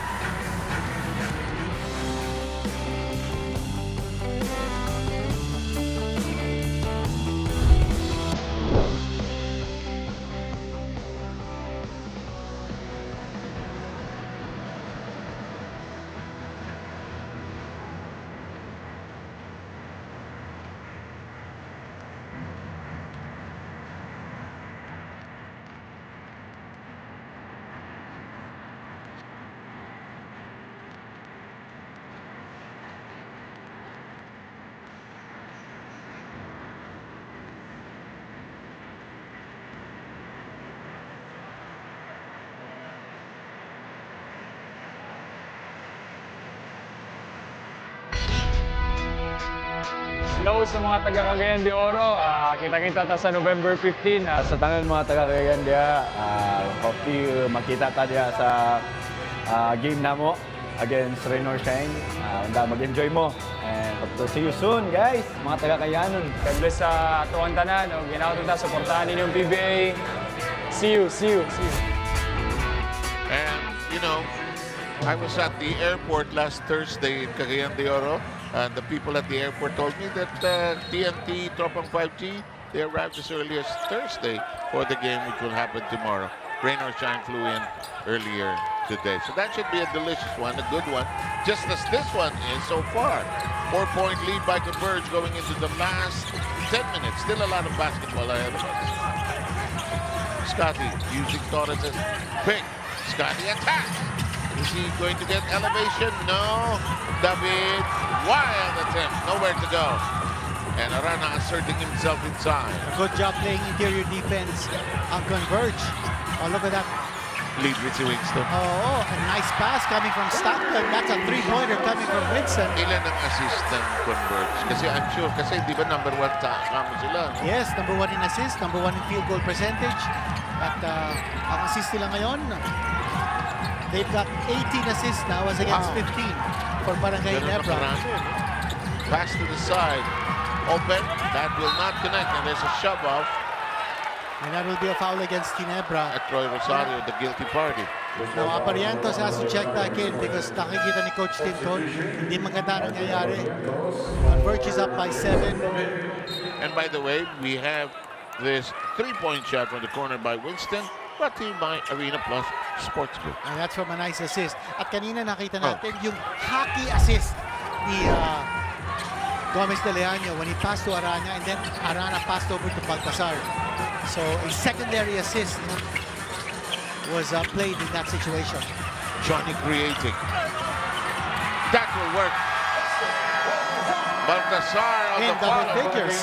Speaker 19: Hello sa mga taga Cagayan de Oro. Kita-kita ta sa November 15. Sa tangan mga taga Cagayan de hope you makita ta diya sa game namo against Rain or Shine. Mag-enjoy mo. And hope to see you soon, guys. Mga taga Cagayanon. God bless sa tuwang tanan. Ginawa ta suportahan ninyong PBA. See you.
Speaker 5: And, you know, I was at the airport last Thursday in Cagayan de Oro. And the people at the airport told me that TNT, Tropang 5G, they arrived as early as Thursday for the game, which will happen tomorrow. Rain or Shine flew in earlier today. So that should be a delicious one, a good one, just as this one is so far. 4-point lead by Converge going into the last 10 minutes. Still a lot of basketball ahead of us. Scotty using Torres' pick. Scotty attacks. Is he going to get elevation? No. David, wild attempt, nowhere to go. And Arana asserting himself inside.
Speaker 6: A good job playing interior defense on Converge. Oh, look at that.
Speaker 5: Lead with Winston.
Speaker 6: Oh, a nice pass coming from Stockton. That's a three-pointer coming from Winston.
Speaker 5: Ilan ang assist ng Converge? Kasi I'm sure, kasi di ba number 1 kamo sila?
Speaker 6: Yes, number 1 in assist, number 1 in field goal percentage. At ang assist nila ngayon, they've got 18 assists now as against 15 for Barangay Ginebra.
Speaker 5: Pass to the side. Open. That will not connect. And there's a shove off.
Speaker 6: And that will be a foul against Ginebra.
Speaker 5: At Troy Rosario, the guilty party.
Speaker 6: Now, Aparientos has to check back in because nakikita ni Coach Tinton, hindi maganda nangyayari. Converge is up by 7.
Speaker 5: And by the way, we have this 3-point shot from the corner by Winston. Brought to you by Arena Plus Sportsbook.
Speaker 6: And that's from a nice assist. At kanina nakita natin yung hockey assist ni Gomez de Leon when he passed to Arana and then Arana passed over to Baltazar. So a secondary assist was played in that situation.
Speaker 5: Johnny creating. That will work. Baltazar on
Speaker 6: in
Speaker 5: the
Speaker 6: double figures.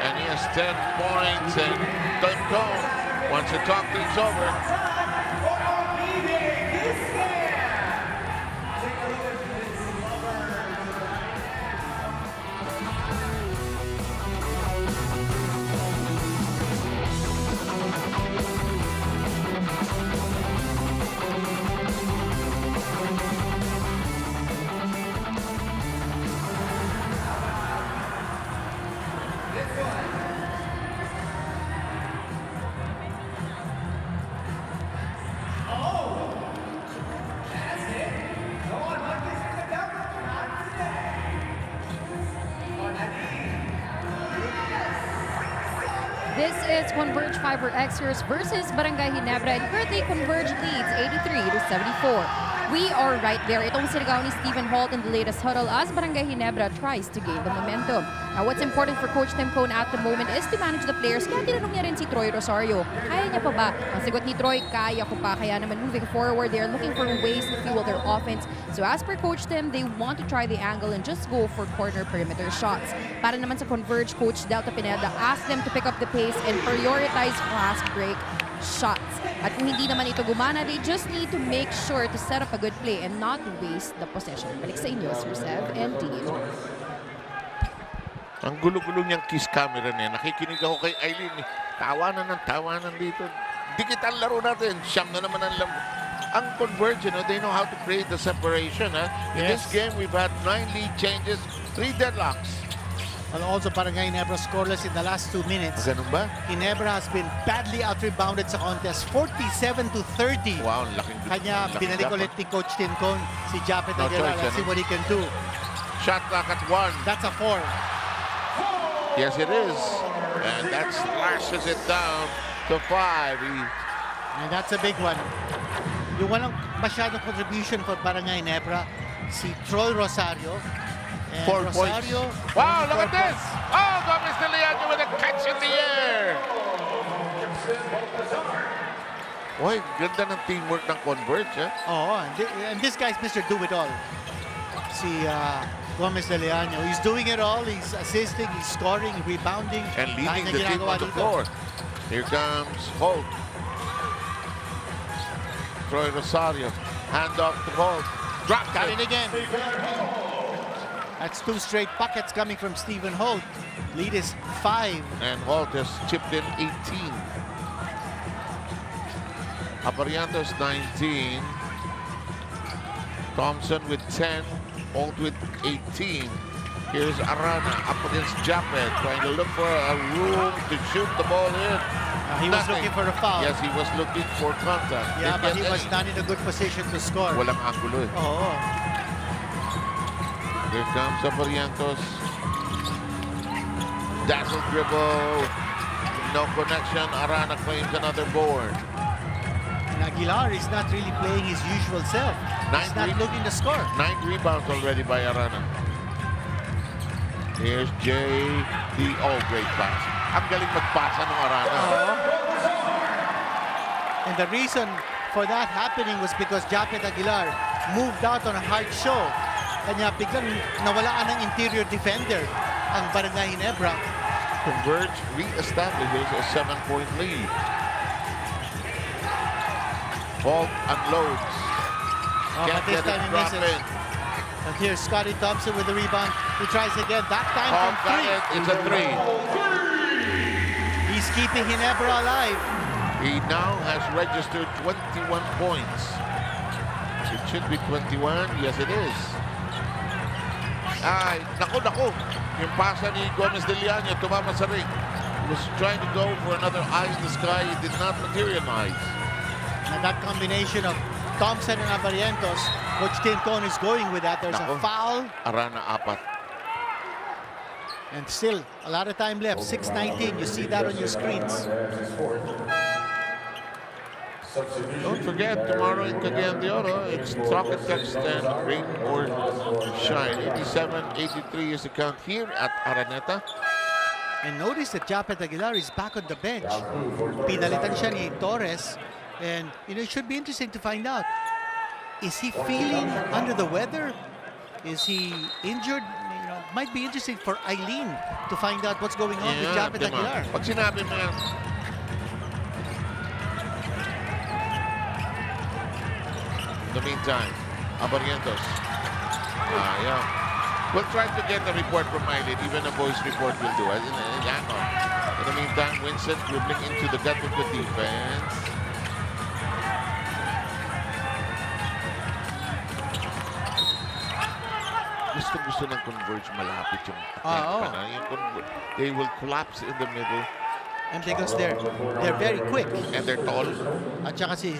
Speaker 5: And he has 10 points and Duncan wants to talk things over.
Speaker 7: is Converge FiberXers versus Barangay Ginebra, and currently Converge leads 83-74. We are right there. Itong sinigaw ni Stephen Holt in the latest huddle as Barangay Ginebra tries to gain the momentum. Now, what's important for Coach Tim Cone at the moment is to manage the players. Kaya tinanong niya rin si Troy Rosario, kaya niya pa ba? Ang sagot ni Troy, kaya ko pa. Kaya naman moving forward, they're looking for ways to fuel their offense. So as per Coach Tim, they want to try the angle and just go for corner perimeter shots. Para naman sa Converge, Coach Delta Pineda asked them to pick up the pace and prioritize fast break shots. At kung hindi naman ito gumana, they just need to make sure to set up a good play and not waste the possession. Balik sa inyo, Sir Sev and Dean.
Speaker 5: Ang gulo-gulo niyang kiss camera niya. Nakikinig ako kay Eileen. Tawanan dito. Dikit ang laro natin. Siyam na naman ang laro. Ang Converge, they know how to create the separation. In this game, we've had 9 lead changes, 3 deadlocks.
Speaker 6: Well, also Barangay Ginebra scoreless in the last 2 minutes.
Speaker 5: Ganun ba?
Speaker 6: Ginebra has been badly out-rebounded sa contest, 47-30.
Speaker 5: Wow, laking
Speaker 6: Kanya binalik ulit ni Coach Tim Cone si Japet Aguilar. Let's see what he can do.
Speaker 5: Shot clock at 1.
Speaker 6: That's a 4.
Speaker 5: Yes, it is. And that slashes it down to 5.
Speaker 6: And that's a big one. Yung walang masyadong contribution for Barangay Ginebra, si Troy Rosario. And
Speaker 5: 4
Speaker 6: Rosario,
Speaker 5: points. Wow, look at this. Oh, Gomez de Leon with a catch in the air. Boy, ganda ng teamwork ng Converge.
Speaker 6: Oh, and this guy's Mr. Do-It-All. Si Gomez de Leon. He's doing it all. He's assisting, he's scoring, rebounding.
Speaker 5: And leading the team on the floor. Here comes Holt. Troy Rosario. Hand off to Holt. Drop
Speaker 6: Got it again. That's 2 straight buckets coming from Stephen Holt. Lead is 5.
Speaker 5: And Holt has chipped in 18. Apariantos 19. Thompson with 10. Holt with 18. Here's Arana up against Japet, trying to look for a room to shoot the ball in.
Speaker 6: He was looking for a foul.
Speaker 5: Yes, he was looking for contact.
Speaker 6: Yeah, but he was not in a good position to score.
Speaker 5: Walang angulo eh.
Speaker 6: Oo.
Speaker 5: Here comes Apariantos. Dazzle dribble. No connection. Arana claims another board.
Speaker 6: And Aguilar is not really playing his usual self. He's not looking to score.
Speaker 5: 9 rebounds already by Arana. Here's Jay. The all-great pass. Ang galing magpasa ng Arana.
Speaker 6: And the reason for that happening was because Japet Aguilar moved out on a hard show. Kanya biglang nawalaan ng interior defender ang Barangay Ginebra.
Speaker 5: Converge re-establishes a 7-point lead. Holt unloads. Can't get it drop in.
Speaker 6: And here's Scotty Thompson with the rebound. He tries again. That time
Speaker 5: Holt
Speaker 6: from 3.
Speaker 5: got it. It's a 3.
Speaker 6: He's keeping Ginebra alive.
Speaker 5: He now has registered 21 points. It should be 21. Yes, it is. Ay, naku. Yung pasa ni Gomez de Leon, tumama sa ring. He was trying to go for another eye in the sky. It did not materialize.
Speaker 6: And that combination of Thompson and Apariantos, Coach Tim Cone is going with that. There's a foul.
Speaker 5: Arana apat.
Speaker 6: And still, a lot of time left. 6:19. You see that on your screens.
Speaker 5: Don't forget, tomorrow in Cagayan de Oro, it's Talk and Text and Rain or Shine. 87-83 is the count here at Araneta.
Speaker 6: And notice that Japet Aguilar is back on the bench. Pinalitan siya ni Torres. And, it should be interesting to find out. Is he feeling under the weather? Is he injured? Might be interesting for Eileen to find out what's going on with Japet Aguilar.
Speaker 5: Pag sinabi mo yan, in the meantime, Apariantos. Yeah. We'll try to get a report from Eileen. Even a voice report will do. In the meantime, Winston dribbling into the gut of the defense. Gusto ng Converge malapit yung they will collapse in the middle.
Speaker 6: And because they're very quick.
Speaker 5: And they're tall.
Speaker 6: At saka si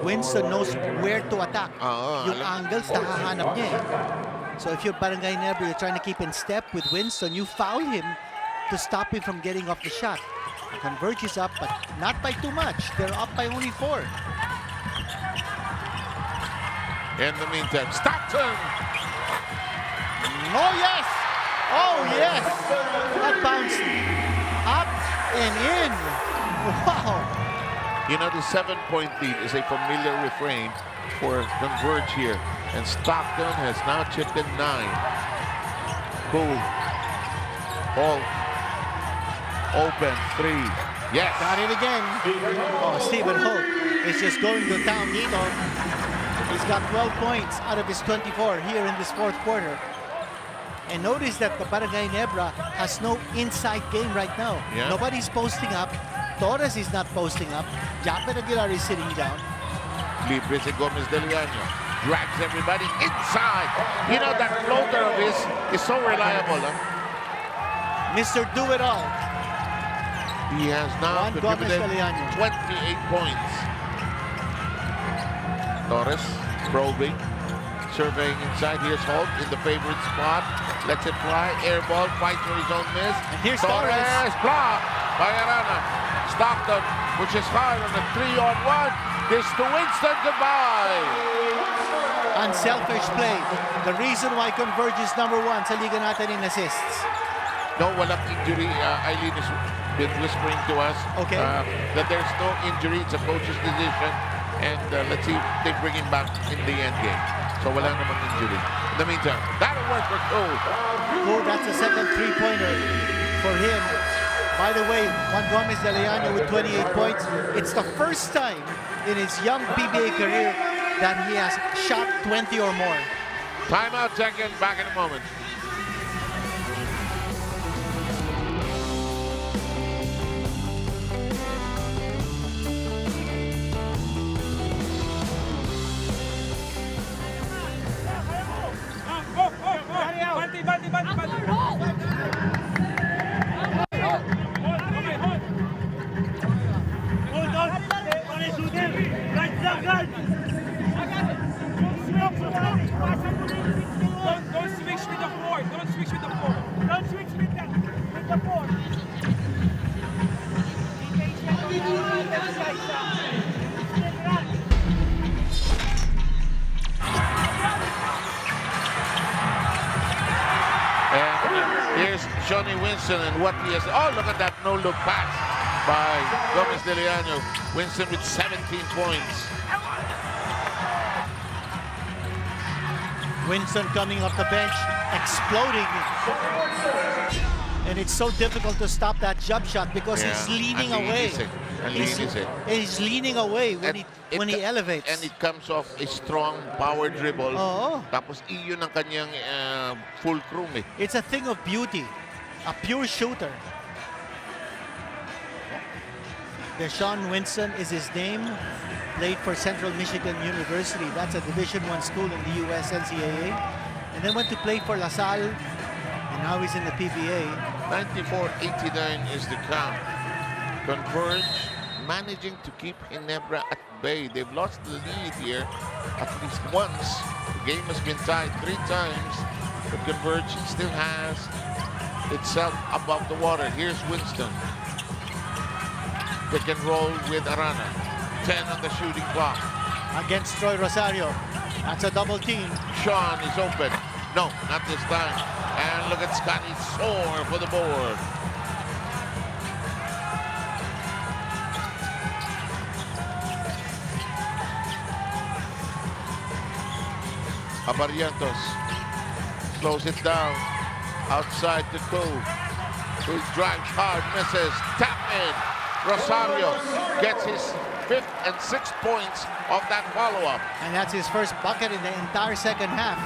Speaker 6: Winston knows where to attack. Yung angles, nahahanap niya eh. So if you're Barangay Ginebra, you're trying to keep in step with Winston, you foul him to stop him from getting off the shot. Converge is up, but not by too much. They're up by only 4.
Speaker 5: In the meantime, Stockton.
Speaker 6: Oh, yes! Oh, yes! That bounced up and in. Wow!
Speaker 5: You know, the 7-point lead is a familiar refrain for Converge here. And Stockton has now chipped in 9. Cool. Ball. Open. 3. Yes.
Speaker 6: Got it again. Oh, Stephen Holt is just going to town dito. He's got 12 points out of his 24 here in this 4th quarter. And notice that the Barangay Ginebra has no inside game right now.
Speaker 5: Yeah.
Speaker 6: Nobody's posting up. Torres is not posting up. Japet Aguilar is sitting down.
Speaker 5: Libre si Gomez de Leano. Drags everybody inside. You know, that floater of his is so reliable. Huh?
Speaker 6: Mr. Do-It-All.
Speaker 5: He has now
Speaker 6: Juan Gomez
Speaker 5: contributed
Speaker 6: de Leano.
Speaker 5: 28 points. Torres probing. Surveying inside. Here's Holt in the favorite spot. Lets it fly. Air ball. Fights for his own miss.
Speaker 6: And here's
Speaker 5: Torres. Blocked by Arana. Stockton, which is hard on a 3-on-1. This to Winston. Goodbye.
Speaker 6: Unselfish play. The reason why Converge is number 1 sa liga natin in assists.
Speaker 5: No, walang injury. Eileen has been whispering to us that there's no injury. It's a coach's decision. And let's see if they bring him back in the end game. So wala namang injury. In the meantime, that'll work for Cole.
Speaker 6: Cole, that's the second 3-pointer for him. By the way, Juan Gomez de Leano with 28 points. It's the first time in his young PBA career that he has shot 20 or more.
Speaker 5: Timeout second, back in a moment.
Speaker 10: Don't switch with the four. Don't switch with the four. Don't switch with the four.
Speaker 5: And here's Johnny Winston and what he has. Oh, look at that no-look pass by Gomez de Leano. Winston with 17 points.
Speaker 6: Winston coming off the bench, exploding. And it's so difficult to stop that jump shot because he's leaning away. He's leaning away when he elevates.
Speaker 5: And it comes off a strong power dribble.
Speaker 6: Oo.
Speaker 5: Tapos iyon ang kanyang fulcrum eh.
Speaker 6: It's a thing of beauty. A pure shooter. Deshaun Winston is his name. Played for Central Michigan University. That's a Division I school in the US NCAA. And then went to play for La Salle. And now he's in the PBA.
Speaker 5: 94-89 is the count. Converge managing to keep Ginebra at bay. They've lost the lead here at least once. The game has been tied 3 times. But Converge still has itself above the water. Here's Winston. They can roll with Arana. 10 on the shooting clock.
Speaker 6: Against Troy Rosario. That's a double team.
Speaker 5: Sean is open. No, not this time. And look at Scotty soar for the board. Abarientos slows it down. Outside the goal. Who drives hard, misses. Tap in. Rosario gets his 5th and 6th points of that follow-up.
Speaker 6: And that's his first bucket in the entire second half.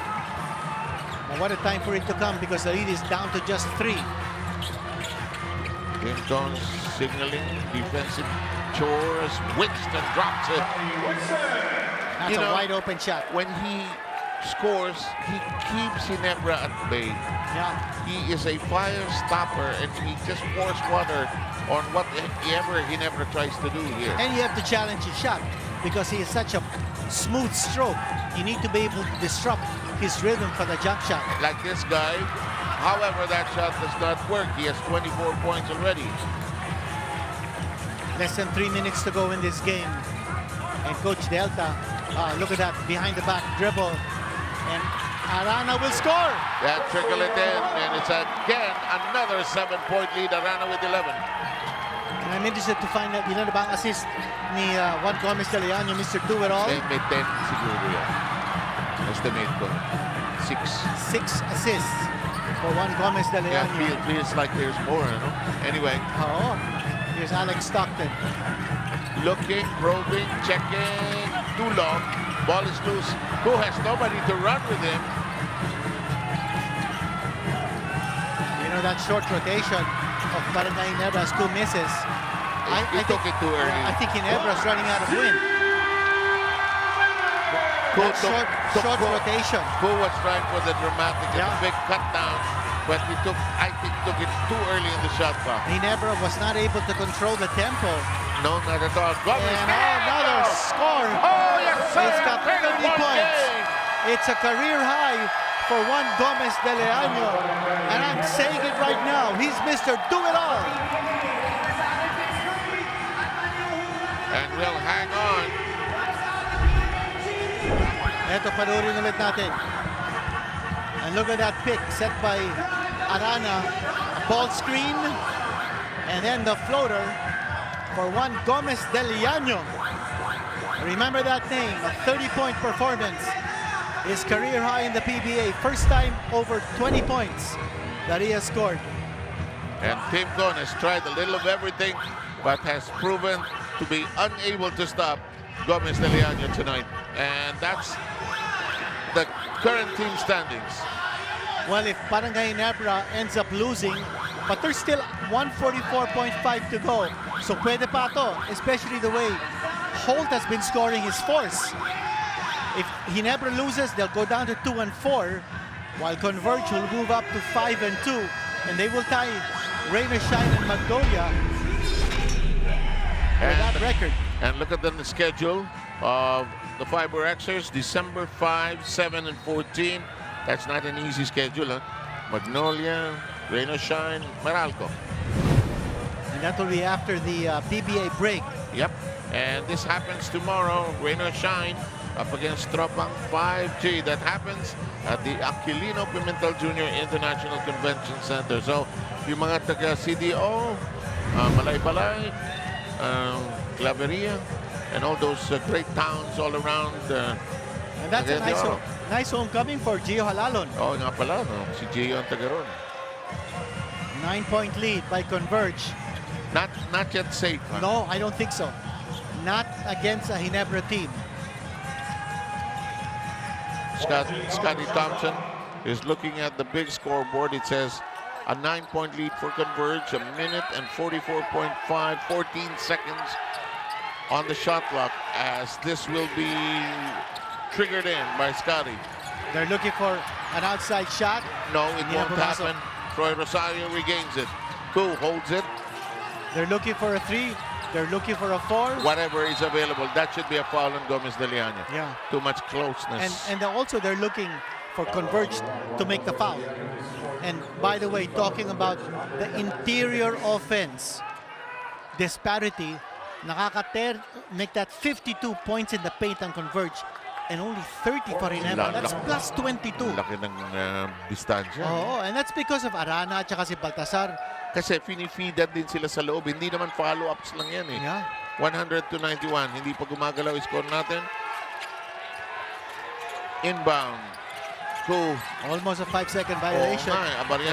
Speaker 6: But what a time for it to come because the lead is down to just 3.
Speaker 5: Clinton signaling defensive chores. Winston drops it.
Speaker 6: That's a wide open shot.
Speaker 5: When he scores, he keeps Ginebra at bay.
Speaker 6: Yeah.
Speaker 5: He is a fire stopper and he just pours water on whatever Ginebra tries to do here.
Speaker 6: And you have to challenge his shot because he is such a smooth stroke. You need to be able to disrupt his rhythm for the jump shot.
Speaker 5: Like this guy. However, that shot does not work. He has 24 points already.
Speaker 6: Less than 3 minutes to go in this game. And Coach Delta, look at that, behind the back dribble. And Arana will score.
Speaker 5: Yeah, trickle it in, and it's again another 7-point lead. Arana with 11.
Speaker 6: And I'm interested to find out, ilan na ba ang assist ni Juan Gomez de Leon, yung Mr. Do-It-All?
Speaker 5: May 10 siguro yan. Estimate ko. 6.
Speaker 6: 6 assists for Juan Gomez de Leon.
Speaker 5: Yeah, feels like there's more, no? Anyway.
Speaker 6: Oo. Here's Alex Stockton.
Speaker 5: Looking, probing, checking. Too long. Ball is loose. Who has nobody to run with him?
Speaker 6: You know, that short rotation of Barangay Ginebra has 2 misses.
Speaker 5: He took it too early.
Speaker 6: I think Ginebra's running out of wind. Short rotation.
Speaker 5: Who was trying for the dramatic and big cut down, but he took it too early in the shot clock.
Speaker 6: Ginebra was not able to control the tempo.
Speaker 5: No, not at all.
Speaker 6: And another score.
Speaker 5: Oh, yes, sir.
Speaker 6: He's got 30 points. It's a career high for Juan Gomez de Leon. And I'm saying it right now, he's Mr. Do-It-All.
Speaker 5: And we'll hang on.
Speaker 6: Eto, panurin ulit natin. And look at that pick set by Arana. A ball screen. And then the floater for Juan Gomez de Leon. Remember that name, a 30-point performance. His career high in the PBA. First time over 20 points that he has scored.
Speaker 5: And Team Con has tried a little of everything, but has proven to be unable to stop Gomez de Leon tonight. And that's the current team standings.
Speaker 6: Well, if Barangay Ginebra ends up losing, but there's still 144.5 to go. So pwede pa to, especially the way Holt has been scoring his force. If Ginebra loses, they'll go down to 2-4, while Converge will move up to 5-2, and they will tie Rain or Shine and Magnolia for that record.
Speaker 5: And look at the schedule of the FiberXers, December 5, 7, and 14. That's not an easy schedule, huh? Magnolia, Rain or Shine, Meralco.
Speaker 6: And that will be after the PBA break.
Speaker 5: Yep. And this happens tomorrow, Rain or Shine, up against Tropang 5G. That happens at the Aquilino Pimentel Jr. International Convention Center. So, yung mga taga-CDO, Malaybalay, Claveria, and all those great towns all around.
Speaker 6: And that's a nice homecoming for Gio Halalon.
Speaker 5: Oh, nga pala, no? Si Gio ang taga ron.
Speaker 6: 9-point lead by Converge.
Speaker 5: Not yet safe, huh?
Speaker 6: No, I don't think so. Not against a Ginebra team.
Speaker 5: Scotty Thompson is looking at the big scoreboard. It says a 9-point lead for Converge, 1 minute and 44.5, 14 seconds on the shot clock, as this will be triggered in by Scotty.
Speaker 6: They're looking for an outside shot.
Speaker 5: No, it won't happen. Troy Rosario regains it. Who holds it?
Speaker 6: They're looking for a 3. They're looking for a 4.
Speaker 5: Whatever is available. That should be a foul on Gomez de Leon.
Speaker 6: Yeah.
Speaker 5: Too much closeness.
Speaker 6: And also they're looking for Converge to make the foul. And by the way, talking about the interior offense disparity, make that 52 points in the paint and Converge, and only 30 for Ginebra. That's plus 22.
Speaker 5: Laki ng distansya.
Speaker 6: Oo, and that's because of Arana at saka si Baltasar.
Speaker 5: Kasi finifeedan din sila sa loob. Hindi naman follow-ups lang yan eh.
Speaker 6: Yeah.
Speaker 5: 100-91. Hindi pa gumagalaw yung score natin. Inbound. Two.
Speaker 6: Almost a 5-second violation.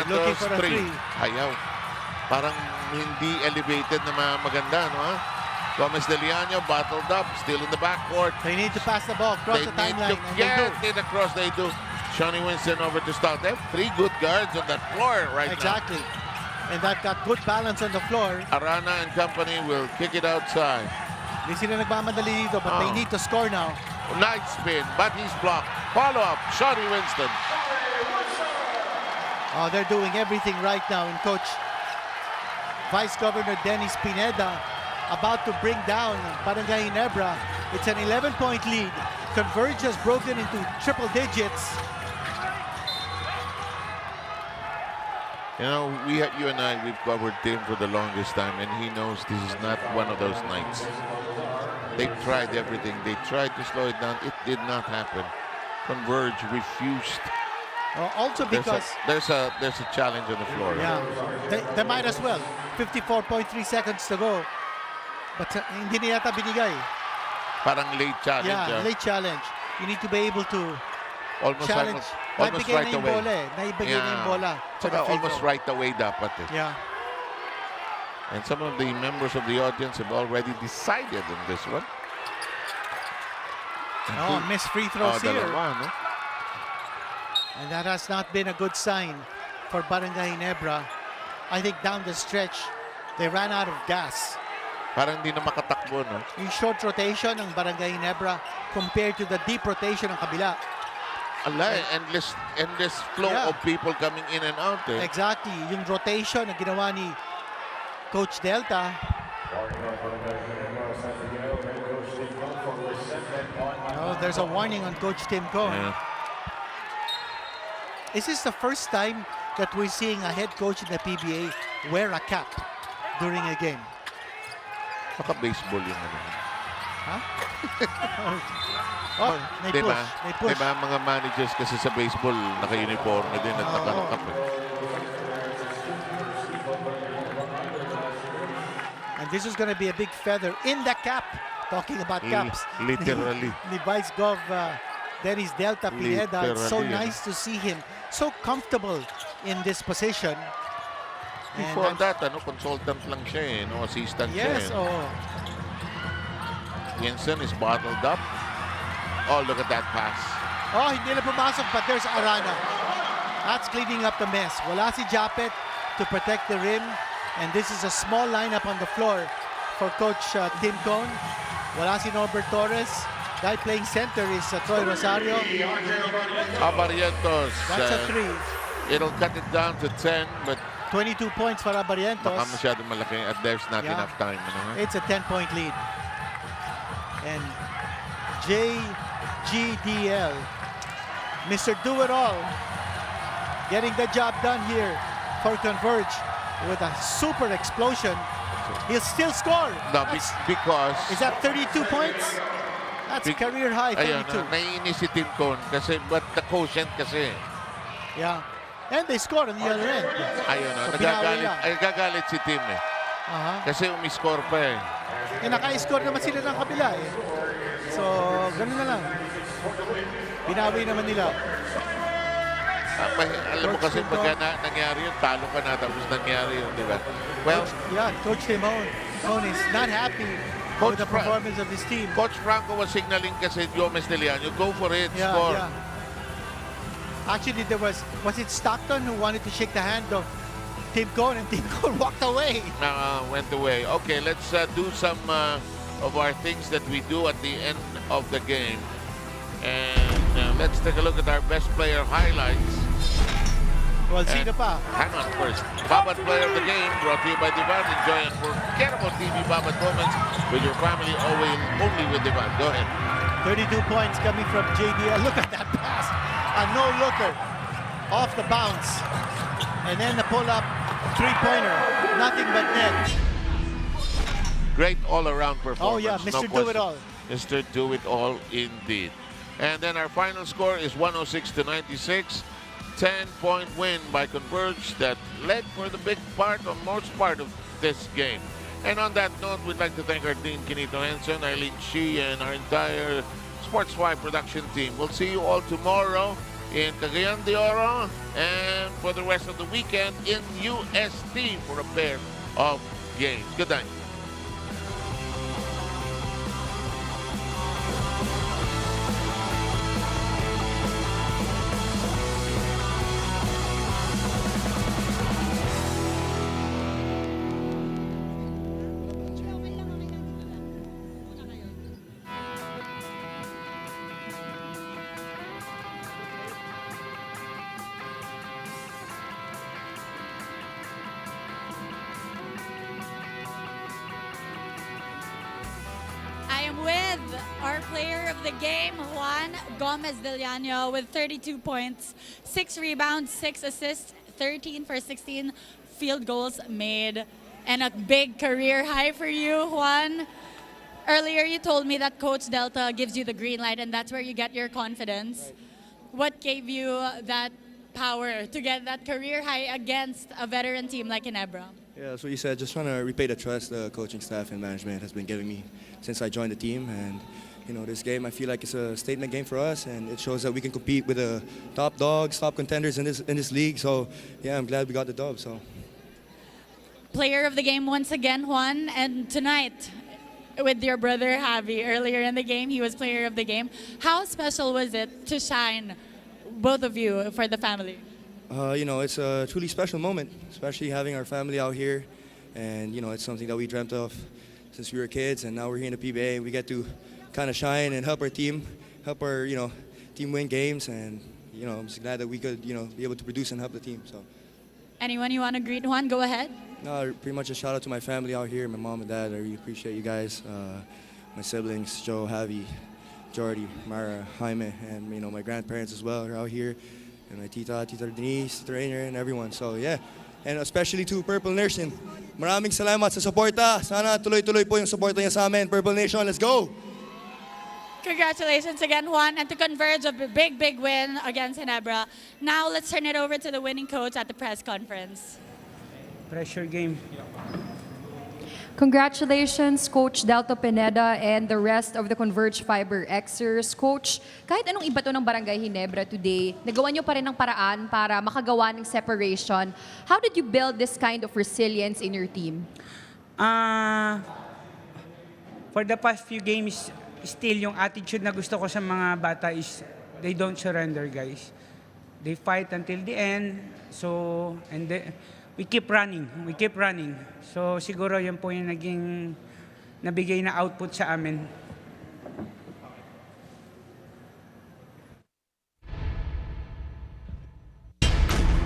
Speaker 5: Looking for a 3. Ayaw. Parang hindi elevated na maganda, no? Gomez de Leon bottled up, still in the backcourt.
Speaker 6: They need to pass the ball, cross the timeline.
Speaker 5: They need to cross, they do. Shawnee Winston over to start. They have 3 good guards on that floor right now.
Speaker 6: Exactly. And that got good balance on the floor.
Speaker 5: Arana and company will kick it outside.
Speaker 6: Hindi sila nagmamadali dito, but they need to score now.
Speaker 5: Nice spin, but he's blocked. Follow up, Shawnee Winston.
Speaker 6: Oh, they're doing everything right now. And Coach Vice Governor Dennis Pineda about to bring down Barangay Ginebra. It's an 11-point lead. Converge has broken into triple digits.
Speaker 5: You know, you and I, we've covered Tim for the longest time, and he knows this is not one of those nights. They tried everything. They tried to slow it down. It did not happen. Converge refused.
Speaker 6: Also because
Speaker 5: there's a challenge on the floor.
Speaker 6: Yeah, they might as well. 54.3 seconds to go. But hindi niya yata binigay.
Speaker 5: Parang late challenge.
Speaker 6: Yeah, late challenge. You need to be able to challenge.
Speaker 5: Almost right away.
Speaker 6: Naibigay na yung bola.
Speaker 5: Saka almost right away dapat eh.
Speaker 6: Yeah.
Speaker 5: And some of the members of the audience have already decided on this one.
Speaker 6: Oh, missed free throws here.
Speaker 5: Dalawa, no?
Speaker 6: And that has not been a good sign for Barangay Ginebra. I think down the stretch, they ran out of gas.
Speaker 5: Parang hindi na makatakbo, no?
Speaker 6: Yung short rotation ng Barangay Ginebra compared to the deep rotation ng kabila.
Speaker 5: Endless flow of people coming in and out. Eh.
Speaker 6: Exactly. Yung rotation na ginawa ni Coach Delta. Oh, there's a warning on Coach Tim Cohn.
Speaker 5: Yeah.
Speaker 6: Is this the first time that we're seeing a head coach in the PBA wear a cap during a game?
Speaker 5: Baka baseball yung ano.
Speaker 6: Huh? Oh, may push. May push.
Speaker 5: Diba mga managers kasi sa baseball naka-uniform din at naka-cap eh.
Speaker 6: And this is going to be a big feather in the cap. Talking about caps.
Speaker 5: Literally.
Speaker 6: Ni Vice Gov Dennis Delta Pineda. It's so nice to see him so comfortable in this position.
Speaker 5: Before that, consultant lang siya eh, no? Assistant siya eh.
Speaker 6: Yes, oh.
Speaker 5: Jensen is bottled up. Oh, look at that pass.
Speaker 6: Oh, hindi na pumasok, but there's Arana. That's cleaning up the mess. Wala si Japet to protect the rim. And this is a small lineup on the floor for Coach Tim Cohn. Wala si Norbert Torres. Guy playing center is Troy Rosario.
Speaker 5: Abarientos.
Speaker 6: That's a 3.
Speaker 5: It'll cut it down to 10, but
Speaker 6: 22 points for Abarientos.
Speaker 5: Baka masyadong malaki at there's not enough time.
Speaker 6: It's a 10-point lead. And JGDL, Mr. Do-It-All, getting the job done here for Converge with a super explosion. He'll still score.
Speaker 5: No, because...
Speaker 6: Is that 32 points? That's career high, 32.
Speaker 5: Ayun, naiinis si Tim Cohn kasi, but the quotient kasi.
Speaker 6: Yeah. And they scored on the other end.
Speaker 5: Ayun,
Speaker 6: So,
Speaker 5: nagagalit si Tim eh. Kasi umiscore pa eh.
Speaker 6: Naka-score naman sila ng kabila eh. So, ganun na lang. Binawi naman nila.
Speaker 5: Alam mo kasi pagka nangyari yun, talo ka na tapos nangyari yun, di ba? Well,
Speaker 6: Coach Tim Cohn is not happy with the performance of his team.
Speaker 5: Coach Franco was signaling kasi Gomez de Leon, go for it, score.
Speaker 6: Yeah. Actually, was it Stockton who wanted to shake the hand of Tim Cohn, and Tim Cohn walked away.
Speaker 5: Went away. Okay, let's do some of our things that we do at the end of the game. And let's take a look at our best player highlights.
Speaker 6: Well, sino pa?
Speaker 5: Hang on first. Babat player of the game brought to you by Divan. Enjoy unforgettable TV Babat moments with your family, always only with Divan. Go ahead.
Speaker 6: 32 points coming from JDL. Look at that pass. A no-looker off the bounce. And then the pull-up three-pointer. Nothing but net.
Speaker 5: Great all-around performance.
Speaker 6: Oh, yeah, Mr. Do-It-All.
Speaker 5: Mr. Do-It-All indeed. And then our final score is 106-96. 10-point win by Converge that led for the big part or most part of this game. And on that note, we'd like to thank our Dean Kinito Henson, Eileen Shi, and our entire Sports 5 production team. We'll see you all tomorrow in Cagayan de Oro and for the rest of the weekend in UST for a pair of games. Good night.
Speaker 20: With our player of the game, Juan Gomez Del Llano, with 32 points, 6 rebounds, 6 assists,
Speaker 14: 13 for 16 field goals made and a big career high for you, Juan. Earlier, you told me that Coach Delta gives you the green light and that's where you get your confidence. What gave you that power to get that career high against a veteran team like Ginebra?
Speaker 21: Yeah, that's what you said. Just trying to repay the trust the coaching staff and management has been giving me since I joined the team. And you know, this game I feel like it's a statement game for us, and it shows that we can compete with the top dogs, top contenders in this league. So yeah, I'm glad we got the dub. So.
Speaker 14: Player of the game once again, Juan, and tonight with your brother Javi. Earlier in the game, he was player of the game. How special was it to shine, both of you, for the family?
Speaker 21: You know, it's a truly special moment, especially having our family out here. And, you know, it's something that we dreamt of since we were kids, and now we're here in the PBA. We get to kind of shine and help our team, help our, you know, team win games. And, you know, I'm just glad that we could, you know, be able to produce and help the team. So.
Speaker 14: Anyone you want to greet, Juan? Go ahead.
Speaker 21: No, pretty much a shout out to my family out here, my mom and dad. I really appreciate you guys, my siblings, Joe, Javi, Jordy, Mara, Jaime, and, you know, my grandparents as well are out here. And my tita Denise, trainer, and everyone. So yeah, and especially to Purple Nation. Maraming salamat sa suporta. Sana tuloy-tuloy po yung suporta niya sa amin. Purple Nation, let's go!
Speaker 14: Congratulations again, Juan, and to Converge a big, big win against Ginebra. Now let's turn it over to the winning coach at the press conference.
Speaker 10: Pressure game.
Speaker 7: Congratulations, Coach Delta Pineda and the rest of the Converge FiberXers. Coach, kahit anong iba to ng Barangay Ginebra today, nagawa nyo pa rin ng paraan para makagawa ng separation. How did you build this kind of resilience in your team?
Speaker 10: For the past few games, still yung attitude na gusto ko sa mga bata is they don't surrender, guys. They fight until the end. So, and we keep running. We keep running. So siguro yan po yung naging nabigay na output sa amin.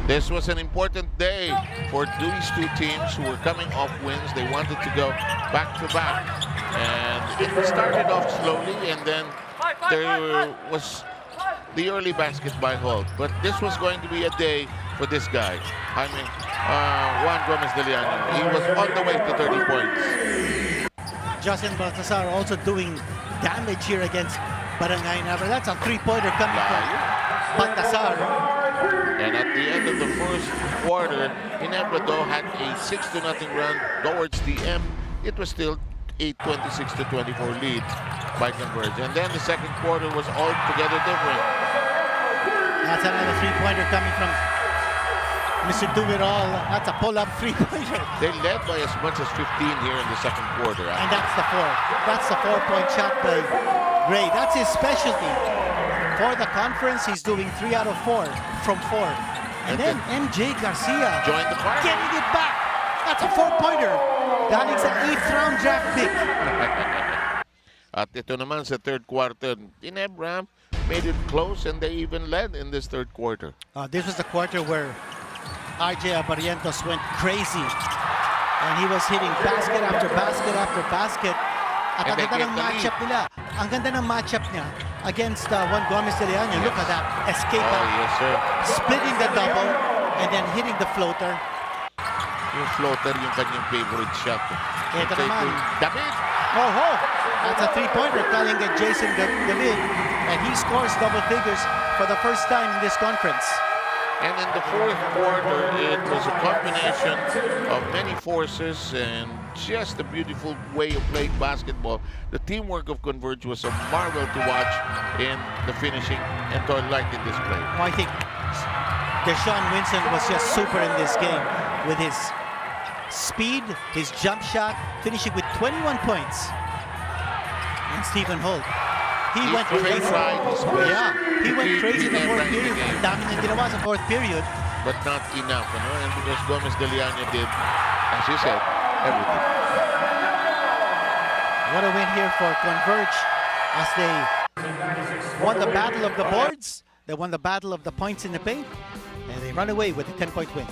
Speaker 5: This was an important day for these two teams who were coming off wins. They wanted to go back to back. And it started off slowly, and then there was the early basket by Holt. But this was going to be a day for this guy. I mean, Juan Gomez de Leon. He was on the way to 30 points.
Speaker 6: Justin Baltasar also doing damage here against Barangay Ginebra. That's a three-pointer coming from Baltasar.
Speaker 5: And at the end of the first quarter, Ginebra though had a 6-0 run towards the end. It was still a 26-24 lead by Converge. And then the second quarter was altogether different.
Speaker 6: That's another three-pointer coming from Mr. Do-It-All. That's a pull-up three-pointer.
Speaker 5: They led by as much as 15 here in the second quarter.
Speaker 6: And that's the four. That's the four-point shot by Gray. That's his specialty. For the conference, he's doing 3 out of 4 from 4. And then MJ Garcia
Speaker 5: joined the party.
Speaker 6: Getting it back. That's a four-pointer. Galing sa 8th round draft pick.
Speaker 5: At ito naman sa third quarter, Ginebra made it close and they even led in this third quarter.
Speaker 6: This was the quarter where RJ Abarientos went crazy. And he was hitting basket after basket after basket. At ang ganda ng matchup nila. Ang ganda ng matchup niya against Juan Gomez de Leon. Look at that. Escape.
Speaker 5: Yes, sir.
Speaker 6: Splitting the double and then hitting the floater.
Speaker 5: Yung floater, yung kanyang favorite shot.
Speaker 6: Ito naman.
Speaker 5: David!
Speaker 6: Oh, that's a three-pointer calling at Jason David. And he scores double figures for the first time in this conference.
Speaker 5: And in the fourth quarter, it was a combination of many forces and just a beautiful way of playing basketball. The teamwork of Converge was a marvel to watch in the finishing and to like in this play.
Speaker 6: Well, I think Deshaun Winston was just super in this game with his speed, his jump shot, finishing with 21 points. And Stephen Holt. He went crazy. Yeah, he went crazy in the fourth period. Dami niyang ginawa sa fourth period.
Speaker 5: But not enough, you know, and because Gomez de Leon did, as you said, everything.
Speaker 6: What a win here for Converge as they won the battle of the boards. They won the battle of the points in the paint. And they run away with a 10-point win.